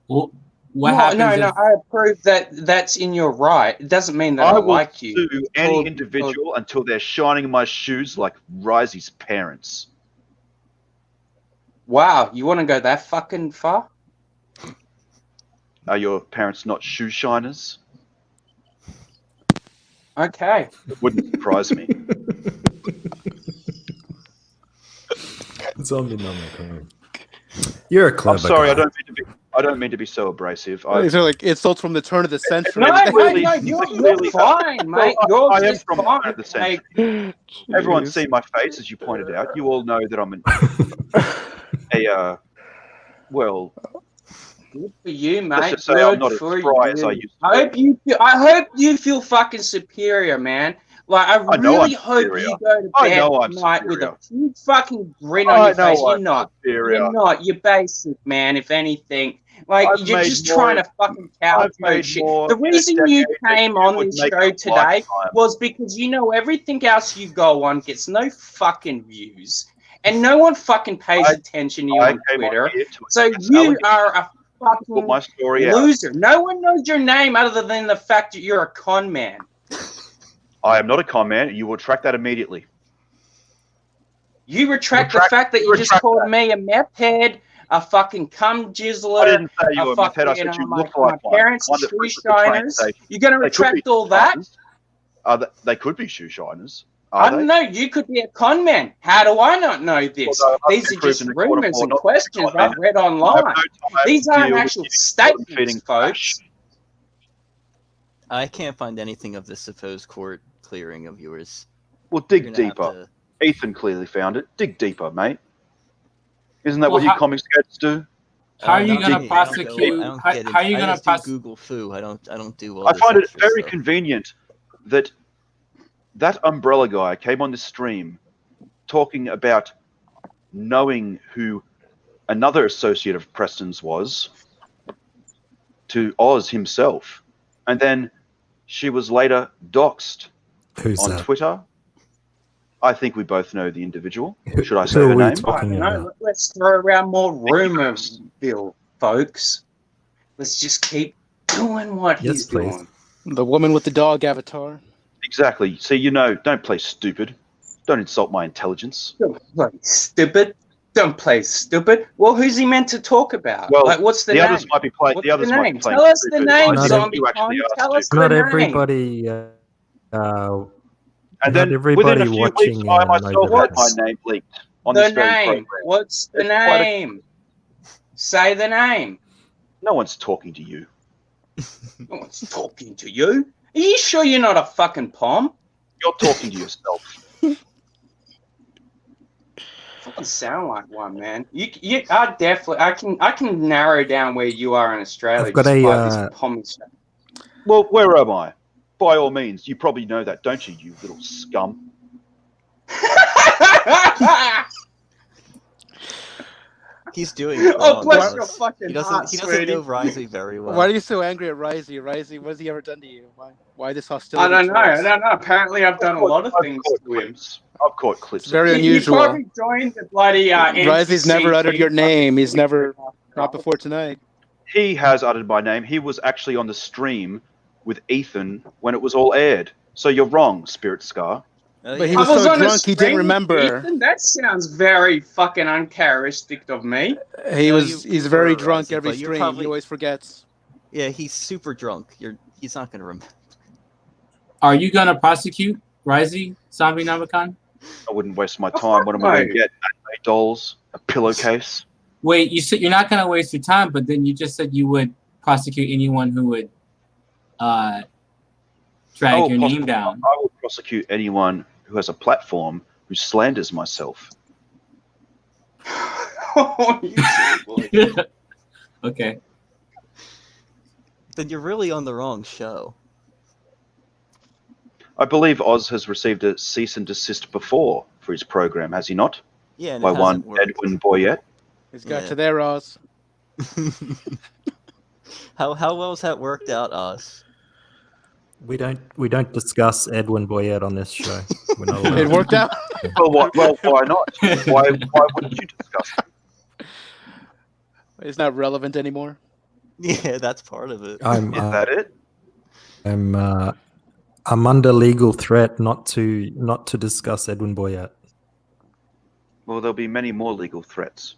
Well, No, I approve that that's in your right. It doesn't mean that I will like you. sue any individual until they're shining in my shoes like Risey's parents. Wow, you want to go that fucking far? Are your parents not shoe shiners? Okay. It wouldn't surprise me. Zombie number. You're a clever I'm sorry, guy. I don't mean to be so abrasive. These are like insults from the turn of the century. No, you're fine, mate. You're I am just from the fine. turn of the century. Everyone's seen my face, as you pointed out. You all know that I'm well. Good for you, Let's mate. just say I'm Good not as for spry as I you. used to be. I hope you feel fucking superior, man. Like I know really I'm hope superior. you go to I bed know I'm tonight with a superior. huge fucking grin I on your know face. You're I'm not. superior. You're not. You're basic, man. If anything, like I've you're made just more- trying to fucking cow I've made shit. more The in a reason you decade than came you on would this make show in a today lifetime. was because you know everything else you go on gets no fucking views, and no one fucking pays attention to you on came on Twitter. here to So address you allegations. are a Put fucking my story out. loser. No one knows your name other than the fact that you're a con man. I am not a con man. You will track that immediately. You retract the fact that you just called me a meth head, a fucking cum jizzler. I didn't say you were a meth head. I fucking, said you my look like one. parents are One that shoe frequents the train shiners. station. You're going to They could be retract all shoe that? shiners. They could be shoe shiners. I don't know. You could be a con man. How do I not know this? Well, no, I've These been are just proven in court of rumors law and not to be a questions con man. I've read I have online. no time These to aren't deal with actual you statements, feeding folks. I can't find anything of this supposed court clearing of yours. Well, dig You're gonna have deeper. Ethan clearly found it. Dig deeper, mate. Isn't that Well, what you comics cats do? How are you not going me. to I don't go- prosecute? I don't How get are you I going to just do prosecute? Google foo. I don't do all I this find it extra very stuff. convenient that that umbrella guy came on this stream talking about knowing who another associate of Preston's was to Oz himself. And then she was later doxxed Who's Uh, on that? Twitter. I think we both know the individual. Should I Who say are her we name? talking No, about? let's throw around more rumors, Bill, folks. Let's just keep doing what he's doing. The woman with the dog avatar. Exactly. See, you know, don't play stupid. Don't insult my intelligence. Don't play stupid. Don't play stupid. Well, who's he meant to talk about? Well, like, what's the the name? others might be playing. What's The others the might name? be playing. Tell us the stupid. name, I think Zombie you actually Con. asked Tell to. us the Not name. everybody. And not then everybody within a few watching. weeks, I myself knows had my about name leaked on The this very name. program. What's the It's quite a- name? Say the name. No one's talking to you. No one's talking to you. Are you sure you're not a fucking pom? You're talking to yourself. Fucking sound like one, man. You are definitely. I can narrow down where you are in Australia. I've got just a, by this pommy stuff. Well, where am I? By all means, you probably know that, don't you, you little scum? He's doing it Oh, wrong, bless Alice. your fucking He doesn't. heart, He doesn't sweetie. know Risey very well. Why are you so angry at Risey? Risey, what has he ever done to you? Why this hostility? I don't know. towards- I don't know. Apparently, I've done a lot of things to him. I've caught clips. It's very You unusual. probably joined the bloody Risey's never uttered your NCCT. name. He's never, not before tonight. He has uttered my name. He was actually on the stream with Ethan when it was all aired. So you're wrong, Spirit Scar. But he was I was so on a drunk he didn't stream, remember. Ethan. That sounds very fucking uncharacteristic of me. He's very drunk Rising, every but you're stream. probably- He always forgets. Yeah, he's super drunk. He's not gonna remember. Are you gonna prosecute Rising Zombie Namicon? I wouldn't waste my time. What am I going to get? Anime dolls? A pillowcase? Wait, you said you're not gonna waste your time, but then you just said you would prosecute anyone who would drag your name down. I will prosecute anyone who has a platform who slanders myself. Okay. Then you're really on the wrong show. I believe Oz has received a cease and desist before for his program, has he not? Yeah, and by it one hasn't worked. Edwin Boyette. He's got you there, Oz. How well's that worked out, Oz? We don't discuss Edwin Boyette on this show. We're not allowed It to. worked out. Well, why not? Why wouldn't you discuss it? It's not relevant anymore. Yeah, that's part of it. I'm, Is that it? I'm under legal threat not to discuss Edwin Boyette. Well, there'll be many more legal threats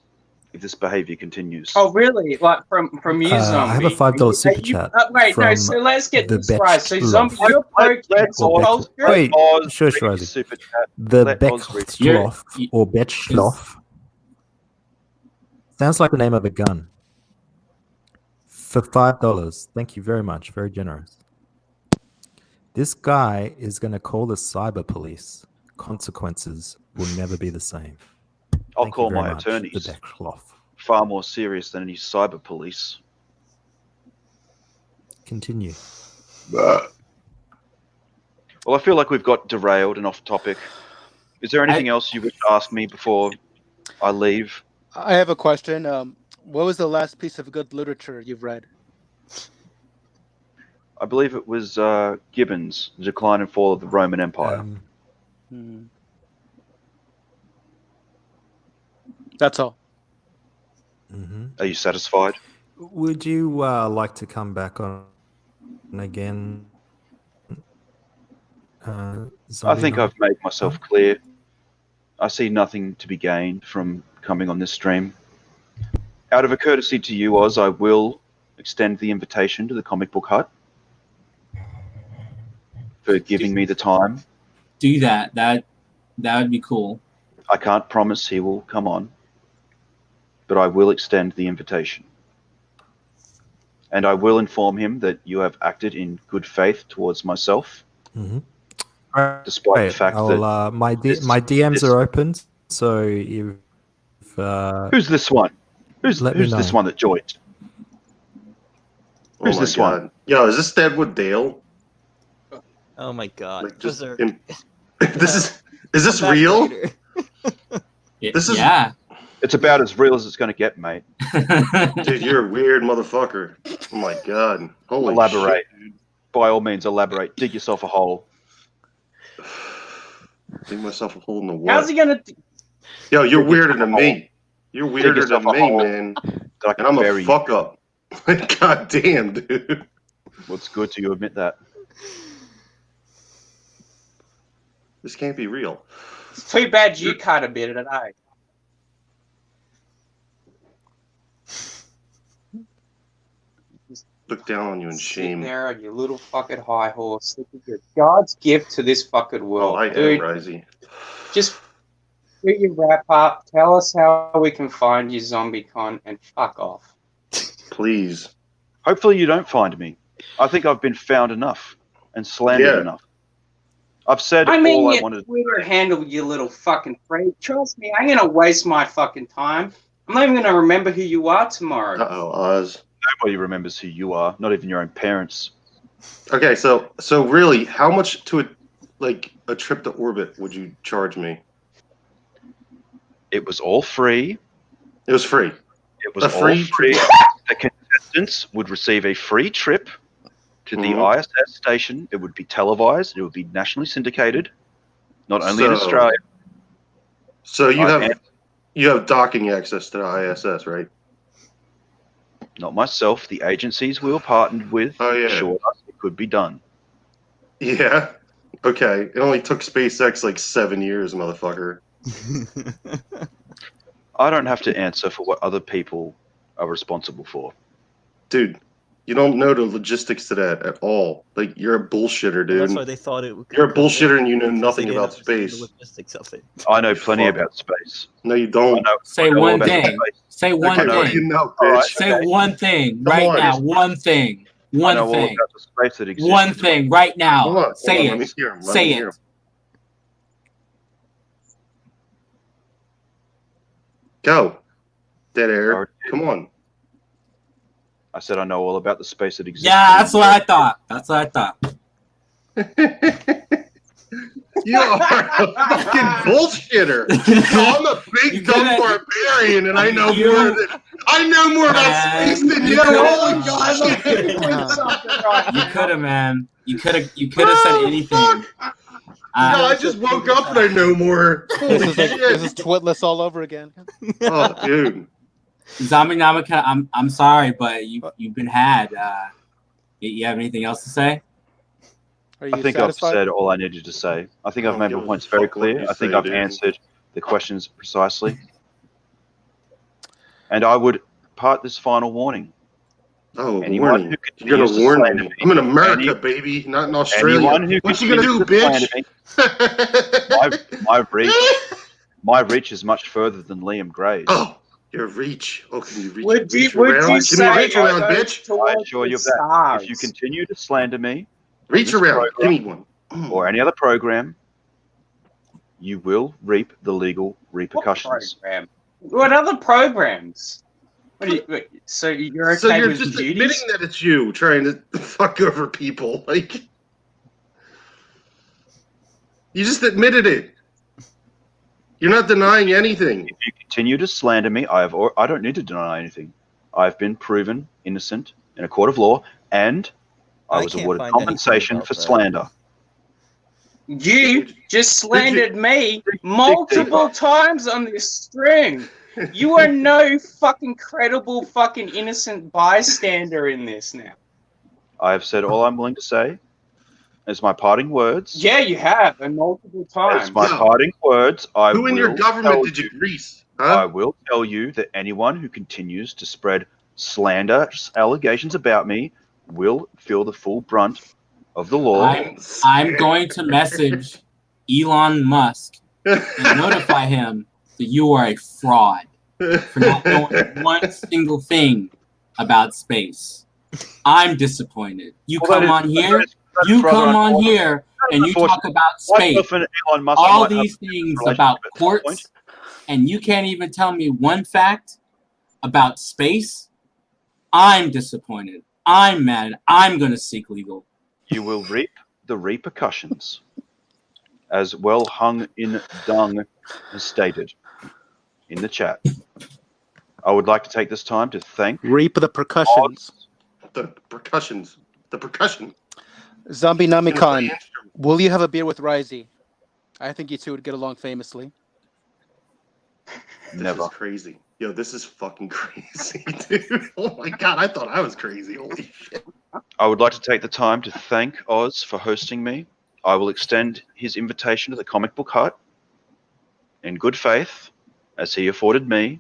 if this behavior continues. Oh, really? Like from you, Zombie? I have a $5 super chat. Wait, no. from So let's get the this right. So Betch Zombie, Loft. you're pro Wait, Oz sure, read Rising. his super chat. The Let Oz read his Betchloff or Betchloff sounds like the name of a gun. For $5, thank you very much. Very generous. This guy is going to call the cyber police. Consequences will never be the same. I'll Thank you call very my much, attorneys. The Betchloff. Far more serious than any cyber police. Continue. Well, I feel like we've got derailed and off topic. Is there anything else you would ask me before I leave? I have a question. What was the last piece of good literature you've read? I believe it was Gibbon's The Decline and Fall of the Roman Empire. That's all. Are you satisfied? Would you like to come back on again? I think I've made myself clear. I see nothing to be gained from coming on this stream. Out of a courtesy to you, Oz, I will extend the invitation to the Comic Book Hut for giving me the time. Do that. That would be cool. I can't promise he will come on, but I will extend the invitation. And I will inform him that you have acted in good faith towards myself, despite the fact that my DMs are open. So if who's this one? Who's this one that joined? Who's this one? Yo, is this Deadwood Dale? Oh my god. Like, just Berserk. is this real? This is It's about as real as it's going to get, mate. Dude, you're a weird motherfucker. Oh my god. Holy Elaborate. shit, dude. By all means, elaborate. Dig yourself a hole. Dig myself a hole in the what? How's he gonna? Yo, you're Dig weirder yourself than a me. hole. You're Dig weirder yourself than a me, hole man. that I can And I'm bury a you. fuck up. God damn, dude. Well, it's good to you admit that. This can't be real. It's too bad you can't admit it, eh? Look down on you in Sitting shame. there on your little fucking high horse. This is your God's gift to this fucking world. Oh, I am, dude. Risey. Just do your wrap up. Tell us how we can find you, ZombieCon, and fuck off. Please. Hopefully you don't find me. I think I've been found enough and slandered enough. I've said I mean, all I your wanted. Twitter handle, you little fucking freak. Trust me, I ain't gonna waste my fucking time. I'm not even gonna remember who you are tomorrow. Uh-oh, Oz. Nobody remembers who you are, not even your own parents. Okay, so really, how much to a trip to orbit would you charge me? It was all free. It was free. It was all free. The contestants would receive a free trip to the ISS station. It would be televised. It would be nationally syndicated, not only in Australia. So you have docking access to the ISS, right? Not myself. The agencies we were partnered with assured us it could be done. Yeah. Okay, it only took SpaceX like 7 years, motherfucker. I don't have to answer for what other people are responsible for. Dude, you don't know the logistics to that at all. Like, you're a bullshitter, dude. That's why they thought it. You're a bullshitter and you know because nothing they didn't about understand space. The logistics of it. I know plenty about space. No, you don't. Say I know one about thing. space. Say one Okay, what do thing. you know, All right, bitch? Say one thing Come right on. now. One thing. I One know all thing. about the space that exists. One thing right now. Hold on, Say let me it. hear him. Say hear it. him. Go. Dead air. Come on. I said I know all about the space that exists. Yeah, that's what I thought. That's what I thought. You are a fucking bullshitter. I'm a big dumb barbarian, and I know more about space than you. Holy God! You could have, man. You could have said anything. I just woke up and I know more. Holy This shit! is Twitless all over again. Oh, dude. Zombie Namaka, I'm sorry, but you've been had. You have anything else to say? Are I you think satisfied? I've said all I needed to say. I think I've don't made give my a points very fuck what clear. you I think say, I've dude. answered the questions precisely. And I would part this final warning. Oh, Anyone warning. who You're continues gonna to warn slander me. I'm in America, any- baby, not in Australia. anyone who What you gonna do, continues to bitch? slander my reach is much further than Liam Gray's. Oh, your reach. Oh, can you reach, Would you around? Give me a reach around, go bitch. I assure you of that. If you continue to slander me, on Reach this around. Give program me one. or any other program, you will reap the legal repercussions. What other programs? So you're okay So you're with just duties? admitting that it's you trying to fuck over people. Like, you just admitted it. You're not denying anything. If you continue to slander me, I don't need to deny anything. I've been proven innocent in a court of law, and I was can't awarded find anything compensation about for that. slander. You just slandered me multiple times on this string. You are no fucking credible fucking innocent bystander in this now. I have said all I'm willing to say. As my parting words. Yeah, you have, and multiple times. As my parting words, Who in your government did you grease? Huh? I will tell you that anyone who continues to spread slander allegations about me will feel the full brunt of the law. I'm going to message Elon Musk and notify him that you are a fraud for not knowing one single thing about space. I'm disappointed. You come on here and you talk about space. All these things about courts, and you can't even tell me one fact about space. I'm disappointed. I'm mad. I'm going to seek legal. You will reap the repercussions, as well hung in dung as stated in the chat. I would like to take this time to thank Reap the percussions. The percussions. The percussion. Zombie Namikon, will you have a beer with Risey? I think you two would get along famously. This is crazy. Yo, this is fucking crazy, dude. Oh my God, I thought I was crazy. Holy shit. I would like to take the time to thank Oz for hosting me. I will extend his invitation to the Comic Book Hut in good faith, as he afforded me,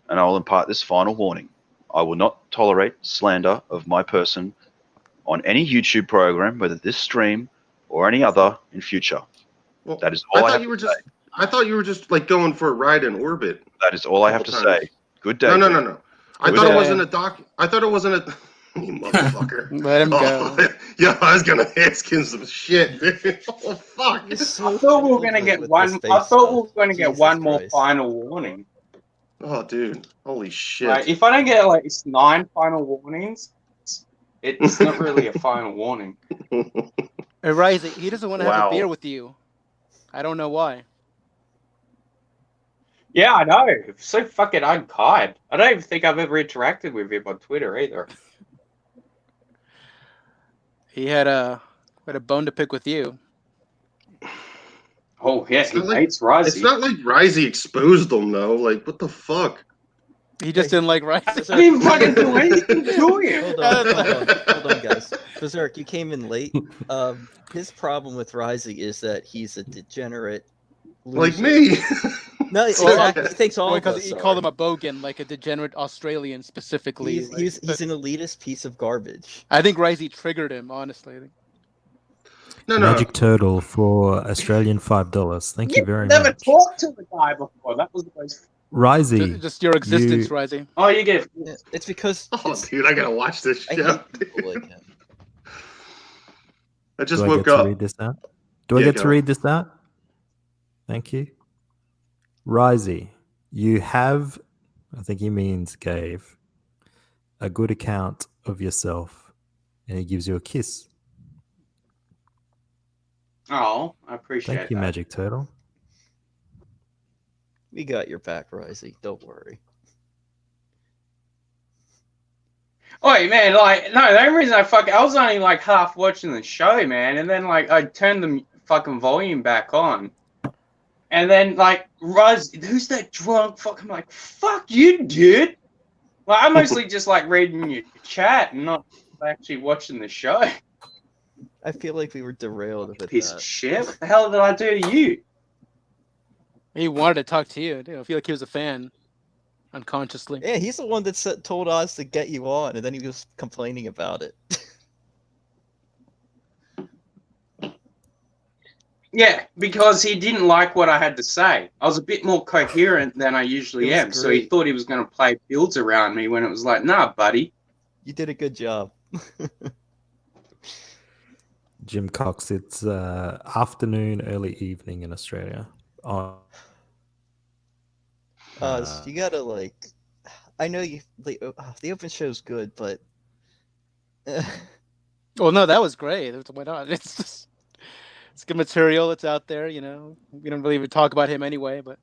and I will impart this final warning. I will not tolerate slander of my person on any YouTube program, whether this stream or any other in future. Well, that is all I have to say. I thought you were just like going for a ride in orbit. That is all I have to say. Good day. No. I thought it wasn't a doc. I thought it wasn't a. You motherfucker. Let him go. Yeah, I was gonna ask him some shit. Oh fuck! I thought we were gonna get one. I thought we were gonna get one more final warning. Oh, dude! Holy shit! Like, if I don't get like 9 final warnings, it's not really a final warning. Hey, Risey, he doesn't want to have Wow. a beer with you. I don't know why. Yeah, I know. So fucking unkind. I don't even think I've ever interacted with him on Twitter either. He had a bone to pick with you. Oh yeah, It's not like Risey exposed them though. Like, what the fuck? He just didn't like Risey. I didn't fucking do anything to him. Hold on, guys. Berserk, you came in late. His problem with Rising is that he's a degenerate Like loser. me. No, exactly. He thinks all of because us he are. called him a bogan, like a degenerate Australian specifically. He's an elitist piece of garbage. I think Risey triggered him, honestly. I think. Magic Turtle for Australian $5. Thank you very Never much. talked to the guy before. That was the most. Risey. Just your existence, you- Risey. Oh, you get. It's because. Oh, dude, I gotta watch this I show. hate people like him. I just Do I woke get to up. read this out? Do I Yeah, get go. to read this out? Thank you. Risey, you have, I think he means gave, a good account of yourself, and he gives you a kiss. Oh, I appreciate Thank you, that. Magic Turtle. We got your back, Risey. Don't worry. Oh man, like no, the only reason I was only like half watching the show, man, and then like I turned the fucking volume back on, and then like who's that drunk fucking like fuck you, dude. Like I'm mostly just like reading your chat and not actually watching the show. I feel like we were derailed a bit. Piece of shit. What the hell did I do to you? He wanted to talk to you. Dude. I feel like he was a fan, unconsciously. Yeah, he's the one that told Oz to get you on, and then he was complaining about it. Yeah, because he didn't like what I had to say. I was a bit more coherent than I usually am, so he great. thought he was going to play builds around me when it was like, nah, buddy. You did a good job. Jim Cox, it's afternoon, early evening in Australia. Oz, you gotta like. I know you. The open show's good, but. Well, no, that was great. Why not? It's just, it's good material. It's out there. You know, we don't really even talk about him anyway, but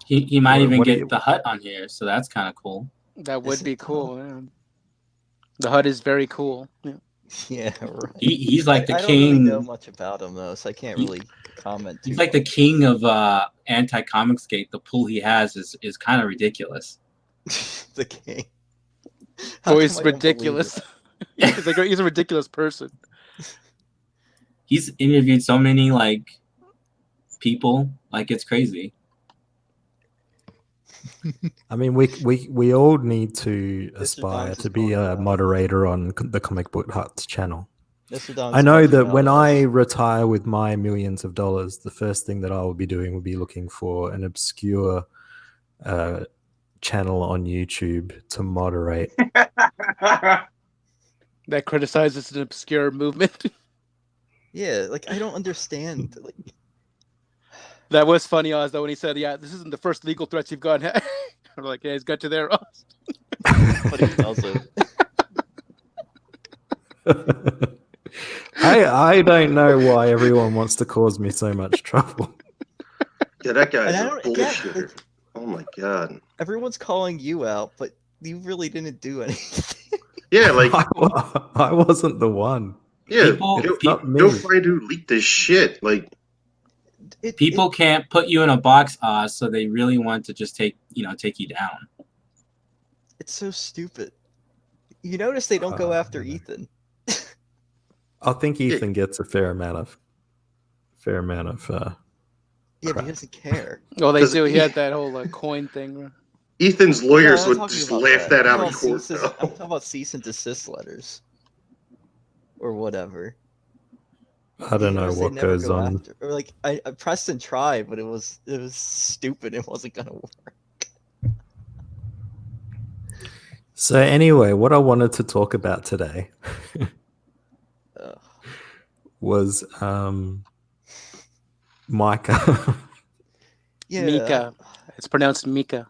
He might even what do get you- the hut on here, so that's kind of cool. that would be cool. Yeah. The hut is very cool. Yeah. Yeah, right. He's like the I don't king. really know much about him though, so I can't really comment. He's too like the king of anti-comicsgate. The pull he has is kind of ridiculous. the king. How Oh, come he's I don't believe ridiculous. He's a ridiculous person. He's interviewed so many like people, like it's crazy. I mean, we all need to aspire to be a moderator on the Comic Book Hut's channel. Mr. Don's I know talking that about when us. I retire with my millions of dollars, the first thing that I will be doing will be looking for an obscure channel on YouTube to moderate. That criticizes an obscure movement. Yeah, like I don't understand. Like, That was funny, Oz, though, when he said, "Yeah, this isn't the first legal threats you've gotten." I'm like, "Yeah, he's got you there, Oz." but he doesn't. I don't know why everyone wants to cause me so much trouble. Yeah, that guy's And I a don't get, bullshitter. like, Oh my god. everyone's calling you out, but you really didn't do anything. Yeah, like I wasn't the one. yeah, People- not me. go find who leaked this shit. Like People can't put you in a box, so they really want to just take you down. It's so stupid. You notice they don't go after Ethan. I think Ethan gets a fair amount of Yeah, but he doesn't care. Well, they 'Cause do. He had that whole coin thing. Ethan's lawyers No, I'm would talking just about laugh that out I'm in talking court. about though. I'm talking about cease and desist letters. Or whatever. I don't know Notice they what never goes go on. after- Or like I Preston tried, but it was stupid. It wasn't gonna work. So anyway, what I wanted to talk about today was Micah. Yeah. Mika. It's pronounced Mika.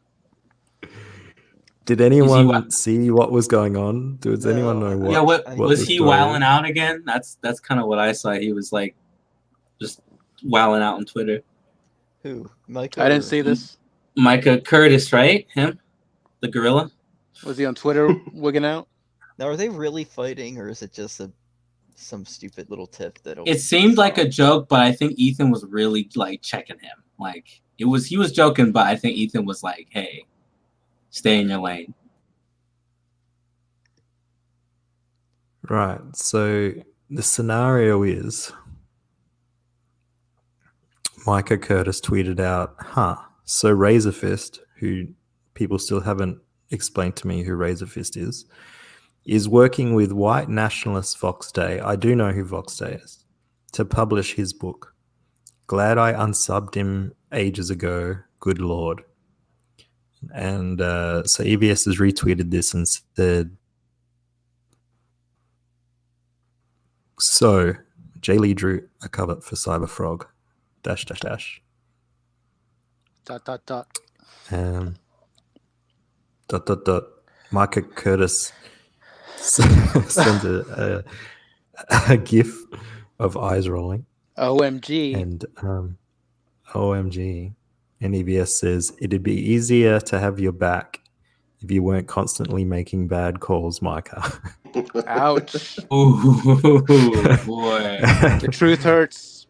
Did anyone see what was going on? Does anyone know what? Yeah, what was the he story wilding is? out again? That's kind of what I saw. He was like just wilding out on Twitter. Who? Micah? I didn't or- see this. Micah Curtis, right? Him, the gorilla. Was he on Twitter wigging out? Now, are they really fighting, or is it just some stupid little tip that? It seemed like a joke, but I think Ethan was really like checking him. Like he was joking, but I think Ethan was like, "Hey, stay in your lane." Right. So the scenario is Micah Curtis tweeted out, so Razorfist, who people still haven't explained to me who Razorfist is working with white nationalist Vox Day. I do know who Vox Day is, to publish his book. Glad I unsubbed him ages ago. Good Lord. And so EBS has retweeted this and said, so Jay Lee drew a cover for Cyber Frog, .. Micah Curtis sends a gif of eyes rolling. OMG. And OMG. And EBS says, it'd be easier to have your back if you weren't constantly making bad calls, Micah. Ouch. Ooh, boy. The truth hurts.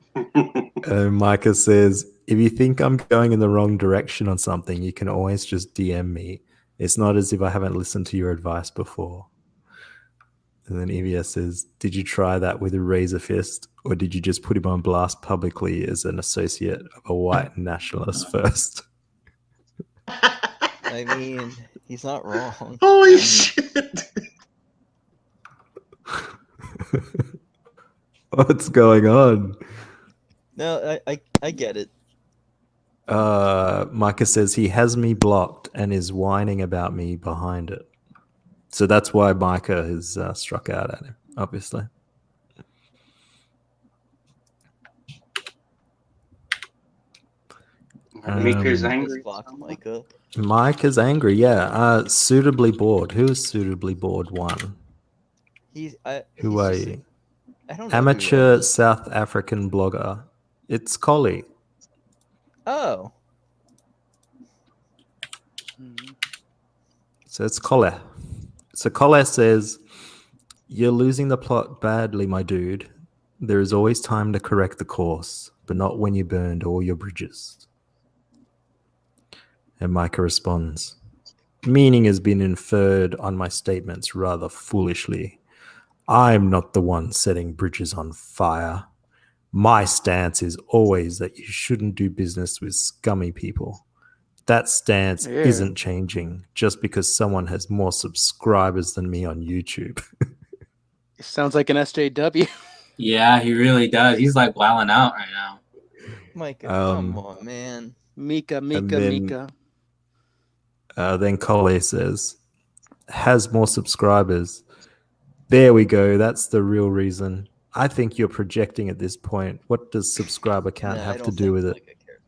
Micah says, if you think I'm going in the wrong direction on something, you can always just DM me. It's not as if I haven't listened to your advice before. And then EVS says, did you try that with a Razorfist, or did you just put him on blast publicly as an associate of a white nationalist first? I mean, he's not wrong. Holy shit! What's going on? No, I get it. Micah says he has me blocked and is whining about me behind it. So that's why Micah has struck out at him, obviously. Micah's angry. Micah. Micah's angry, yeah. Suitably bored. Who is suitably bored? One. Who are you? I don't know Amateur South African blogger. It's Collie. Oh. So it's Collie. So Collie says, you're losing the plot badly, my dude. There is always time to correct the course, but not when you burned all your bridges. And Micah responds, meaning has been inferred on my statements rather foolishly. I'm not the one setting bridges on fire. My stance is always that you shouldn't do business with scummy people. That stance isn't changing just because someone has more subscribers than me on YouTube. It sounds like an SJW. Yeah, he really does. He's like wilding out right now. Micah, come on, man. Mika. Then Coley says, has more subscribers. There we go. That's the real reason. I think you're projecting at this point. What does subscriber count have to do with it?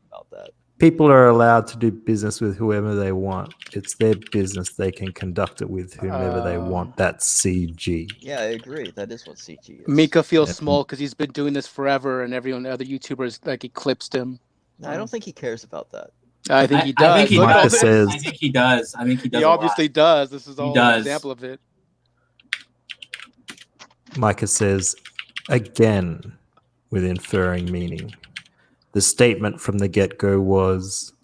About that. People are allowed to do business with whoever they want. It's their business. They can conduct it with whomever they want. That's CG. Yeah, I agree. That is what CG is. Mika feels small because he's been doing this forever, and everyone, other YouTubers, like eclipsed him. No, I don't think he cares about that. I think he does. I think he Micah does. says, I think he does. I think he does. He obviously does. This is all an does. example of it. Micah says, again, with inferring meaning. The statement from the get-go was,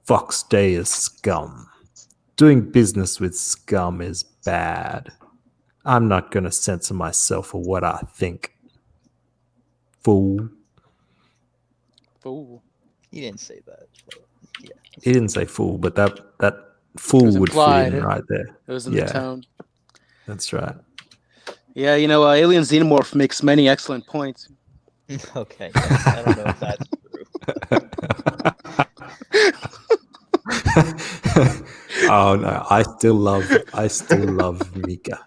Fox Day is scum. Doing business with scum is bad. I'm not going to censor myself for what I think. Fool. He didn't say that. But yeah. He didn't say fool, but that fool would fit in right there. It was in the tone. That's right. Yeah, you know, Alien Xenomorph makes many excellent points. Okay, I don't know if that's true. Oh no, I still love Mika.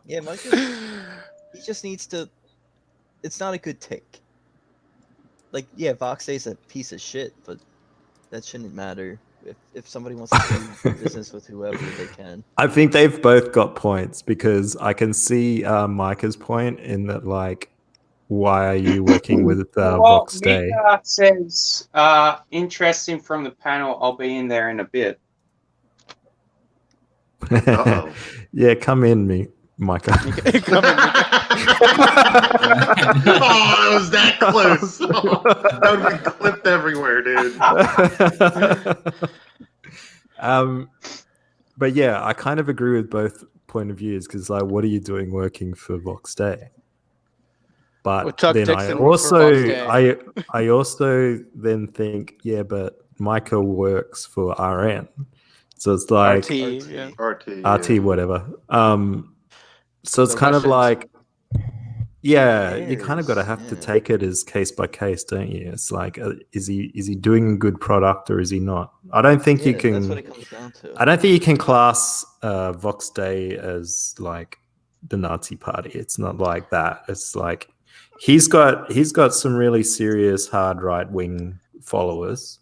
Yeah, Micah, he just needs to. It's not a good take. Like, yeah, Vox Day's a piece of shit, but that shouldn't matter. If somebody wants to do business with whoever, they can. I think they've both got points because I can see Micah's point in that, like, why are you working with Vox Day? Mika says, interesting from the panel. I'll be in there in a bit. Yeah, come in, Micah. Come in, Micah. Oh, it was that close. Oh, that would have been clipped everywhere, dude. But yeah, I kind of agree with both point of view is because, like, what are you doing working for Vox Day? But Well, Chuck then Dixon worked for Vox Day. I also then think, yeah, but Micah works for RN, so it's like RT, yeah. RT, whatever. So it's The kind of Russians- like, yeah, you kind of got to cares? have to take it as case by case, don't you? It's like, is he doing a good product or is he not? I don't think you can. That's what it comes down to. I don't think you can class Vox Day as like the Nazi Party. It's not like that. It's like he's got some really serious hard right wing followers,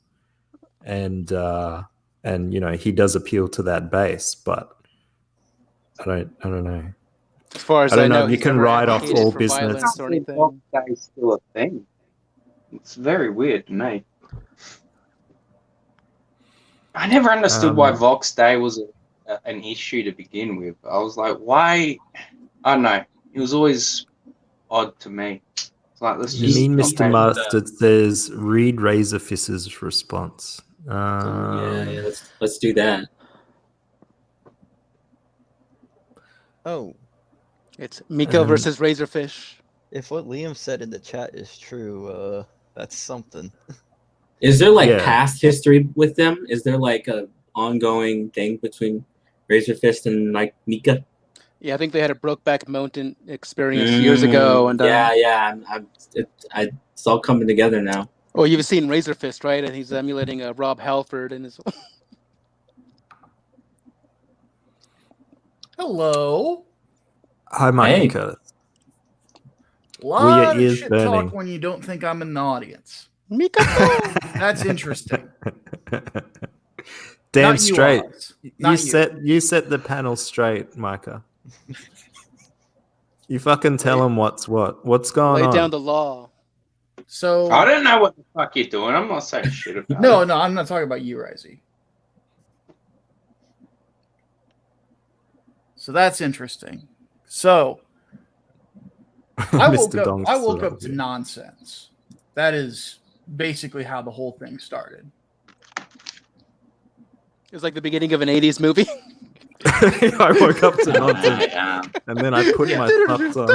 and you know, he does appeal to that base, but I don't know. As far as I don't know. know, You he's can never write off advocated all for business. violence or anything. Vox Day is still a thing. It's very weird to me. I never understood why Vox Day was an issue to begin with. I was like, why? I don't know. It was always odd to me. It's like, let's just. Mean not Mr. pay Mustard says, read Razorfist's response. Yeah, let's do that. Oh, it's Micah versus Razorfish. If what Liam said in the chat is true, that's something. Is there like past history with them? Is there like a ongoing thing between Razorfist and like Micah? Yeah, I think they had a Brokeback Mountain experience years ago, and it's all coming together now. Oh, you've seen Razorfist, right? And he's emulating Rob Halford and his. Hello. Hi, Mike. Hey. Lot of shit talk when you don't think I'm in the audience. Mika. That's interesting. Damn Not straight. you You set the panel straight, Micah. You fucking tell him what's what. What's going on? Lay down the law. So I don't know what the fuck you're doing. I'm not saying shit about it. No, I'm not talking about you, Risey. So that's interesting. So I woke up to nonsense. That is basically how the whole thing started. It was like the beginning of an 80s movie. I woke up to nonsense, and then I put my puffs on.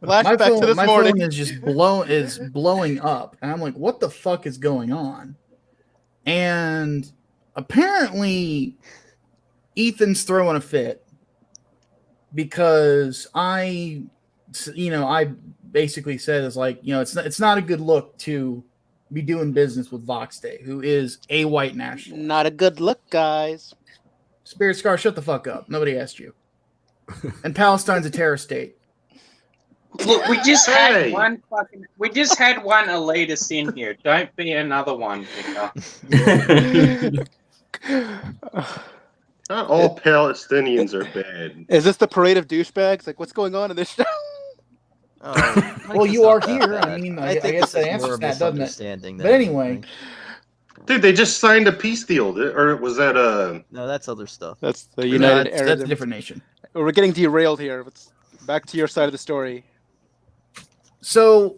My phone is just blowing up, and I'm like, "What the fuck is going on?" And apparently, Ethan's throwing a fit because I basically said it's like, it's not a good look to be doing business with Vox Day, who is a white nationalist. Not a good look, guys. Spirit Scar, shut the fuck up. Nobody asked you. And Palestine's a terror state. Look, we just had one elitist in here. Don't be another one, Victor. Not all Palestinians are bad. Is this the parade of douchebags? Like, what's going on in this show? Well, you are here. I mean, I guess that answers that, doesn't it? But anyway. Dude, they just signed a peace deal, or was that No, that's other stuff. That's the United Arab. That's a different nation. We're getting derailed here. Let's back to your side of the story. So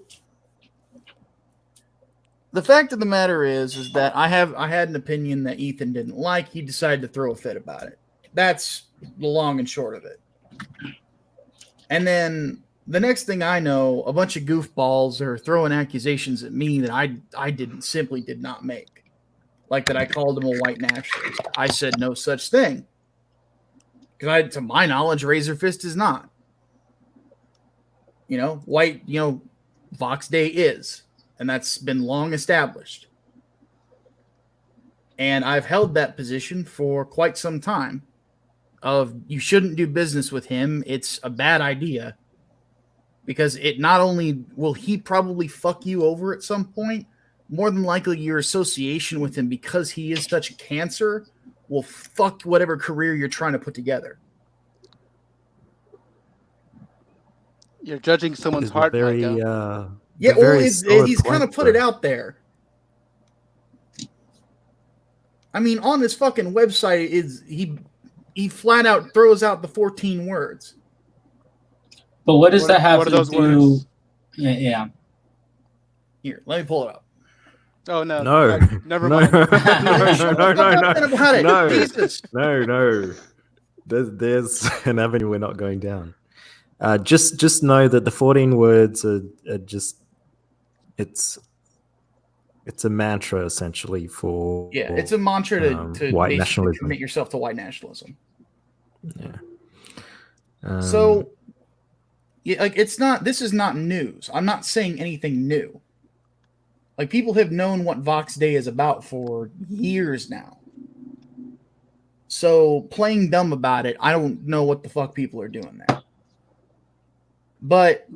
the fact of the matter is that I had an opinion that Ethan didn't like. He decided to throw a fit about it. That's the long and short of it. And then the next thing I know, a bunch of goofballs are throwing accusations at me that I simply did not make. Like that I called him a white nationalist. I said no such thing. Because to my knowledge, Razorfist is not. White, Vox Day is. And that's been long established. And I've held that position for quite some time of you shouldn't do business with him. It's a bad idea. Because it not only will he probably fuck you over at some point, more than likely your association with him, because he is such a cancer, will fuck whatever career you're trying to put together. You're judging someone's heart, Micah. Yeah, well, he's kind of put it out there. I mean, on this fucking website, he flat out throws out the 14 words. But what does that have to do? Yeah. Here, let me pull it up. Oh no! No, never mind. No. Jesus. No. there's an avenue we're not going down. Just know that the 14 words are just it's a mantra essentially for it's a mantra to white basically nationalism. commit yourself to white nationalism. Yeah. So, yeah, like this is not news. I'm not saying anything new. Like, people have known what Vox Day is about for years now. So playing dumb about it, I don't know what the fuck people are doing there. But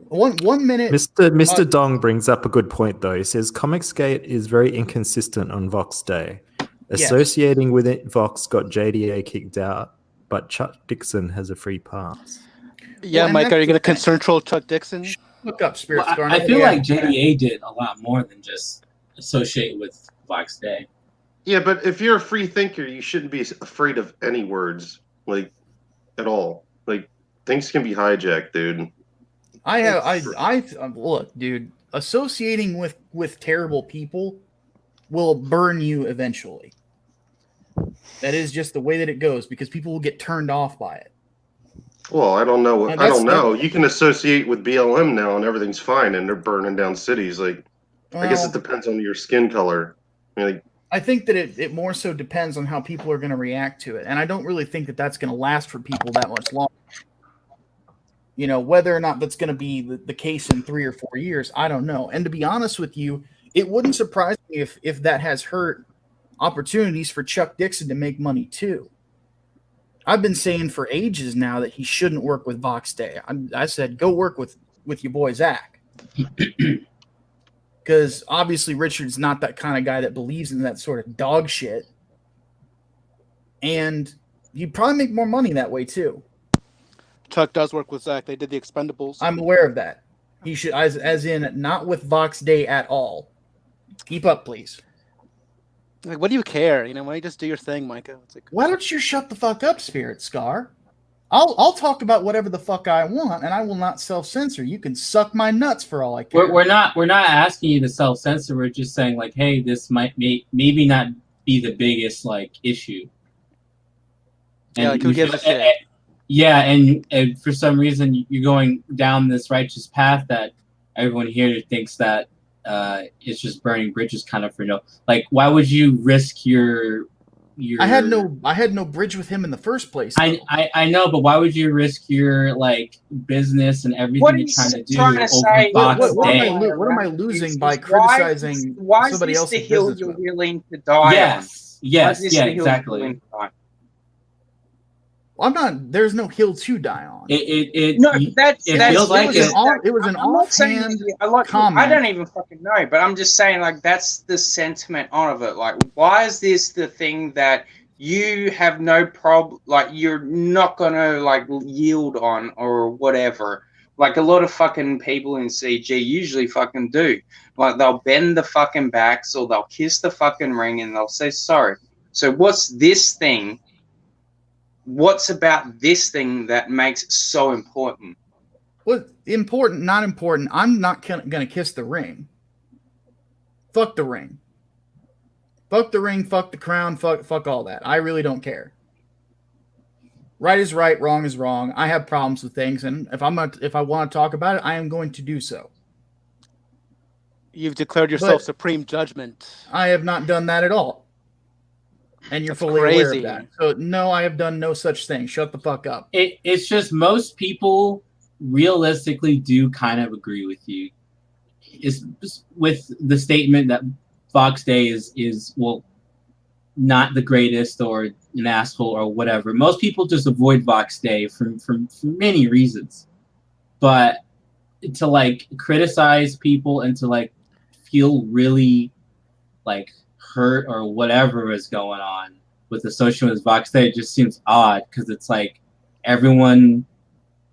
one minute, Mr. Dong brings up a good point though. He says Comicsgate is very inconsistent on Vox Day. Associating with it, Vox got JDA kicked out, but Chuck Dixon has a free pass. Yeah, Well, Mike, are you going to concern troll Chuck Dixon? Look up Spirit Well, I feel like JDA did a lot more than just associate with Vox Day. Yeah, but if you're a free thinker, you shouldn't be afraid of any words, like, at all. Like, things can be hijacked, dude. I look, dude, associating with terrible people will burn you eventually. That is just the way that it goes, because people will get turned off by it. Well, I don't know. And I don't know. You can associate with BLM now, and everything's fine, and they're burning down cities. Like, I guess it depends on your skin color. I mean, like, I think that it more so depends on how people are going to react to it, and I don't really think that that's going to last for people that much longer. You know, whether or not that's going to be the case in 3 or 4 years, I don't know. And to be honest with you, it wouldn't surprise me if that has hurt opportunities for Chuck Dixon to make money too. I've been saying for ages now that he shouldn't work with Vox Day. I said, go work with your boy Zach. Because obviously Richard's not that kind of guy that believes in that sort of dog shit. And you'd probably make more money that way too. Chuck does work with Zach. They did the Expendables. I'm aware of that. He should, as in not with Vox Day at all. Keep up, please. Like, what do you care? You know, why don't you just do your thing, Micah? It's like, why don't you shut the fuck up, Spirit Scar? I'll talk about whatever the fuck I want, and I will not self-censor. You can suck my nuts for all I care. We're not asking you to self-censor. We're just saying, like, hey, this might maybe not be the biggest, like, issue. And yeah, like, who gives a shit? Yeah, and for some reason you're going down this righteous path that everyone here thinks that it's just burning bridges, kind of, for no. Like, why would you risk your? I had no bridge with him in the first place. I know, but why would you risk your, like, business and everything you're trying to do over Vox Day? What am I losing by criticizing somebody else's business? Why is this the hill you're willing to die on? Yes, yeah, exactly. I'm not. There's no hill to die on. It was an offhand comment. I don't even fucking know, but I'm just saying, like, that's the sentiment of it. Like, why is this the thing that you have no problem, like, you're not gonna, like, yield on or whatever? Like, a lot of fucking people in CG usually fucking do. Like, they'll bend the fucking backs, or they'll kiss the fucking ring, and they'll say sorry. So what's this thing? What's about this thing that makes it so important? Well, important, not important. I'm not going to kiss the ring. Fuck the ring. Fuck the ring, fuck the crown, fuck all that. I really don't care. Right is right, wrong is wrong. I have problems with things, and if I want to talk about it, I am going to do so. You've declared yourself supreme judgment. I have not done that at all. And you're fully aware of that. So, no, I have done no such thing. Shut the fuck up. It's just most people realistically do kind of agree with you. Is with the statement that Vox Day is well, not the greatest or an asshole or whatever. Most people just avoid Vox Day for many reasons. But to, like, criticize people and to, like, feel really, like, hurt or whatever is going on with the social with Vox Day, it just seems odd, because it's like everyone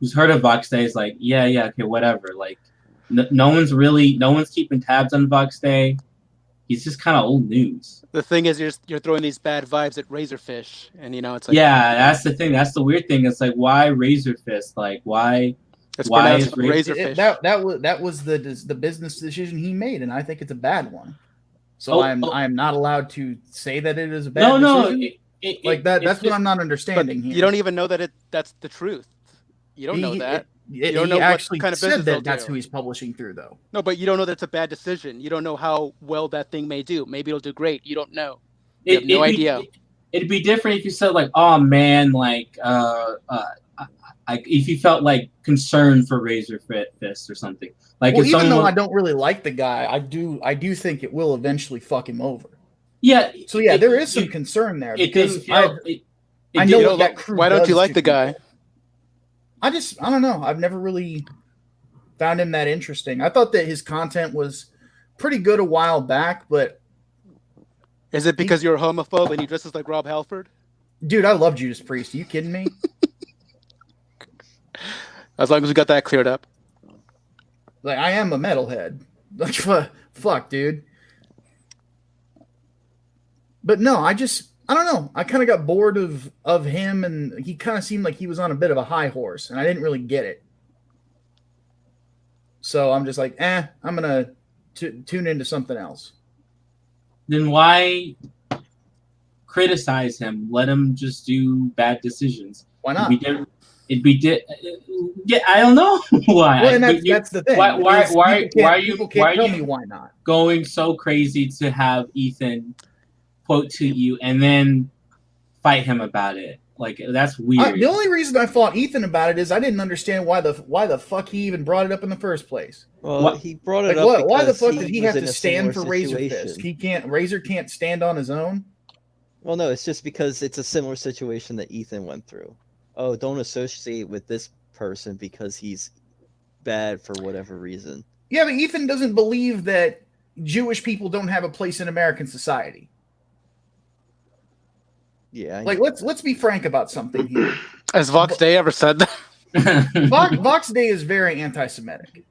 who's heard of Vox Day is like, yeah, okay, whatever. Like, no one's keeping tabs on Vox Day. He's just kind of old news. The thing is, you're throwing these bad vibes at Razorfish, and, you know, it's like, yeah, that's the thing. That's the weird thing. It's like, why Razorfist? Like, why is Razorfish? That was the business decision he made, and I think it's a bad one. So I am not allowed to say that it is a bad decision. That's what I'm not understanding here. You don't even know that that's the truth. You don't know that. You don't know what kind of business they'll do. That's who he's publishing through, though. No, but you don't know that it's a bad decision. You don't know how well that thing may do. Maybe it'll do great. You don't know. You have no idea. It'd be different if you said like, "Oh man, like, if you felt like concern for Razorfist or something." Like, well, even though I don't really like the guy, I do think it will eventually fuck him over. Yeah. So yeah, there is some concern there because I know what that crew. Why don't you like the guy? I don't know. I've never really found him that interesting. I thought that his content was pretty good a while back, but is it because you're a homophobe and he dresses like Rob Halford? Dude, I love Judas Priest. Are you kidding me? As long as we got that cleared up. Like, I am a metalhead. Like, fuck, dude. But no, I don't know. I kind of got bored of him, and he kind of seemed like he was on a bit of a high horse, and I didn't really get it. So I'm just like, I'm going to tune into something else. Then why criticize him? Let him just do bad decisions. Why not? Yeah, I don't know why. Well, and that's the thing. Why are you why not going so crazy to have Ethan quote tweet you and then fight him about it? Like, that's weird. The only reason I fought Ethan about it is I didn't understand why the fuck he even brought it up in the first place. Well, he brought it up. Why the fuck did he have to stand for Razorfist? Razor can't stand on his own. Well, no, it's just because it's a similar situation that Ethan went through. Oh, don't associate with this person because he's bad for whatever reason. Yeah, but Ethan doesn't believe that Jewish people don't have a place in American society. Yeah. Like, let's be frank about something here. Has Vox Day ever said that? Vox Day is very anti-Semitic.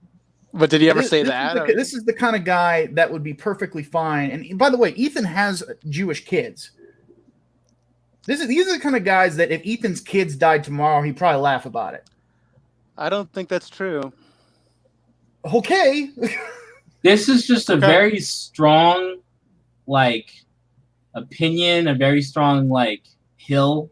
But did he ever say that? This is the kind of guy that would be perfectly fine. And by the way, Ethan has Jewish kids. These are the kind of guys that if Ethan's kids died tomorrow, he'd probably laugh about it. I don't think that's true. Okay. This is just a very strong, like, opinion, a very strong, like, hill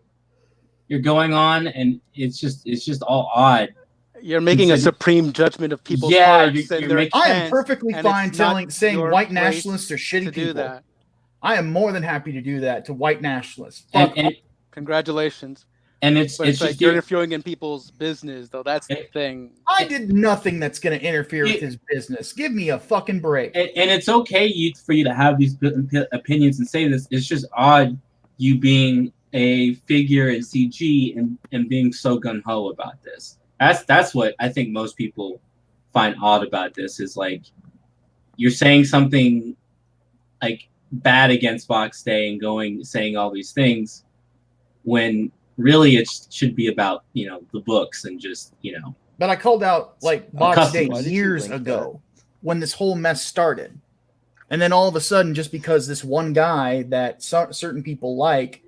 you're going on, and it's just all odd. You're making a supreme judgment of people's hearts. I am perfectly fine saying white nationalists are shitty people. That. I am more than happy to do that to white nationalists. And congratulations. And it's like you're interfering in people's business, though. That's the thing. I did nothing that's going to interfere with his business. Give me a fucking break. And it's okay for you to have these opinions and say this. It's just odd you being a figure in CG and being so gung-ho about this. That's what I think most people find odd about this is, like, you're saying something like bad against Vox Day and saying all these things when really it should be about, the books and just, But I called out like Vox Day years ago when this whole mess started. And then all of a sudden, just because this one guy that certain people like,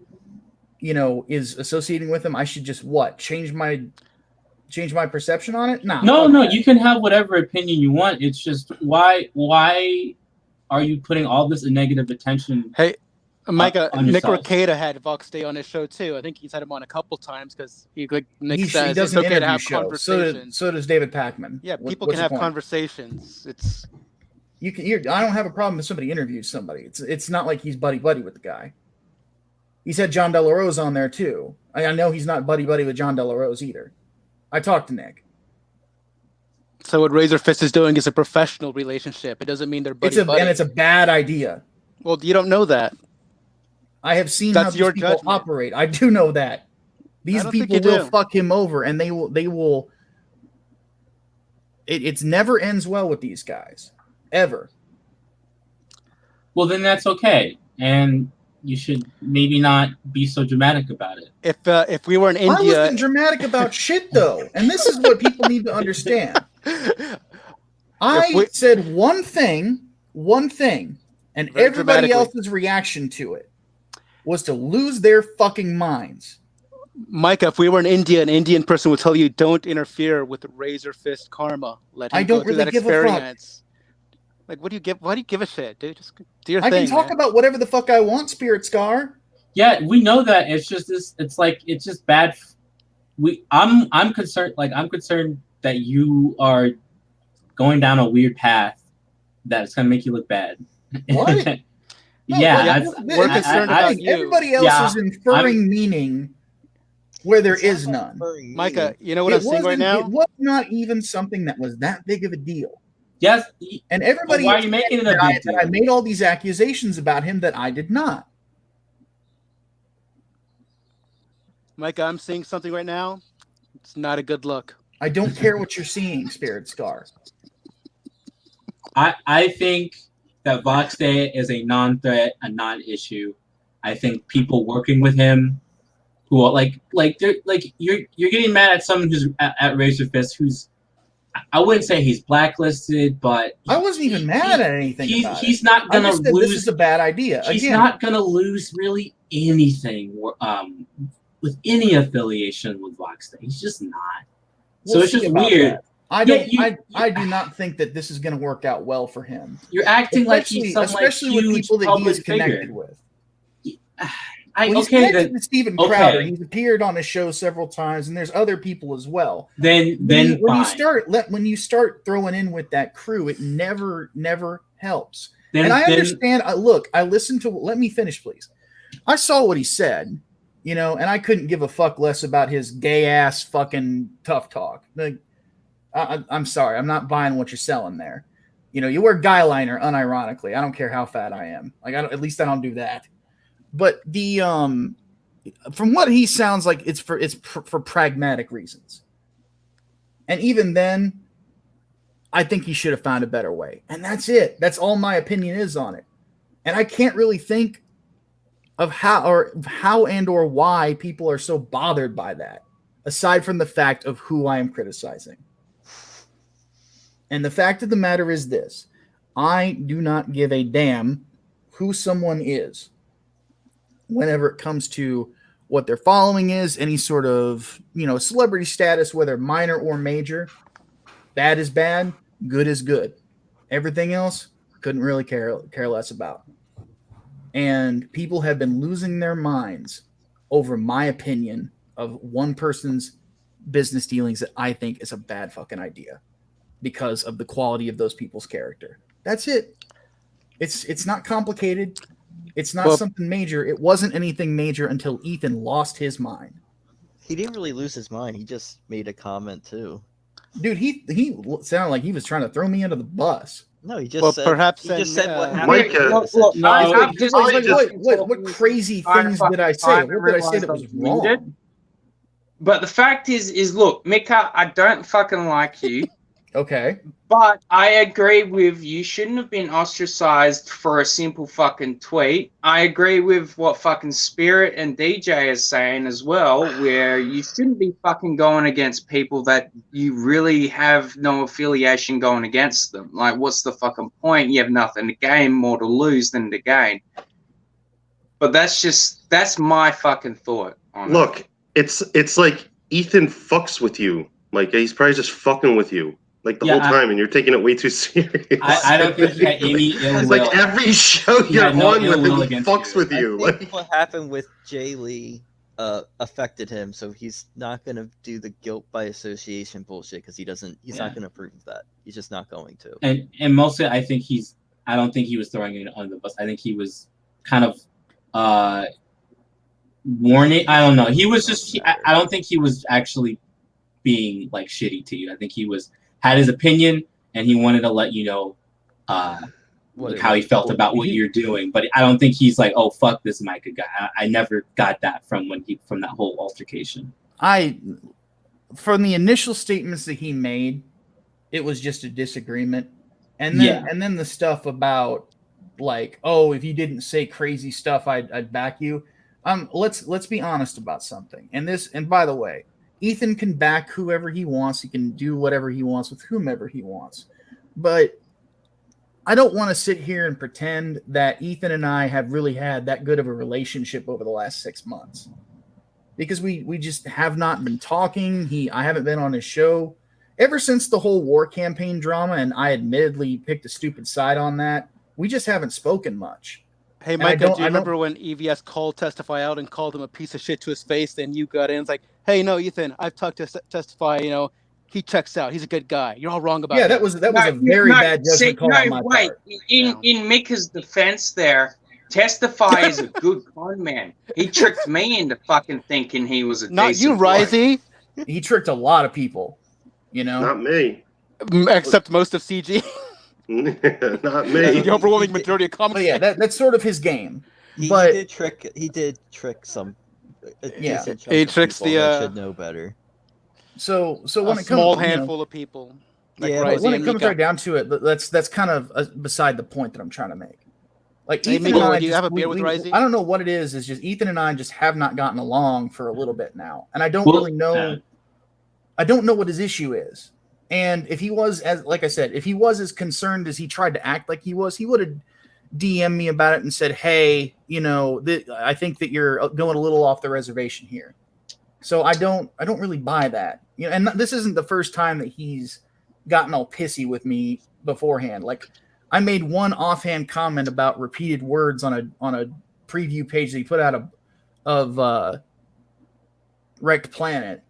is associating with him, I should just change my perception on it? No, you can have whatever opinion you want. It's just why are you putting all this negative attention? Hey, Micah, Nick Rekieta had Vox Day on his show too. I think he's had him on a couple times because Nick says it's okay to have conversations. So does David Pacman. Yeah, people can have conversations. It's I don't have a problem if somebody interviews somebody. It's not like he's buddy with the guy. He's had John Del Rose on there too. I know he's not buddy with John Del Rose either. I talked to Nick. So what Razorfist is doing is a professional relationship. It doesn't mean they're buddy. And it's a bad idea. Well, you don't know that. I have seen how these people operate. I do know that. These people will fuck him over, and they will. It's never ends well with these guys, ever. Well, then that's okay, and you should maybe not be so dramatic about it. If we were in India, I wasn't dramatic about shit though, and this is what people need to understand. I said one thing, and everybody else's reaction to it was to lose their fucking minds. Micah, if we were in India, an Indian person would tell you, don't interfere with the Razorfist karma. Let him I don't really give a fuck. Like, what do you give? Why do you give a shit, dude? Just do your I thing. can talk man. about whatever the fuck I want, Spirit Scar. Yeah, we know that. It's just this. It's like it's just bad. I'm concerned. Like I'm concerned that you are going down a weird path that's gonna make you look bad. What? We're concerned about you. Everybody else is inferring meaning where there is none. Micah, you know what I'm seeing right now? It was not even something that was that big of a deal. Yes, and everybody. Why are you making it a big deal? I made all these accusations about him that I did not. Micah, I'm seeing something right now. It's not a good look. I don't care what you're seeing, Spirit Scar. I think that Vox Day is a non-threat, a non-issue. I think people working with him, who are like you're getting mad at someone who's at Razorfist, who's I wouldn't say he's blacklisted, but I wasn't even mad at anything. He's not gonna lose. This is a bad idea. He's not gonna lose really anything with any affiliation with Vox Day. He's just not. So it's just weird. I don't. I do not think that this is going to work out well for him. You're acting like he's some especially with people that he is connected with. He's connected to Steven Crowder. He's appeared on the show several times, and there's other people as well. When you start throwing in with that crew, it never helps. And I understand. Look, I listened to. Let me finish, please. I saw what he said, and I couldn't give a fuck less about his gay ass fucking tough talk. Like, I'm sorry, I'm not buying what you're selling there. You wear guy liner unironically. I don't care how fat I am. At least I don't do that. But the from what he sounds like, it's for pragmatic reasons. And even then, I think he should have found a better way. And that's it. That's all my opinion is on it. And I can't really think of how and or why people are so bothered by that, aside from the fact of who I am criticizing. And the fact of the matter is this: I do not give a damn who someone is whenever it comes to what their following is, any sort of, celebrity status, whether minor or major. Bad is bad, good is good. Everything else, couldn't really care less about. And people have been losing their minds over my opinion of one person's business dealings that I think is a bad fucking idea, because of the quality of those people's character. That's it. It's not complicated. It's not something major. It wasn't anything major until Ethan lost his mind. He didn't really lose his mind. He just made a comment too. Dude, he sounded like he was trying to throw me under the bus. No, he just said. Perhaps he just said what happened. What crazy things did I say? What did I say that was wrong? But the fact is, look, Micah, I don't fucking like you. Okay. But I agree with you shouldn't have been ostracized for a simple fucking tweet. I agree with what fucking Spirit and DJ is saying as well, where you shouldn't be fucking going against people that you really have no affiliation going against them. Like, what's the fucking point? You have nothing to gain, more to lose than to gain. But that's my fucking thought on it. Look, it's like Ethan fucks with you. Like, he's probably just fucking with you. Like the whole time, and you're taking it way too serious. I don't think he had any ill will. It's like every show you're on with, he fucks with you. I think what happened with Jay Lee affected him, so he's not going to do the guilt by association bullshit because he's not going to approve of that. He's just not going to. And mostly, I don't think he was throwing it on the bus. I think he was kind of warning. I don't know. He was just. I don't think he was actually being like shitty to you. I think he had his opinion, and he wanted to let you know how he felt about what you're doing. But I don't think he's like, oh, fuck this Micah guy. I never got that from that whole altercation. From the initial statements that he made, it was just a disagreement. And then the stuff about like, oh, if you didn't say crazy stuff, I'd back you. Let's be honest about something. And by the way, Ethan can back whoever he wants. He can do whatever he wants with whomever he wants. But I don't want to sit here and pretend that Ethan and I have really had that good of a relationship over the last 6 months. Because we just have not been talking. I haven't been on his show. ever since the whole war campaign drama, and I admittedly picked a stupid side on that, we just haven't spoken much. Hey, And Micah, do you remember when EVS called Testify out and called him a piece of shit to his face? Then you got in. It's like, hey, no, Ethan, I've talked to Testify. He checks out. He's a good guy. You're all wrong about him. That was a very bad judgment call on my part. In Micah's defense there, Testify is a good con man. He tricked me into fucking thinking he was a Not you, decent boy. Risey. He tricked a lot of people, Not me. Except most of CG. Not me. The overwhelming majority of comics. But yeah, that's sort of his game. He did trick some. Yeah, he tricks people that should know better. So when it comes, small handful of people. Like when it comes right down to it, that's kind of beside the point that I'm trying to make. Like Hey, Ethan Miko, and I, do you have a beer with Risey? I don't know what it is. It's just Ethan and I just have not gotten along for a little bit now, and I don't really know. I don't know what his issue is. And if he was, like I said, if he was as concerned as he tried to act like he was, he would have DM'd me about it and said, "Hey, I think that you're going a little off the reservation here." So I don't really buy that. And this isn't the first time that he's gotten all pissy with me beforehand. Like I made one offhand comment about repeated words on a preview page that he put out of Wrecked Planet.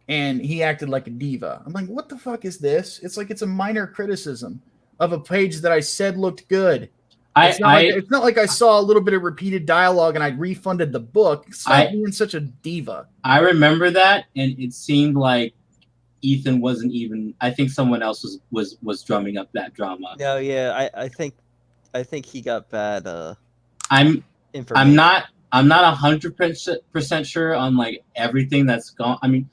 And he acted like a diva. I'm like, what the fuck is this? It's like it's a minor criticism of a page that I said looked good. It's not like I saw a little bit of repeated dialogue and I refunded the book. Stop being such a diva. I remember that, and it seemed like Ethan wasn't even. I think someone else was drumming up that drama. No, yeah, I think he got bad. I'm information. I'm not 100% sure on like everything that's gone. I mean,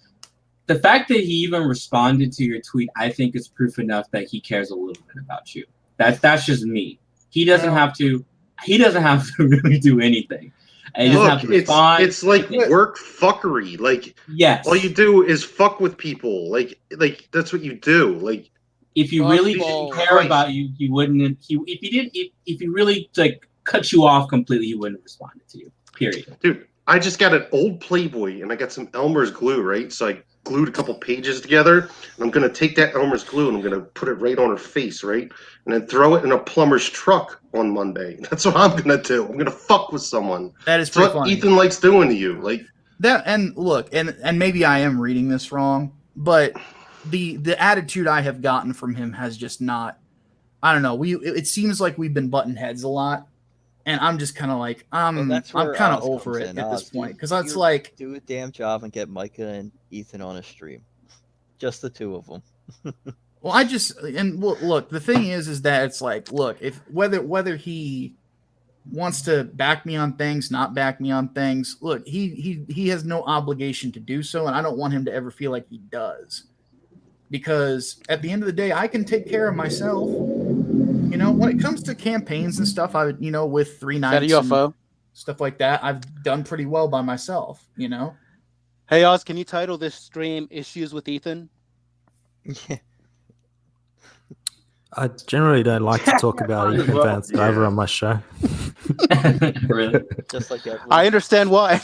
the fact that he even responded to your tweet, I think is proof enough that he cares a little bit about you. That's just me. He doesn't have to. He doesn't have to really do anything. He doesn't have to respond. It's like work fuckery. Like, yes, all you do is fuck with people. Like that's what you do. Like, if you really didn't care about you, you wouldn't. If he really like cut you off completely, he wouldn't have responded to you. Period. Dude, I just got an old Playboy and I got some Elmer's glue, right? So I glued a couple pages together, and I'm gonna take that Elmer's glue and I'm gonna put it right on her face, right? And then throw it in a plumber's truck on Monday. That's what I'm gonna do. I'm gonna fuck with someone. That is That's what funny. Ethan likes doing to you. Like that. And look, and maybe I am reading this wrong, but the attitude I have gotten from him has just not. I don't know. It seems like we've been butting heads a lot. And I'm just kind of like, I'm kind of over it at this point. Because that's like... Do a damn job and get Micah and Ethan on a stream. Just the two of them. Well, look, the thing is that it's like, look, if whether he wants to back me on things, not back me on things, look, he has no obligation to do so. And I don't want him to ever feel like he does. Because at the end of the day, I can take care of myself. When it comes to campaigns and stuff, I would, with 3 nights and stuff like that, I've done pretty well by myself, Hey, Oz, can you title this stream Issues with Ethan? Yeah. I generally don't like to talk about Ethan Van Sciver on my show. Really? Just like I understand why.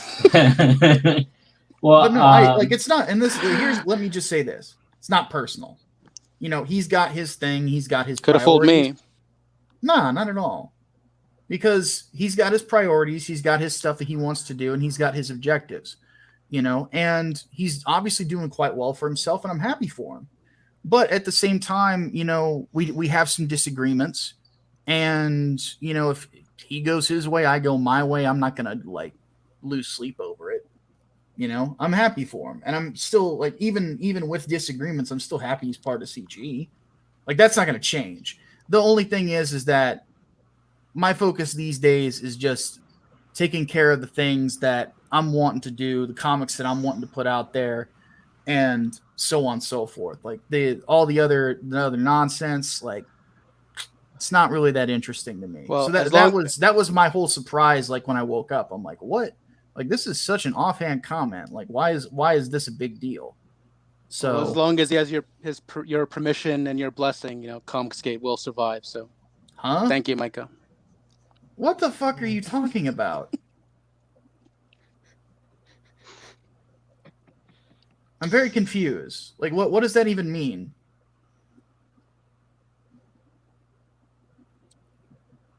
Well, but no, it's not. And let me just say this: it's not personal. He's got his thing. He's got his. Could have fooled me. Nah, not at all. Because he's got his priorities, he's got his stuff that he wants to do, and he's got his objectives, and he's obviously doing quite well for himself, and I'm happy for him. But at the same time, we have some disagreements, and if he goes his way, I go my way. I'm not gonna lose sleep over it. I'm happy for him, and I'm still even with disagreements, I'm still happy he's part of CG. That's not gonna change. The only thing is that my focus these days is just taking care of the things that I'm wanting to do, the comics that I'm wanting to put out there, and so on and so forth. All the other nonsense, it's not really that interesting to me. Well, so that was my whole surprise. When I woke up, I'm like, what? This is such an offhand comment. Why is this a big deal? So as long as he has your permission and your blessing, Comicsgate will survive. So, thank you, Micah. What the fuck are you talking about? I'm very confused. Like, what does that even mean?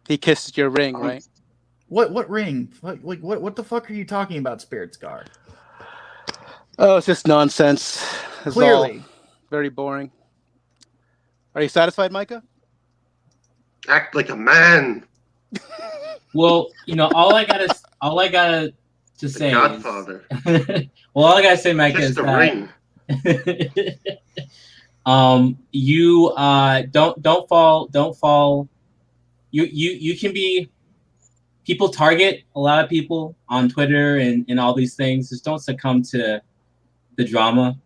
He kissed your ring, right? What ring? What the fuck are you talking about, Spirit Scar? Oh, it's just nonsense. It's Clearly. all very boring. Are you satisfied, Micah? Act like a man. Well, all I gotta to say Godfather. is, well, all I gotta say, Micah, Kiss is the that ring. you don't fall. You can be. People target a lot of people on Twitter and all these things. Just don't succumb to the drama,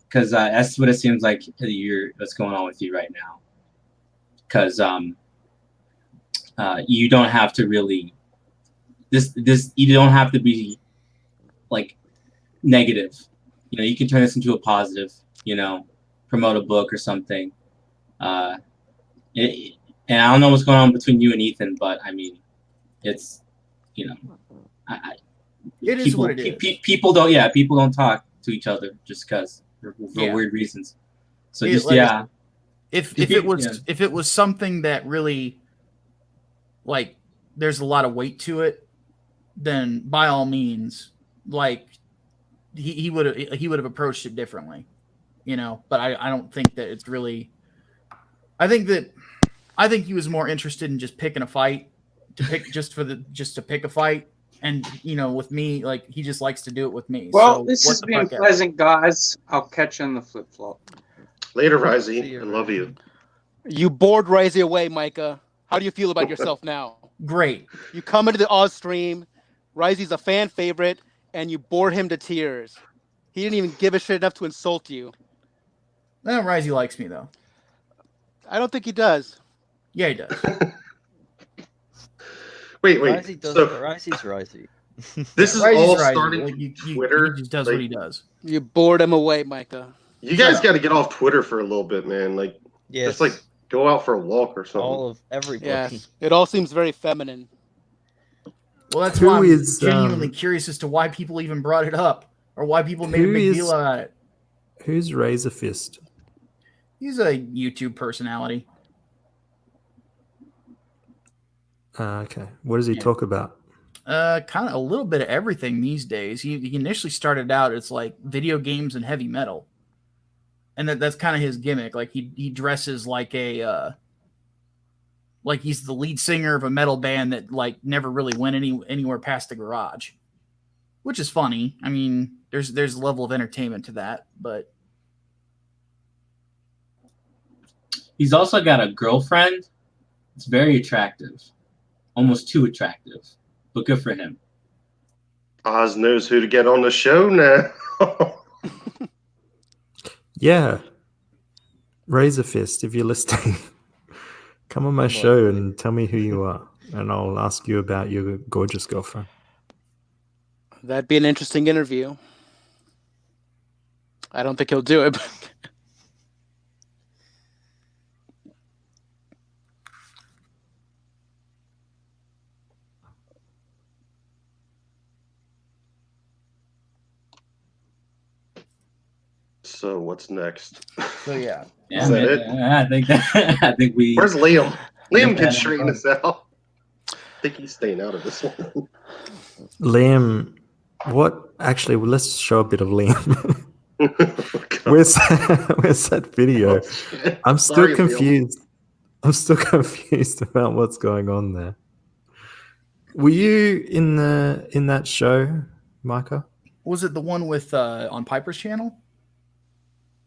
because that's what it seems like what's going on with you right now. Because you don't have to really you don't have to be like negative. You can turn this into a positive. Promote a book or something. And I don't know what's going on between you and Ethan, but I mean, it's it is what it is. People don't talk to each other just because for weird reasons. So If it was something that really, like, there's a lot of weight to it, then by all means, like, he would have approached it differently, But I don't think that it's really. I think he was more interested in just picking a fight to pick a fight, and with me, like, he just likes to do it with me. Well, so this has been pleasant, guys. I'll catch you on the flip flop. Later, Risey. I love you. You bored Risey away, Micah. How do you feel about yourself now? Great. You come into the Oz stream, Risey's a fan favorite, and you bored him to tears. He didn't even give a shit enough to insult you. Risey likes me, though. I don't think he does. Yeah, he does. Wait. Risey does Risey's Risey. This is all starting from Twitter. He just does what he does. You bored him away, Micah. You guys got to get off Twitter for a little bit, man. Like, just like go out for a walk or something. All of everybody. Yes, it all seems very feminine. Well, that's why I'm genuinely curious as to why people even brought it up, or why people made a big deal about it. Who's Razorfist? He's a YouTube personality. Okay. What does he talk about? Kind of a little bit of everything these days. He initially started out as like video games and heavy metal, and that's kind of his gimmick. Like he dresses like like he's the lead singer of a metal band that like never really went anywhere past the garage, which is funny. I mean, there's a level of entertainment to that, but he's also got a girlfriend. It's very attractive, almost too attractive, but good for him. Oz knows who to get on the show now. Yeah. Razorfist, if you're listening, come on my show and tell me who you are, and I'll ask you about your gorgeous girlfriend. That'd be an interesting interview. I don't think he'll do it. But So what's next? So yeah. Is that it? I think we. Where's Liam? Liam can straighten us out. I think he's staying out of this one. Liam, what? Actually, well, let's show a bit of Liam. Where's that video? I'm still Sorry, confused. Liam. I'm still confused about what's going on there. Were you in that show, Micah? Was it the one with on Piper's channel?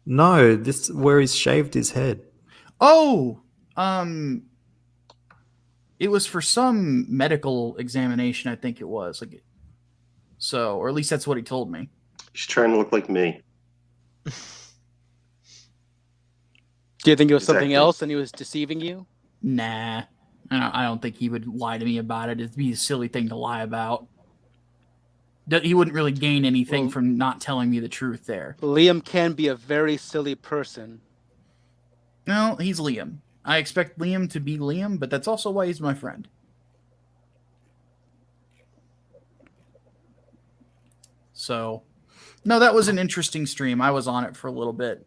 No, this where he's shaved his head. Oh, it was for some medical examination, I think it was. So, or at least that's what he told me. He's trying to look like me. Do you think it was something else and he was deceiving you? Nah, I don't think he would lie to me about it. It'd be a silly thing to lie about. He wouldn't really gain anything from not telling me the truth there. Liam can be a very silly person. No, he's Liam. I expect Liam to be Liam, but that's also why he's my friend. So, No, that was an interesting stream. I was on it for a little bit.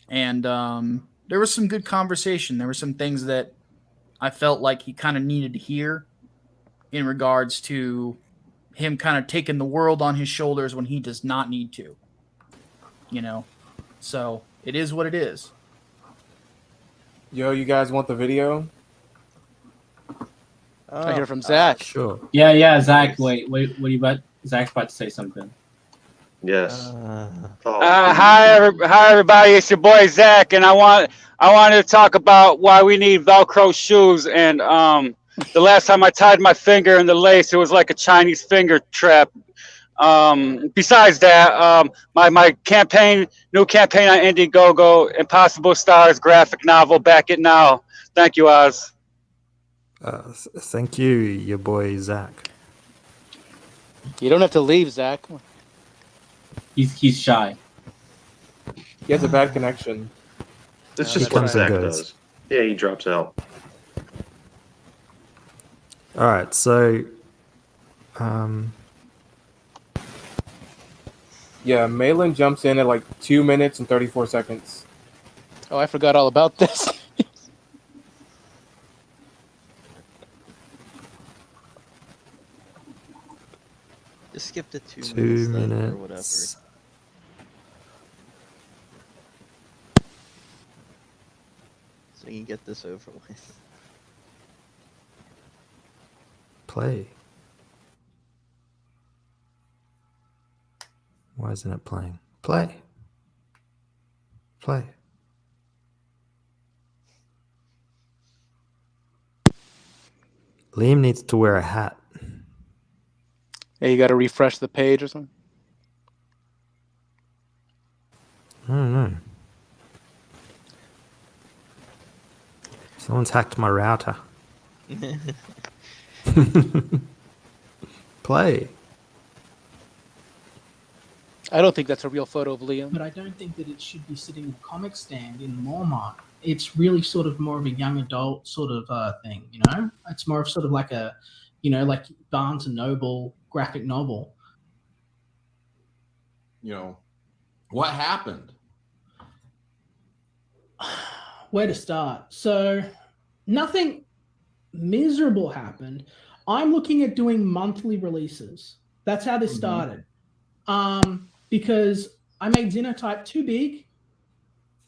And there was some good conversation. There were some things that I felt like he kind of needed to hear in regards to him kind of taking the world on his shoulders when he does not need to. You know? So it is what it is. Yo, you guys want the video? I hear from Zach. Sure. Yeah, Zach. Wait, what are you about? Zach's about to say something. Yes. Hi, everybody. It's your boy Zach, and I wanted to talk about why we need Velcro shoes. And the last time I tied my finger in the lace, it was like a Chinese finger trap. Besides that, my new campaign on Indiegogo, Impossible Stars graphic novel, back it now. Thank you, Oz. Thank you, your boy Zach. You don't have to leave, Zach. He's shy. He has a bad connection. It's He just what comes and Zach goes. does. Yeah, he drops out. All right, so Yeah, Malin jumps in at like 2 minutes and 34 seconds. Oh, I forgot all about this. Just skip the 2 2 minutes then, or whatever. minutes. So you can get this over with. Play. Why isn't it playing? Play. Play. Liam needs to wear a hat. Yeah, you got to refresh the page or something. I don't know. Someone's hacked my router. Play. I don't think that's a real photo of Liam. But I don't think that it should be sitting in a comic stand in Walmart. It's really sort of more of a young adult sort of thing, you know? It's more of sort of like a, you know, like Barnes and Noble graphic novel. You know, what happened? Where to start? So nothing miserable happened. I'm looking at doing monthly releases. That's how this started. Because I made Xenotype too big,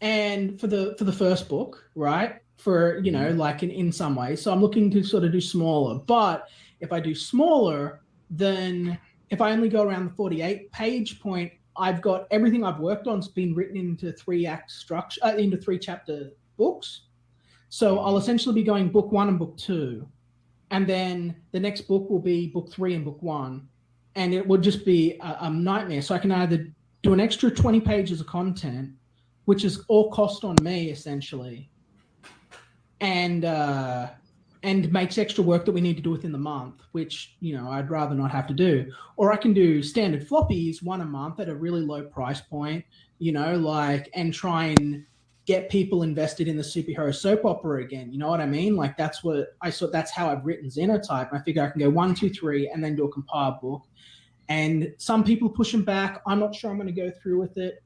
and for the first book, right? For, you know, like in some ways. So I'm looking to sort of do smaller. But if I do smaller, then if I only go around the 48 page point, I've got everything I've worked on's been written into 3-act structure, into 3-chapter books. So I'll essentially be going book 1 and book 2, and then the next book will be book 3 and book 1, and it would just be a nightmare. So I can either do an extra 20 pages of content, which is all cost on me essentially, and makes extra work that we need to do within the month, which, you know, I'd rather not have to do. Or I can do standard floppies, 1 a month at a really low price point, you know, like, and try and get people invested in the superhero soap opera again. You know what I mean? Like, that's what I saw. That's how I've written Xenotype. I figure I can go 1, 2, 3, and then do a compiled book. And some people push them back. I'm not sure I'm going to go through with it.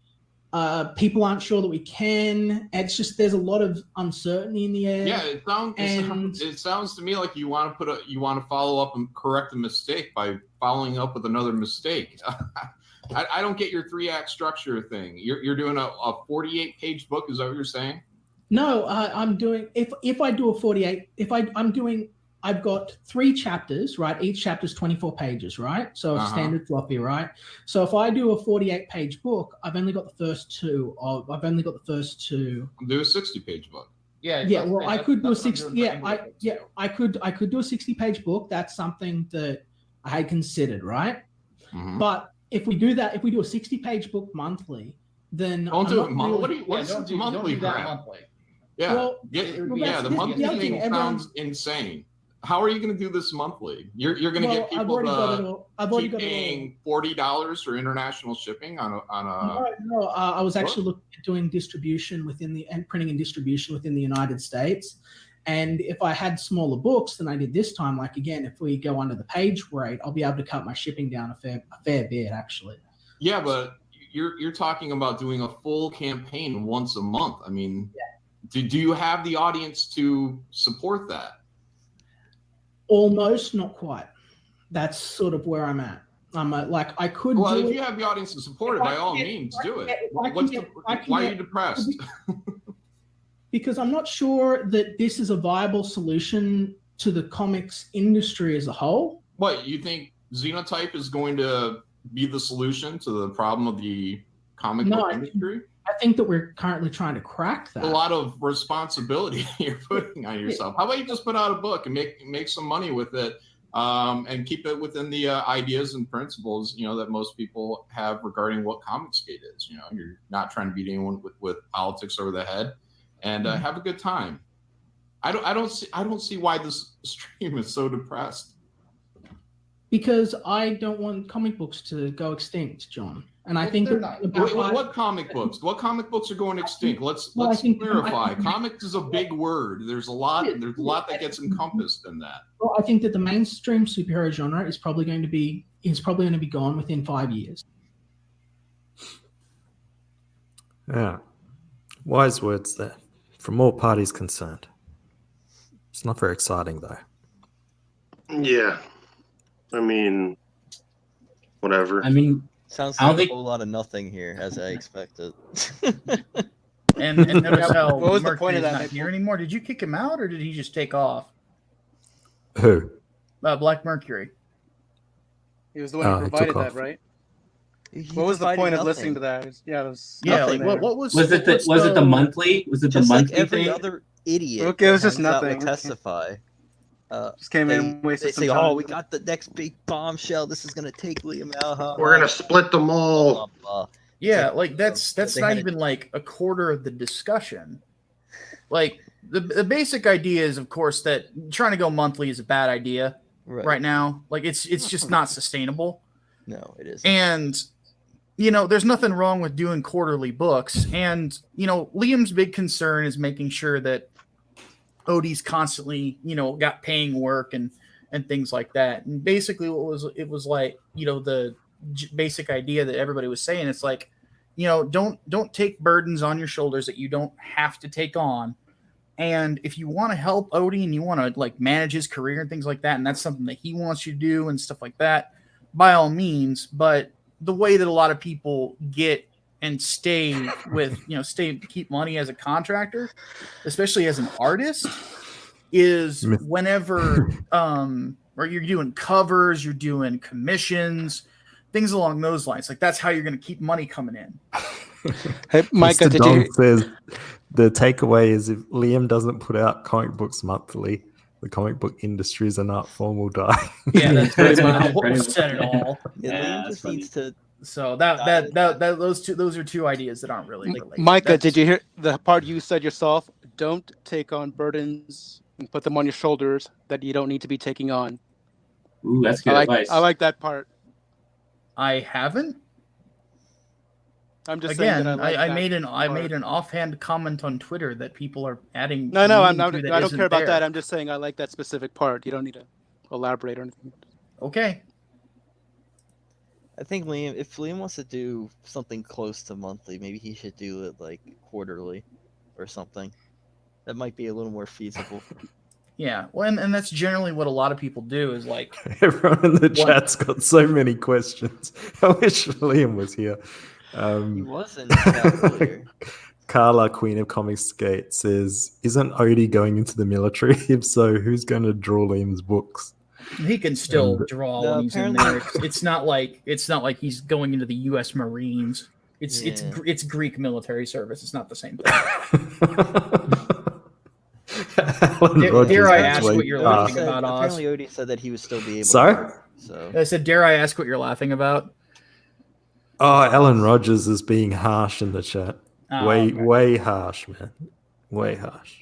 People aren't sure that we can. It's just, there's a lot of uncertainty in the air. Yeah, it sounds to me like you want to follow up and correct a mistake by following up with another mistake. I don't get your 3-act structure thing. You're doing a 48 page book. Is that what you're saying? No, I'm doing, if I do a 48, I've got 3 chapters, right? Each chapter is 24 pages, right? So a standard floppy, right? So if I do a 48 page book, I've only got the first two. Do a 60 page book. Yeah. Well, I could do a 60. I could do a 60 page book. That's something that I had considered, right? But if we do that, if we do a 60 page book monthly, then Don't do it monthly. What's monthly crap? Yeah, Well, the monthly thing sounds insane. How are you going to do this monthly? You're going to get people to keep paying $40 for international shipping on a. No, I was actually looking at doing distribution printing and distribution within the United States. And if I had smaller books than I did this time, like, again, if we go under the page rate, I'll be able to cut my shipping down a fair bit, actually. Yeah, but you're talking about doing a full campaign once a month. I mean, do you have the audience to support that? Almost, not quite. That's sort of where I'm at. I could. Well, do if it. you have the audience to support it, by all means, do it. Why are you depressed? Because I'm not sure that this is a viable solution to the comics industry as a whole. What, you think Xenotype is going to be the solution to the problem of the comic book industry? I think that we're currently trying to crack that. A lot of responsibility you're putting on yourself. How about you just put out a book and make some money with it, and keep it within the ideas and principles, that most people have regarding what Comicsgate is. You're not trying to beat anyone with politics over the head, and have a good time. I don't see why this stream is so depressed. Because I don't want comic books to go extinct, John. And I think what comic books? What comic books are going extinct? Let's clarify. Comics is a big word. There's a lot that gets encompassed in that. Well, I think that the mainstream superhero genre is probably going to be gone within 5 years. Yeah. Wise words there from all parties concerned. It's not very exciting though. Yeah. I mean, whatever. I mean, sounds like a whole lot of nothing here, as I expected. and notice how what was the Mercury's point of that? not here anymore. Did you kick him out, or did he just take off? Who? Black Mercury. He was the one who provided that, right? What was the point of listening to that? It was what was? Was it the monthly? Was it just the monthly like every thing? other idiot? Okay, it was just that hangs out nothing. with Testify. Just came in, wasted they some say, time. "Oh, we got the next big bombshell. This is gonna take Liam out." We're gonna split them all. Yeah, like that's they not had even like a quarter of the discussion. Like the basic idea is, of course, that trying to go monthly is a bad idea right now. Like it's just not sustainable. No, it isn't. And there's nothing wrong with doing quarterly books. And Liam's big concern is making sure that Odie's constantly, got paying work and things like that. And basically it was like, the basic idea that everybody was saying, it's like, don't take burdens on your shoulders that you don't have to take on. And if you want to help Odie and you want to like manage his career and things like that, and that's something that he wants you to do and stuff like that, by all means. But the way that a lot of people get and stay with, keep money as a contractor, especially as an artist, is whenever or you're doing covers, you're doing commissions, things along those lines. Like that's how you're going to keep money coming in. Hey, Micah, Mr. Don says the takeaway is if Liam doesn't put out comic books monthly, the comic book industry is an art form will die. Yeah, that's pretty much what was said it all. Liam just needs to. So those are two ideas that aren't really related. Micah, did you hear the part you said yourself? Don't take on burdens and put them on your shoulders that you don't need to be taking on. Ooh, that's good advice. I like that part. I haven't. I'm just again. saying that I made an offhand comment on Twitter that people are adding. No, I don't care about that. I'm just saying I like that specific part. You don't need to elaborate or anything. Okay. I think if Liam wants to do something close to monthly, maybe he should do it like quarterly or something. That might be a little more feasible. Yeah, well, and that's generally what a lot of people do is like... Everyone in the chat's got so many questions. I wish Liam was here. He wasn't earlier. Carla, Queen of Comicsgate, says, isn't Odie going into the military? If so, who's going to draw Liam's books? He can still draw when he's in there. It's not like he's going into the U.S. Marines. It's Greek military service. It's not the same thing. Dare I ask what you're laughing about, Oz? Apparently, Odie said that he would still be able. Sorry? So I said, dare I ask what you're laughing about? Oh, Alan Rogers is being harsh in the chat. Way harsh, man. Way harsh.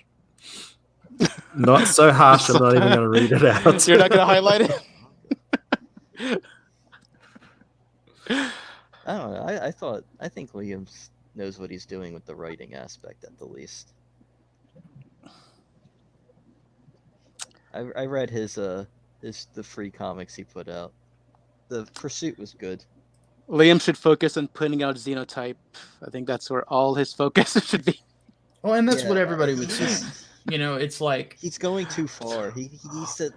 Not so harsh, I'm not even going to read it out. You're not going to highlight it? I don't know. I think Williams knows what he's doing with the writing aspect at the least. I read his the free comics he put out. The Pursuit was good. Liam should focus on putting out Xenotype. I think that's where all his focus should be. Well, and that's what Yeah, everybody was saying. You know, it's like he's going too far. He needs to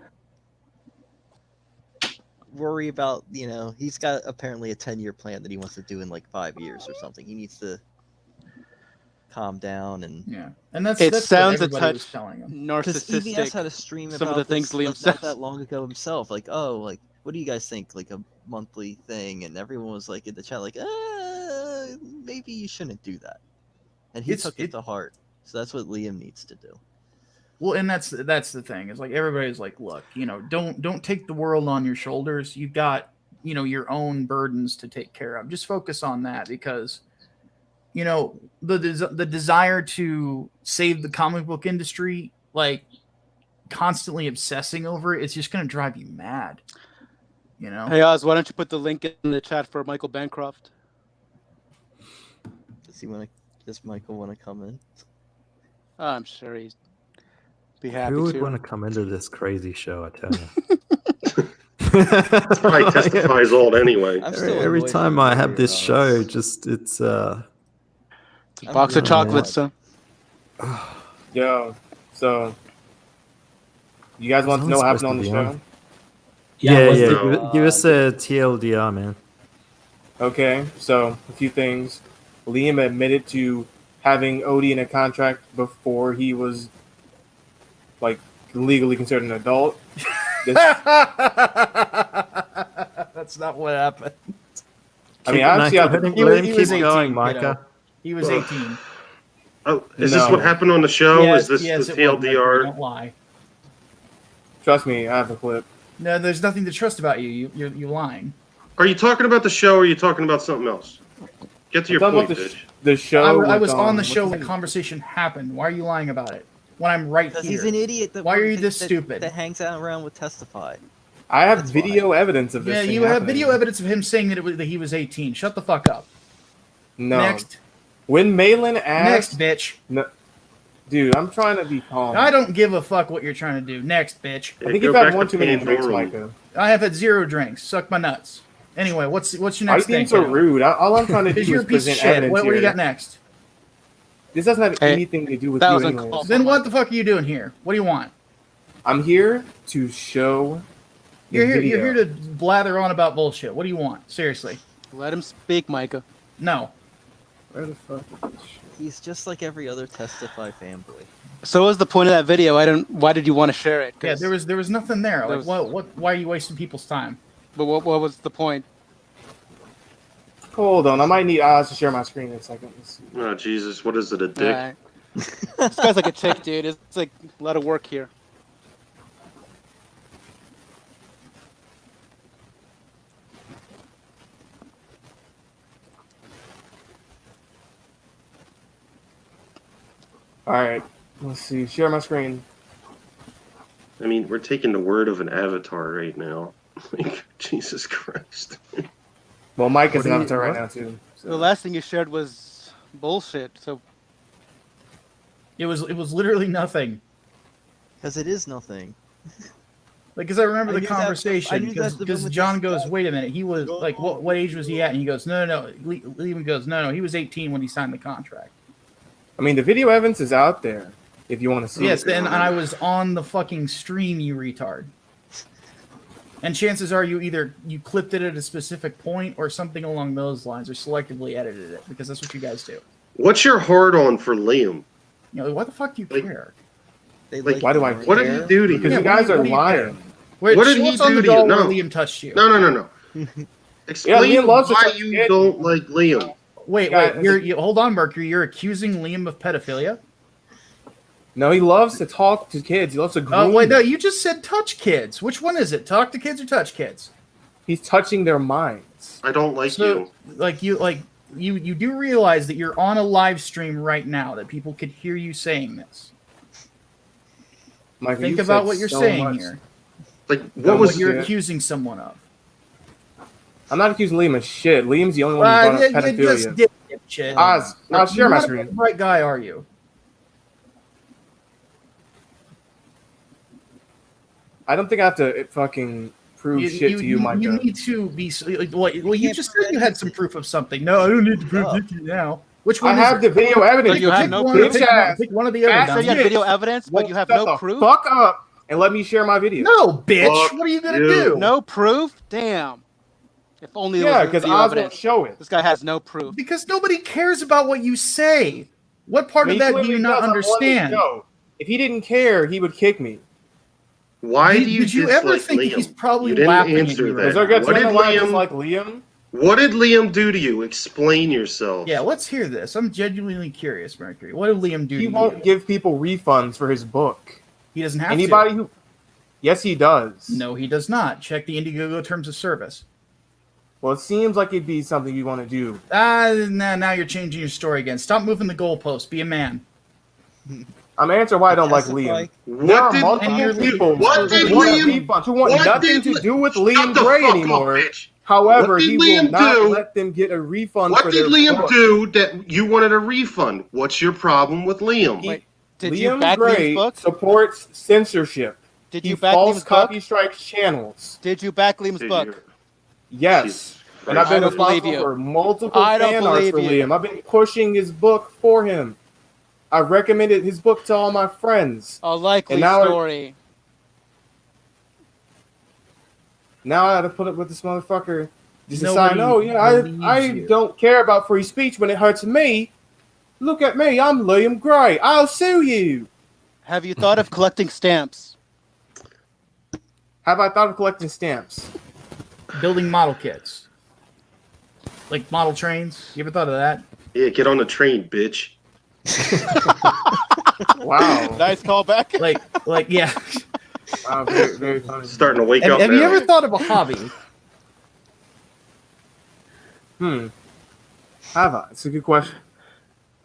worry about, he's got apparently a 10-year plan that he wants to do in like 5 years or something. He needs to calm down and and that's It that's sounds what a everybody was touch telling him. because narcissistic. EBS had a stream some about of the things this, Liam like, says. not that long ago himself. Like, oh, like, what do you guys think? Like a monthly thing, and everyone was like in the chat, like, maybe you shouldn't do that. And he took it to heart. So that's what Liam needs to do. Well, and that's the thing. It's like everybody's like, look, don't take the world on your shoulders. You've got, your own burdens to take care of. Just focus on that because, the desire to save the comic book industry, like constantly obsessing over it, it's just going to drive you mad. Hey Oz, why don't you put the link in the chat for Michael Bancroft? Does Michael want to come in? Oh, I'm sure he'd be happy Who would to. want to come into this crazy show? I tell you. Probably testifies old anyway. Every time I have this show, it's a box of chocolates, so. Yo, so you guys want to know what happened on the show? Yeah. Give us a TLDR, man. Okay, so a few things. Liam admitted to having Odie in a contract before he was like legally considered an adult. That's not what happened. I mean, obviously, he was 18, going, Micah. He was 18. Oh, is this what happened on the show? Yes, is this yes, the it was, Micah, TLDR? don't lie. Trust me, I have a clip. No, there's nothing to trust about you. You're lying. Are you talking about the show or are you talking about something else? Get to your point, bitch. The show. I was on the show when the conversation happened. Why are you lying about it? When I'm right here. Because he's an idiot. Why are you this stupid? That hangs out around with Testify. I have video evidence of this. Yeah, thing you have happening. video evidence of him saying that he was 18. Shut the fuck up. No. Next. When Malin asked. Next, bitch. No, dude, I'm trying to be calm. I don't give a fuck what you're trying to do. Next, bitch. I think you've had one too many drinks, Micah. I have had 0 drinks. Suck my nuts. Anyway, what's your next Why thing? you so rude? All I'm trying to do You're is a piece of present shit. evidence What do you here. got next? This doesn't have anything to do with you anyways. Then what the fuck are you doing here? What do you want? I'm here to show. You're here to blather on about bullshit. What do you want? Seriously. Let him speak, Micah. No. Where the fuck? He's just like every other Testify fanboy. So what was the point of that video? Why did you want to share it? Yeah, there was nothing there. There Like, was- why are you wasting people's time? But what was the point? Hold on, I might need Oz to share my screen in a second. Let's see. Oh, Jesus. What is it, a dick? Alright. This guy's like a chick, dude. It's like a lot of work here. All right, let's see. Share my screen. I mean, we're taking the word of an avatar right now. Like, Jesus Christ. Well, Mike is What an do you- avatar right what? now too. The last thing you shared was bullshit. So It was literally nothing. Because it is nothing. Like, because I remember I the knew that- I conversation. knew that's the Because bit with John this- goes, wait a minute. He was like, what age was he at? And he goes, no. Liam goes, no. He was 18 when he signed the contract. I mean, the video evidence is out there if you want to see Yes, it. and I was on the fucking stream, you retard. And chances are you clipped it at a specific point or something along those lines, or selectively edited it, because that's what you guys do. What's your hard on for Liam? You know, why the fuck do you care? Like, why do I What did he do to you? Because you guys are lying. Wait, What did show he us on do the to you? doll where No. Liam touched you. No. Explain Liam loves to why touch you kids. don't like Liam. Wait, hold on, Mercury. You're accusing Liam of pedophilia? No, he loves to talk to kids. He loves to groom. Oh wait, no, them. you just said touch kids. Which one is it? Talk to kids or touch kids? He's touching their minds. I don't like So, you do realize that you're on a live stream right now, that people could hear you saying this. Mike, Think you about said what you're so saying much. here. Like, What you're accusing someone of. I'm not accusing Liam of shit. Liam's the only one Well, who's brought up you just pedophilia. did it, shit. Oz, I'll share You're my not screen. a right guy, are you? I don't think I have to fucking prove shit to you, Micah. You need to be. Well, you just said you had some proof of something. No, I don't need to prove it to you now. Which one? I have the video evidence. But you have no proof. proof. Pick one of the other. You said you had video evidence, but you have no proof. Fuck up and let me share my video. No, bitch. Fuck what are you gonna you. do? No proof? Damn. If only there Yeah, was because video Oz won't evidence. show it. This guy has no proof. Because nobody cares about what you say. What part of that do you not understand? If he didn't care, he would kick me. Why do you Did you ever dislike think Liam? he's probably You didn't laughing at answer you? that. Is there a good What did reason why I Liam? dislike Liam? What did Liam do to you? Explain yourself. Yeah, let's hear this. I'm genuinely curious, Mercury. What did Liam do? He to won't you? give people refunds for his book. He doesn't have Anybody to. who, yes, he does. No, he does not. Check the Indiegogo terms of service. Well, it seems like it'd be something you want to do. Now you're changing your story again. Stop moving the goalpost. Be a man. I'm answering why I don't like Liam. There are multiple people who want refunds, who want nothing to do with Liam Gray anymore. However, What did he Liam will not do? let them get a refund What for did their Liam book. do that you wanted a refund? What's your problem with Liam? Did you Liam back Gray Liam's book? supports censorship. Did He you back false Liam's book? copy strikes channels. Did you back Liam's book? Yes. And I've been I don't believe responsible you. for multiple I don't fan arts believe for you. Liam. I've been pushing his book for him. I recommended his book to all my friends. A likely And now story. Now I had to put up with this motherfucker. Just Nobody decide, oh yeah, I don't care about free speech when it hurts me. Look at me, I'm Liam Gray. I'll sue you. Have you thought of collecting stamps? Have I thought of collecting stamps? Building model kits. Like model trains. You ever thought of that? Yeah, get on the train, bitch. Wow. Nice callback. Like yeah. Wow, very, very funny. Starting to wake Have, up have now. you ever thought of a hobby? Have I? It's a good question.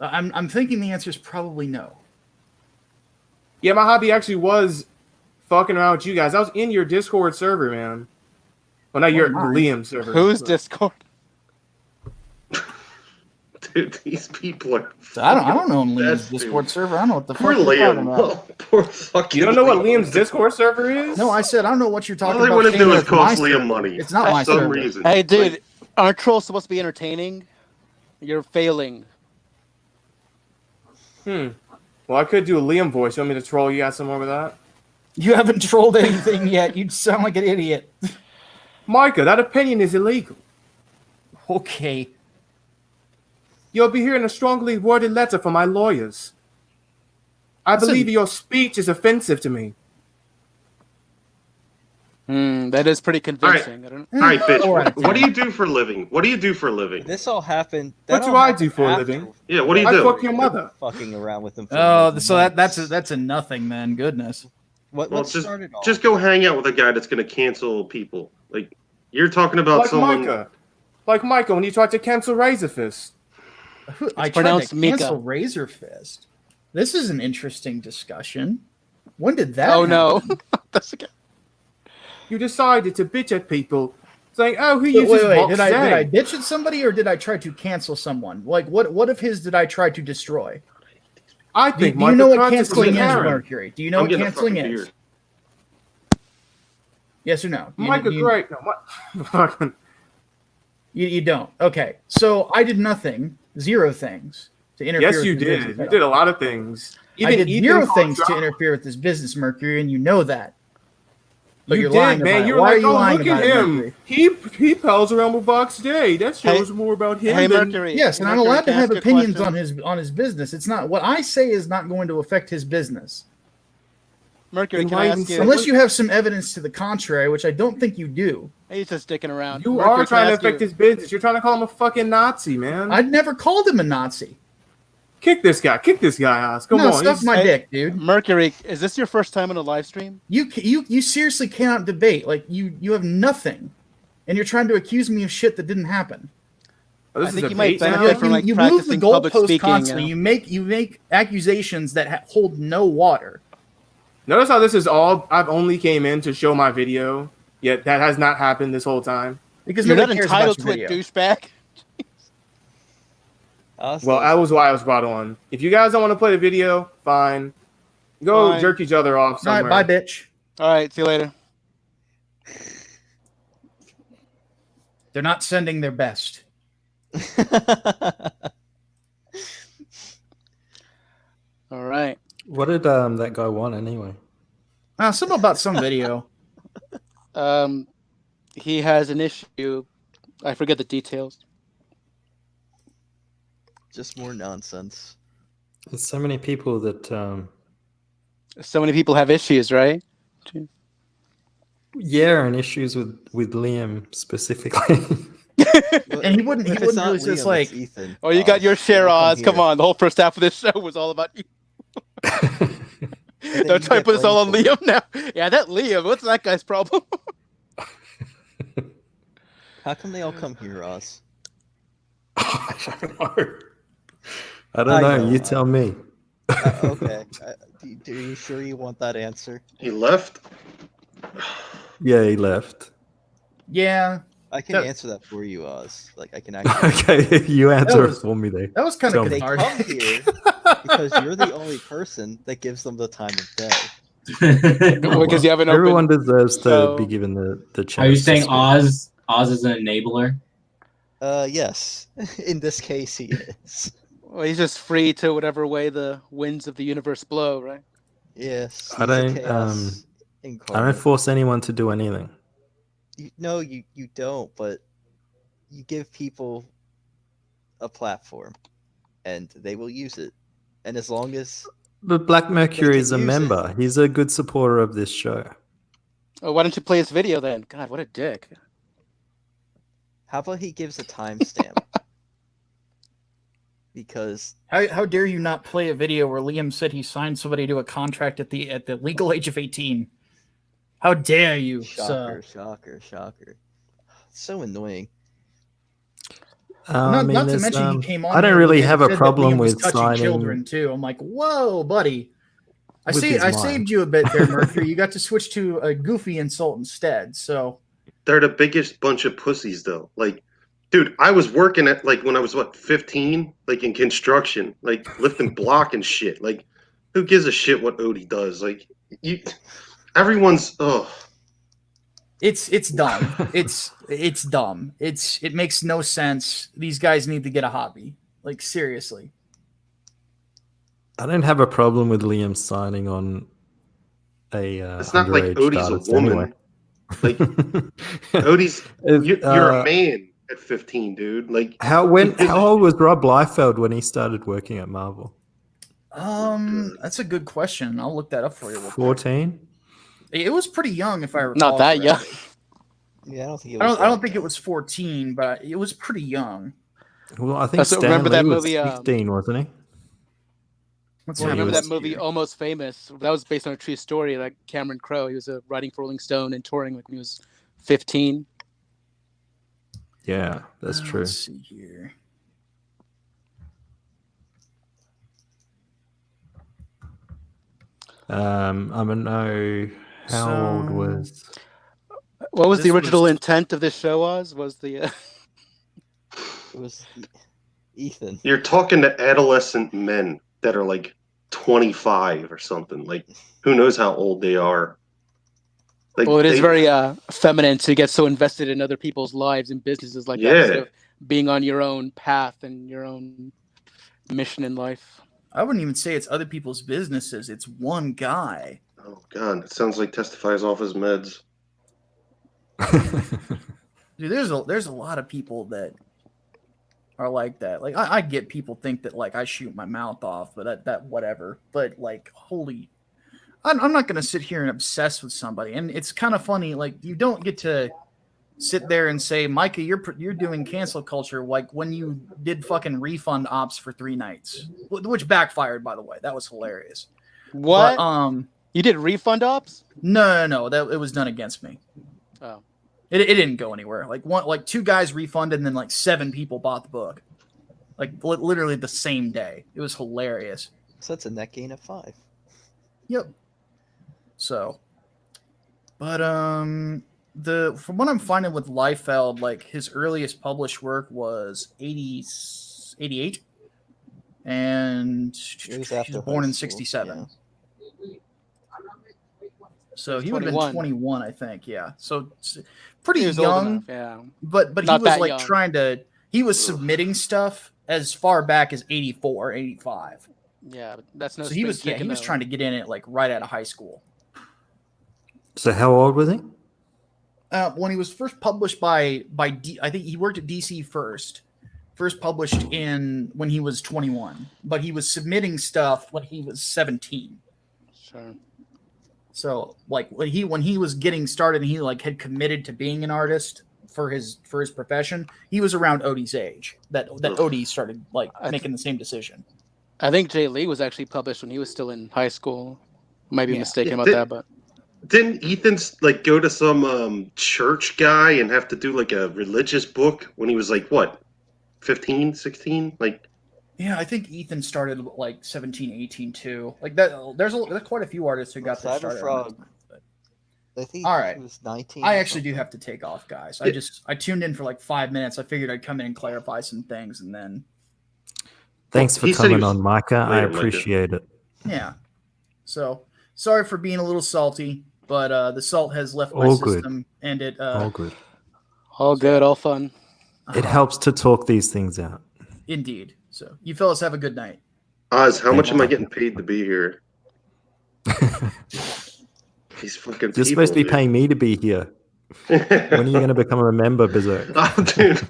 I'm thinking the answer is probably no. Yeah, my hobby actually was fucking around with you guys. I was in your Discord server, man. Well, not your Liam server. Who's Discord? Dude, these people are. So I don't know Liam's That's Discord dude. server. I don't know what the Poor fuck you're talking Liam. about. Oh, poor fucking. You don't know what Liam. Liam's Discord server is? No, I said I don't know what you're talking All they about. want to do saying is it's my cost server. Liam money. It's not for my some server. reason. Hey, dude, aren't trolls supposed to be entertaining? You're failing. Well, I could do a Liam voice. You want me to troll you guys some more with that? You haven't trolled anything yet. You sound like an idiot. Micah, that opinion is illegal. Okay. You'll be hearing a strongly worded letter from my lawyers. I Listen. believe your speech is offensive to me. That is pretty convincing. I don't All right, bitch. All right. What do you do for a living? What do you do for a living? This all happened. What do I do for a living? Yeah, what do you I do? fuck your mother. Fucking around with them. For Oh, so months. that's a nothing then. Goodness. What Well, started all? just go hang out with a guy that's going to cancel people. Like you're talking about Like someone. Micah. Like Micah when he tried to cancel Razorfist. I tried pronounced to Micah. cancel Razorfist. This is an interesting discussion. When did that? Oh no. happen? That's okay. You decided to bitch at people, saying, "Oh, who Wait, uses wait, Box did I A?" bitch at somebody or did I try to cancel someone? Like what of his did I try to destroy? I Do think you know Micah what tried to canceling is, Karen. Mercury? Do you know I'm what getting a canceling fucking is? beard. Yes or no? Micah, great. No, fucking. You don't. Okay. So I did nothing, zero things to interfere Yes, with you his did. business You at did all. a lot of things. I did Ethan zero called things you to out. interfere with his business, Mercury, and you know that. But You you're did, lying man. about You it. were Why like, are you "Oh, lying look about at it, him. Mercury? He pals around with Box Day. That shows more about him." Hey, than- Mercury. Yes, and I'm Mercury, allowed to can I have ask a opinions question? on his business. It's not what I say is not going to affect his business. Mercury, Then can why I even ask say- you? Unless you have some evidence to the contrary, which I don't think you do. He's just sticking around. You Mercury, are can I trying to ask you- affect his business. You're trying to call him a fucking Nazi, man. I'd never called him a Nazi. Kick this guy. Kick this guy, Oz. Come No, on. stuff he's- my Hey, dick, dude. Mercury, is this your first time on a live stream? You seriously cannot debate. Like you have nothing, and you're trying to accuse me of shit that didn't happen. Oh, this I is think a you might bait now? benefit from like you move the practicing public goalpost speaking. constantly. You make accusations that hold no water. Notice how this is all. I've only came in to show my video, yet that has not happened this whole time. Because You're not nobody cares entitled about to your a video. douchebag. Well, that was why I was brought on. If you guys don't want to play the video, fine. Go Fine. jerk each other off All somewhere. right, bye, bitch. All right, see you later. They're not sending their best. All right. What did that guy want anyway? Something about some video. He has an issue. I forget the details. Just more nonsense. There's so many people that. So many people have issues, right? Yeah, and issues with Liam specifically. And he wouldn't really just like Ethan. Oh, you got your share, Oz. Come on, the whole first half of this show was all about you. Don't try to put this all on Liam now. Yeah, that Liam. What's that guy's problem? How come they all come here, Oz? I don't know. You tell me. Okay. Are you sure you want that answer? He left? Yeah, he left. Yeah. I can answer that for you, Oz. Like I can actually. Okay, you answer it for me there. That was kind of They cathartic. come here because you're the only person that gives them the time of day. Because you have an Everyone open deserves to show. be given the chance. Are you to saying speak. Oz is an enabler? Yes. In this case, he is. Well, he's just free to whatever way the winds of the universe blow, right? Yes. I don't. I don't force anyone to do anything. No, you don't. But you give people a platform, and they will use it. And as long as But Black Mercury is a use it. member. He's a good supporter of this show. Oh, why don't you play his video then? God, what a dick. How about he gives a timestamp? Because How dare you not play a video where Liam said he signed somebody to a contract at the legal age of 18? How dare you? shocker. So annoying. Not to there's, mention he came on. I don't here really and have a said that problem Liam was with touching signing children too. I'm like, whoa, buddy. I with his mind. saved you a bit there, Mercury. You got to switch to a goofy insult instead. So They're the biggest bunch of pussies, though. Like, dude, I was working at, like, when I was, 15? Like, in construction. Like, lifting block and shit. Like, who gives a shit what Odie does? Like, everyone's, it's dumb. it's dumb. It makes no sense. These guys need to get a hobby. Like, seriously. I don't have a problem with Liam signing on a it's not like underage Odie's artist a woman. anyway. Like, Odie's, you're a man at 15, dude. Like, How old was Rob Liefeld when he started working at Marvel? That's a good question. I'll look that up for you. 14? It was pretty young, if I recall. Not that young. correctly. Yeah, I don't think it I was. don't think it was 14, but it was pretty young. Well, I think So Stan remember Lee that was movie, 16, wasn't he? Let's Well, have he Remember a was- that movie, Almost Famous? That was based on a true story. Like Cameron Crowe, he was writing for Rolling Stone and touring when he was 15. Yeah, that's true. Let's see here. I don't know how old was. What was the This original was- intent of this show? Was the It was Ethan. you're talking to adolescent men that are, like, 25 or something. Like, who knows how old they are. Like, well, it is they- very feminine to get so invested in other people's lives and businesses like that Yeah. instead of being on your own path and your own mission in life. I wouldn't even say it's other people's businesses. It's one guy. Oh, God. It sounds like testifies off his meds. Dude, there's a lot of people that are like that. Like, I get people think that, like, I shoot my mouth off, but that whatever. But, like, I'm not gonna sit here and obsess with somebody. And it's kind of funny. Like, you don't get to sit there and say, Micah, you're doing cancel culture, like when you did fucking refund ops for 3 nights, which backfired, by the way. That was hilarious. What? But, you did refund ops? No, that it was done against me. Oh. It didn't go anywhere. Like 2 guys refunded, and then like 7 people bought the book. Like literally the same day. It was hilarious. So that's a net gain of 5. Yep. So, but from what I'm finding with Liefeld, like his earliest published work was 88, and It was he after was born high in school, 67. So he would have been 21. 21, I think. Yeah. So pretty He was old young. enough, yeah. But he Not was that like young. he was submitting stuff as far back as 84, 85. Yeah, but that's no. So he was spring chicken, trying to get in it like right out of high school. So how old was he? When he was first published by I think he worked at DC first. First published when he was 21, but he was submitting stuff when he was 17. Sure. So like when he was getting started and he like had committed to being an artist for his profession, he was around Odie's age. That Odie started like making the same decision. I think Jay Lee was actually published when he was still in high school. Might be mistaken about that, but didn't Ethan like go to some church guy and have to do like a religious book when he was like what, 15, 16? Like, yeah, I think Ethan started like 17, 18 too. Like that. There's quite a few artists who got their start. I think all right, he was 19. I actually do have to take off, guys. I tuned in for like 5 minutes. I figured I'd come in and clarify some things, and then. Thanks for coming on, Micah. I appreciate it. Yeah. So sorry for being a little salty, but the salt has left my All good. system, and it. All good. All good, all fun. It helps to talk these things out. Indeed. So you fellas have a good night. Oz, how much am I getting paid to be here? These fucking You're supposed to be paying me to be here. When are you going to become a member, Berserk? Oh, dude,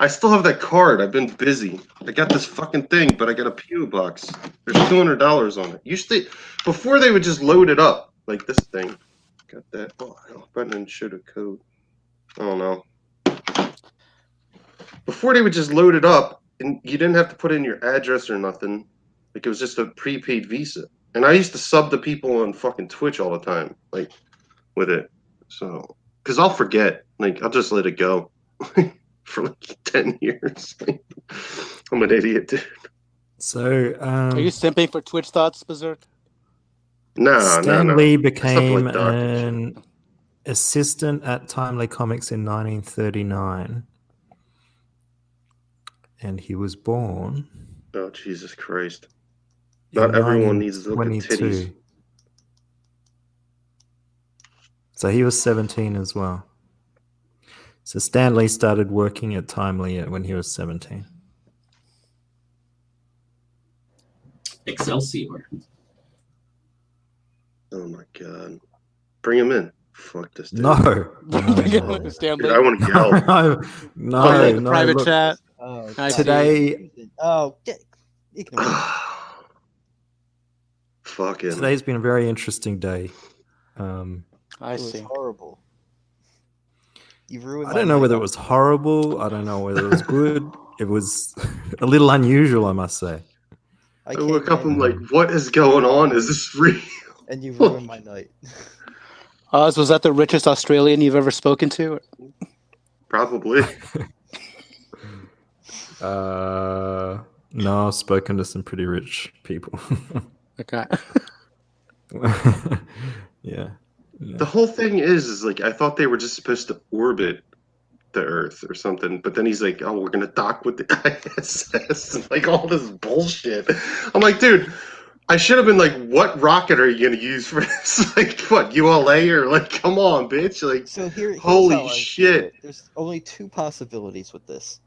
I still have that card. I've been busy. I got this fucking thing, but I got a PO box. There's $200 on it. Before they would just load it up like this thing. Got that. Oh, hell, button should have code. I don't know. Before they would just load it up, and you didn't have to put in your address or nothing. Like it was just a prepaid Visa. And I used to sub to people on fucking Twitch all the time, like with it. So, because I'll forget, like I'll just let it go for like 10 years. I'm an idiot, dude. So, are you simping for Twitch thoughts, Berserk? No, Stan Lee became an assistant at Timely Comics in 1939. And he was born. Oh, Jesus Christ. Not everyone needs looking titties. So he was 17 as well. So Stan Lee started working at Timely when he was 17. Excelsior. Oh my God. Bring him in. Fuck this dude. No. Dude, I want to yell. No. Private look, chat. Today. Fucking. Today's been a very interesting day. I see. Horrible. You ruined. I don't know whether it was horrible. I don't know whether it was good. It was a little unusual, I must say. I woke up and like, what is going on? Is this real? And you ruined my night. Oz, was that the richest Australian you've ever spoken to? Probably. No, I've spoken to some pretty rich people. Okay. Yeah. The whole thing is like I thought they were just supposed to orbit the Earth or something, but then he's like, "Oh, we're gonna dock with the ISS," and like all this bullshit. I'm like, dude, I should have been like, "What rocket are you gonna use for this? Like, what ULA or like, come on, bitch!" Like, so here's holy how I shit. view it. There's only two possibilities with this.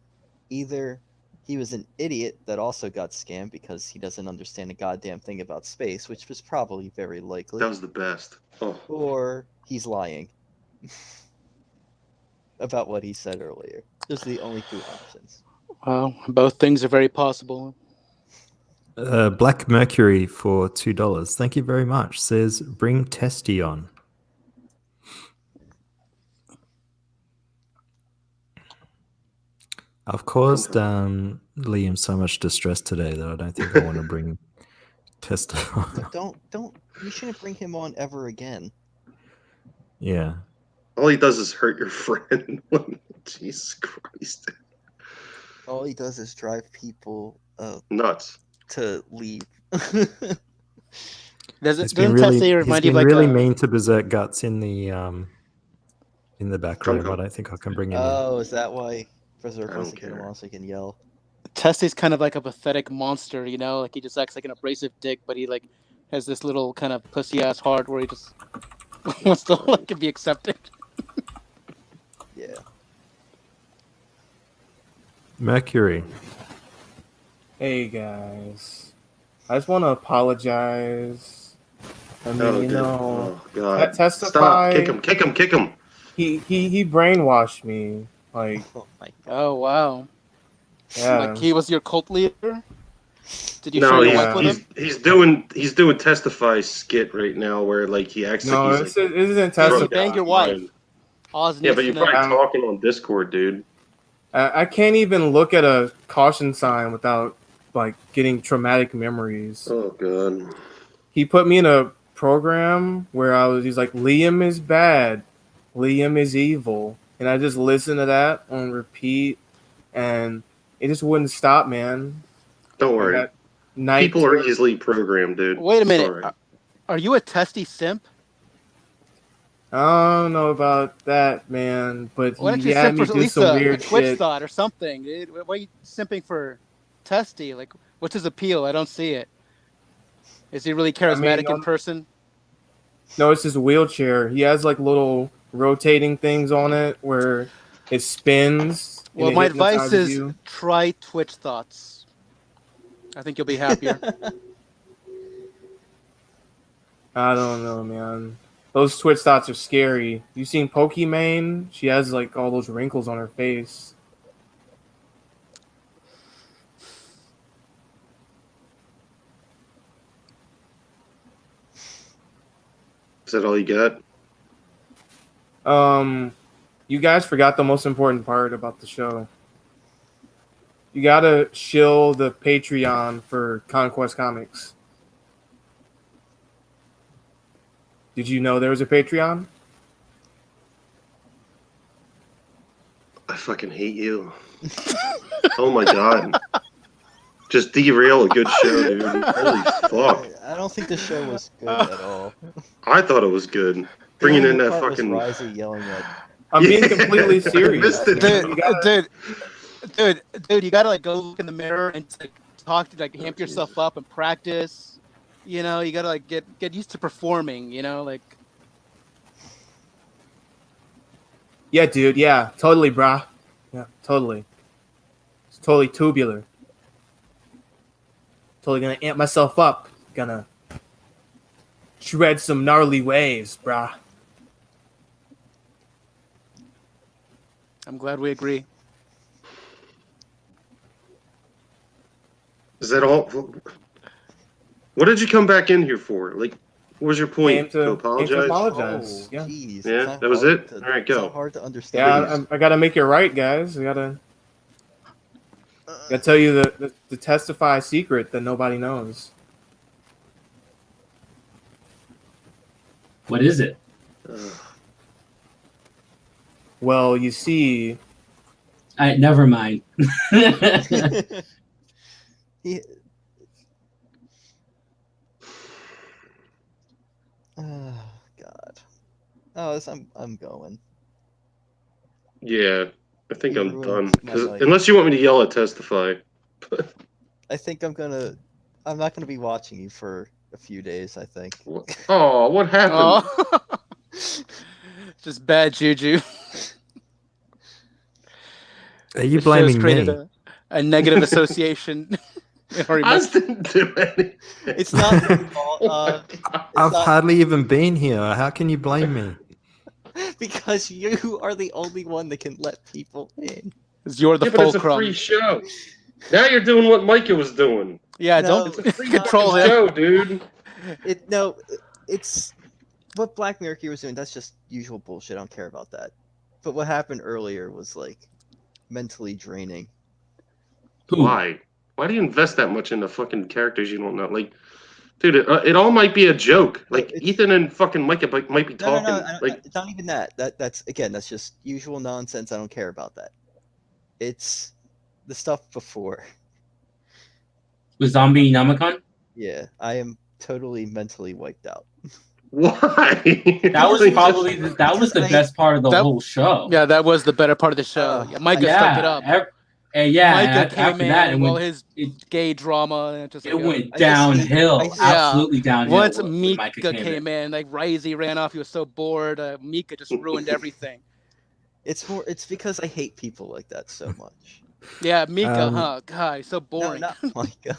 Either he was an idiot that also got scammed because he doesn't understand a goddamn thing about space, which was probably very likely. That was the best. Oh. Or he's lying about what he said earlier. Those are the only two options. Well, both things are very possible. Black Mercury for $2. Thank you very much. Says, bring Testy on. I've caused Liam so much distress today that I don't think I want to bring Testy on. Don't. You shouldn't bring him on ever again. Yeah. All he does is hurt your friend. Jesus Christ. All he does is drive people nuts to leave. He's been really mean to Berserk Guts in the back room. I don't think I can bring him in. Oh, is that why Berserk wants to get him on so he can yell? Testy's kind of like a pathetic monster, you know? Like he just acts like an abrasive dick, but he like has this little kind of pussy ass heart where he just Wants to like be accepted. Yeah. Mercury. Hey guys, I just want to apologize. I mean, Oh, you dude. know, Oh, God. testify. Stop. Kick him. He brainwashed me. Like, Oh wow. yeah. Like he was your cult leader. Did you No, share your wife with him? he's doing testify skit right now where like he acts No, like this he's like isn't Yes, testify. he banged your wife. Oz yeah, needs but you're to know. probably talking on Discord, dude. I can't even look at a caution sign without like getting traumatic memories. Oh god. He put me in a program where he's like, Liam is bad, Liam is evil, and I just listened to that on repeat, and it just wouldn't stop, man. Don't Like, worry. at night People are easily programmed, dude. Wait a minute. It's all right. Are you a testy simp? I don't know about that, man, but Why don't he you had simp me for at do least some a weird Twitch shit. thought or something, dude? Why are you simping for testy? Like, what's his appeal? I don't see it. Is he really charismatic in person? No, it's his wheelchair. He has like little rotating things on it where it spins. And Well, it my advice hypnotizes is you. try Twitch thoughts. I think you'll be happier. I don't know, man. Those Twitch thoughts are scary. You seen Pokimane? She has like all those wrinkles on her face. Is that all you got? You guys forgot the most important part about the show. You gotta shill the Patreon for Conquest Comics. Did you know there was a Patreon? I fucking hate you. Oh my god. Just derail a good show, dude. Holy fuck. I don't think the show was good at all. I thought it was good. Bringing in that fucking Risey yelling at. I'm being completely serious. Dude, Dude, you gotta like go look in the mirror and like, talk to like amp yourself up and practice. You know, you gotta like get used to performing. You know, like. Yeah, dude. Yeah, totally, brah. Yeah, totally. It's totally tubular. Totally gonna amp myself up. Gonna shred some gnarly waves, brah. I'm glad we agree. Is that all? What did you come back in here for? Like, what was your point? To apologize? Yeah. Yeah, that was it? All right, go. Hard to understand. Yeah, I gotta make it right, guys. I gotta tell you the testify secret that nobody knows. What is it? Well, you see, Never mind. Oh God. Oh, I'm going. Yeah, I think You I'm ruined done. my 'Cause life. unless you want me to yell at testify. I think I'm not gonna be watching you for a few days. I think. Oh, what happened? Oh. Just bad juju. Are you The show's blaming created me? a negative association. I didn't do anything. It's not your fault. I've hardly even been here. How can you blame me? Because you are the only one that can let people in. You're the Yeah, but it's a fulcrum. free show. Now you're doing what Micah was doing. Yeah, No, don't It's a free control fucking him. show, dude. It's what Black Mirror was doing. That's just usual bullshit. I don't care about that. But what happened earlier was like mentally draining. Why? Why do you invest that much into fucking characters you don't know? Like, dude, it all might be a joke. Like, Ethan and fucking Micah might be talking. Like, It's not even that. That's just usual nonsense. I don't care about that. It's the stuff before. With Zombie Namicon? Yeah, I am totally mentally wiped out. Why? That was probably that was the best part of the whole show. Yeah, that was the better part of the show. Yeah, Micah stuck it up. And yeah, Micah and came after in that, and all his gay drama, and it went downhill, absolutely downhill. Once when Micah came in, like Ryzie ran off. He was so bored. Micah just ruined everything. It's because I hate people like that so much. Yeah, Micah, huh? God, he's so boring. No, not Micah.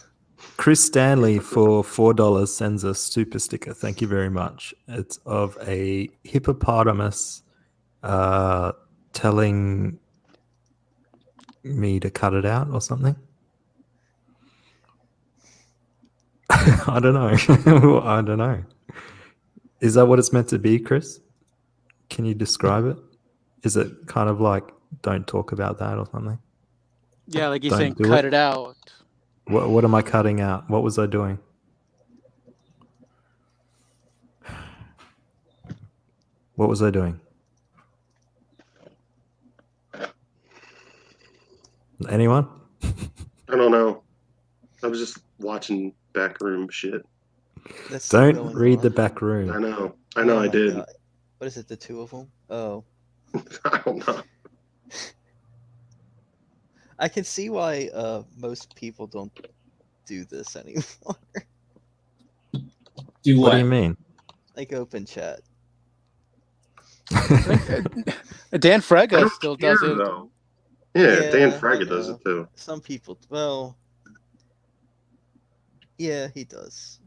Chris Stanley for $4 sends a super sticker. Thank you very much. It's of a hippopotamus telling me to cut it out or something. I don't know. I don't know. Is that what it's meant to be, Chris? Can you describe it? Is it kind of like don't talk about that or something? Yeah, like he's Don't saying, do cut it out. What am I cutting out? What was I doing? What was I doing? Anyone? I don't know. I was just watching backroom shit. Don't read the back room. I know. I know. Oh I my did. God. What is it? The two of them? Oh. I don't know. I can see why most people don't do this anymore. Do what do you mean? Like open chat. Dan Frega still does it. Though. Yeah, Dan I Frega does know. it too. Some people, well, yeah, he does.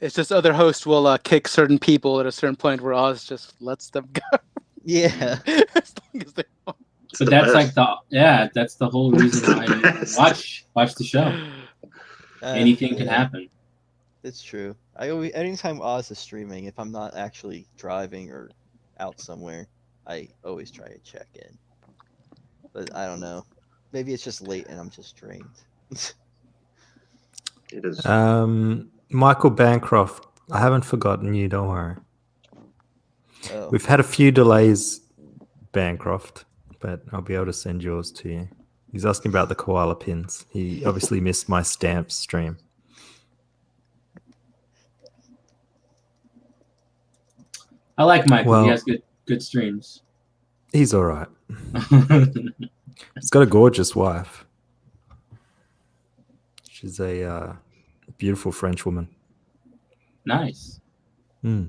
It's just other hosts will kick certain people at a certain point where Oz just lets them go. Yeah. As long as they want. But that's like that's the whole reason why you watch the show. Anything can happen. It's true. Anytime Oz is streaming, if I'm not actually driving or out somewhere, I always try to check in. But I don't know. Maybe it's just late and I'm just drained. It is. Michael Bancroft, I haven't forgotten you, don't worry. Oh. We've had a few delays, Bancroft, but I'll be able to send yours to you. He's asking about the koala pins. He obviously missed my stamps stream. I like Michael. Well, he has good streams. He's all right. He's got a gorgeous wife. She's a beautiful French woman. Nice. All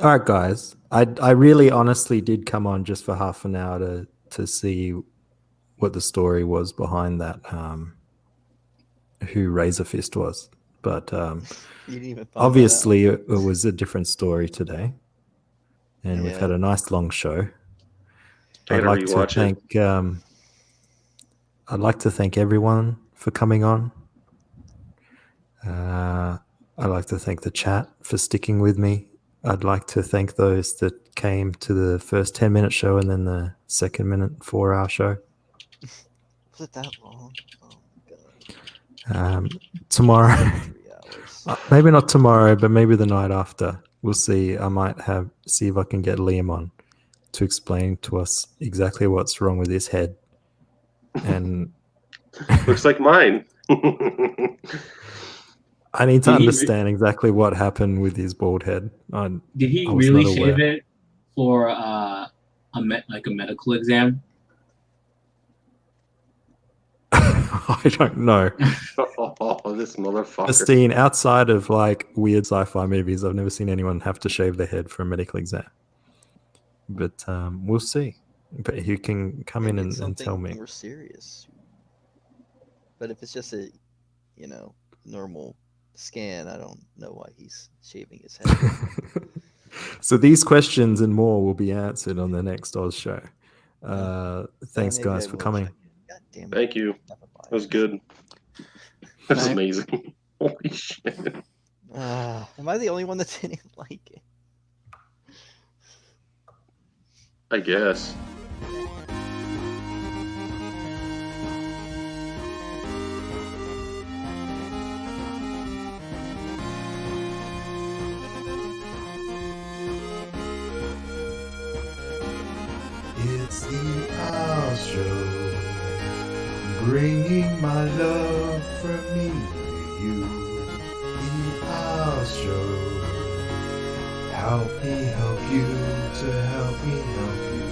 right, guys. I really honestly did come on just for half an hour to see what the story was behind that, who Razorfist was. But You didn't even find that obviously it was a different story today. And we've Yeah. had a nice long show. I I'd gotta like to rewatch it. thank I'd like to thank everyone for coming on. I'd like to thank the chat for sticking with me. I'd like to thank those that came to the first 10-minute show and then the second minute 4-hour show. Was it that long? Oh my God. Tomorrow, 3 hours. maybe not tomorrow, but maybe the night after. We'll see. I might see if I can get Liam on to explain to us exactly what's wrong with his head. And Looks like mine. I need to Did he understand exactly what happened with his bald head. Did he I was really not aware. shave it for a medical exam? I don't know. Oh, this motherfucker. Justine, outside of like weird sci-fi movies, I've never seen anyone have to shave their head for a medical exam. But we'll see. But he can come in and tell Something me. more serious. But if it's just a, normal scan, I don't know why he's shaving his head. So these questions and more will be answered on the next Oz show. Thanks, maybe guys, I for will coming. check. God damn it. Thank you. That was good. That's amazing. Holy shit. Am I the only one that didn't like it? I guess. It's the Oz Show, bringing my love from me to you. The Oz Show, help me help you to help me help you.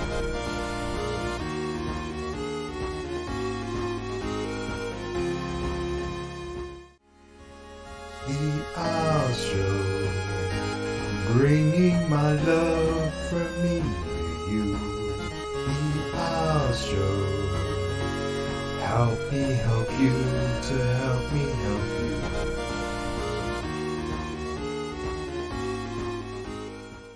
House Show, bringing my love from me to you. The House Show, help me help you to help me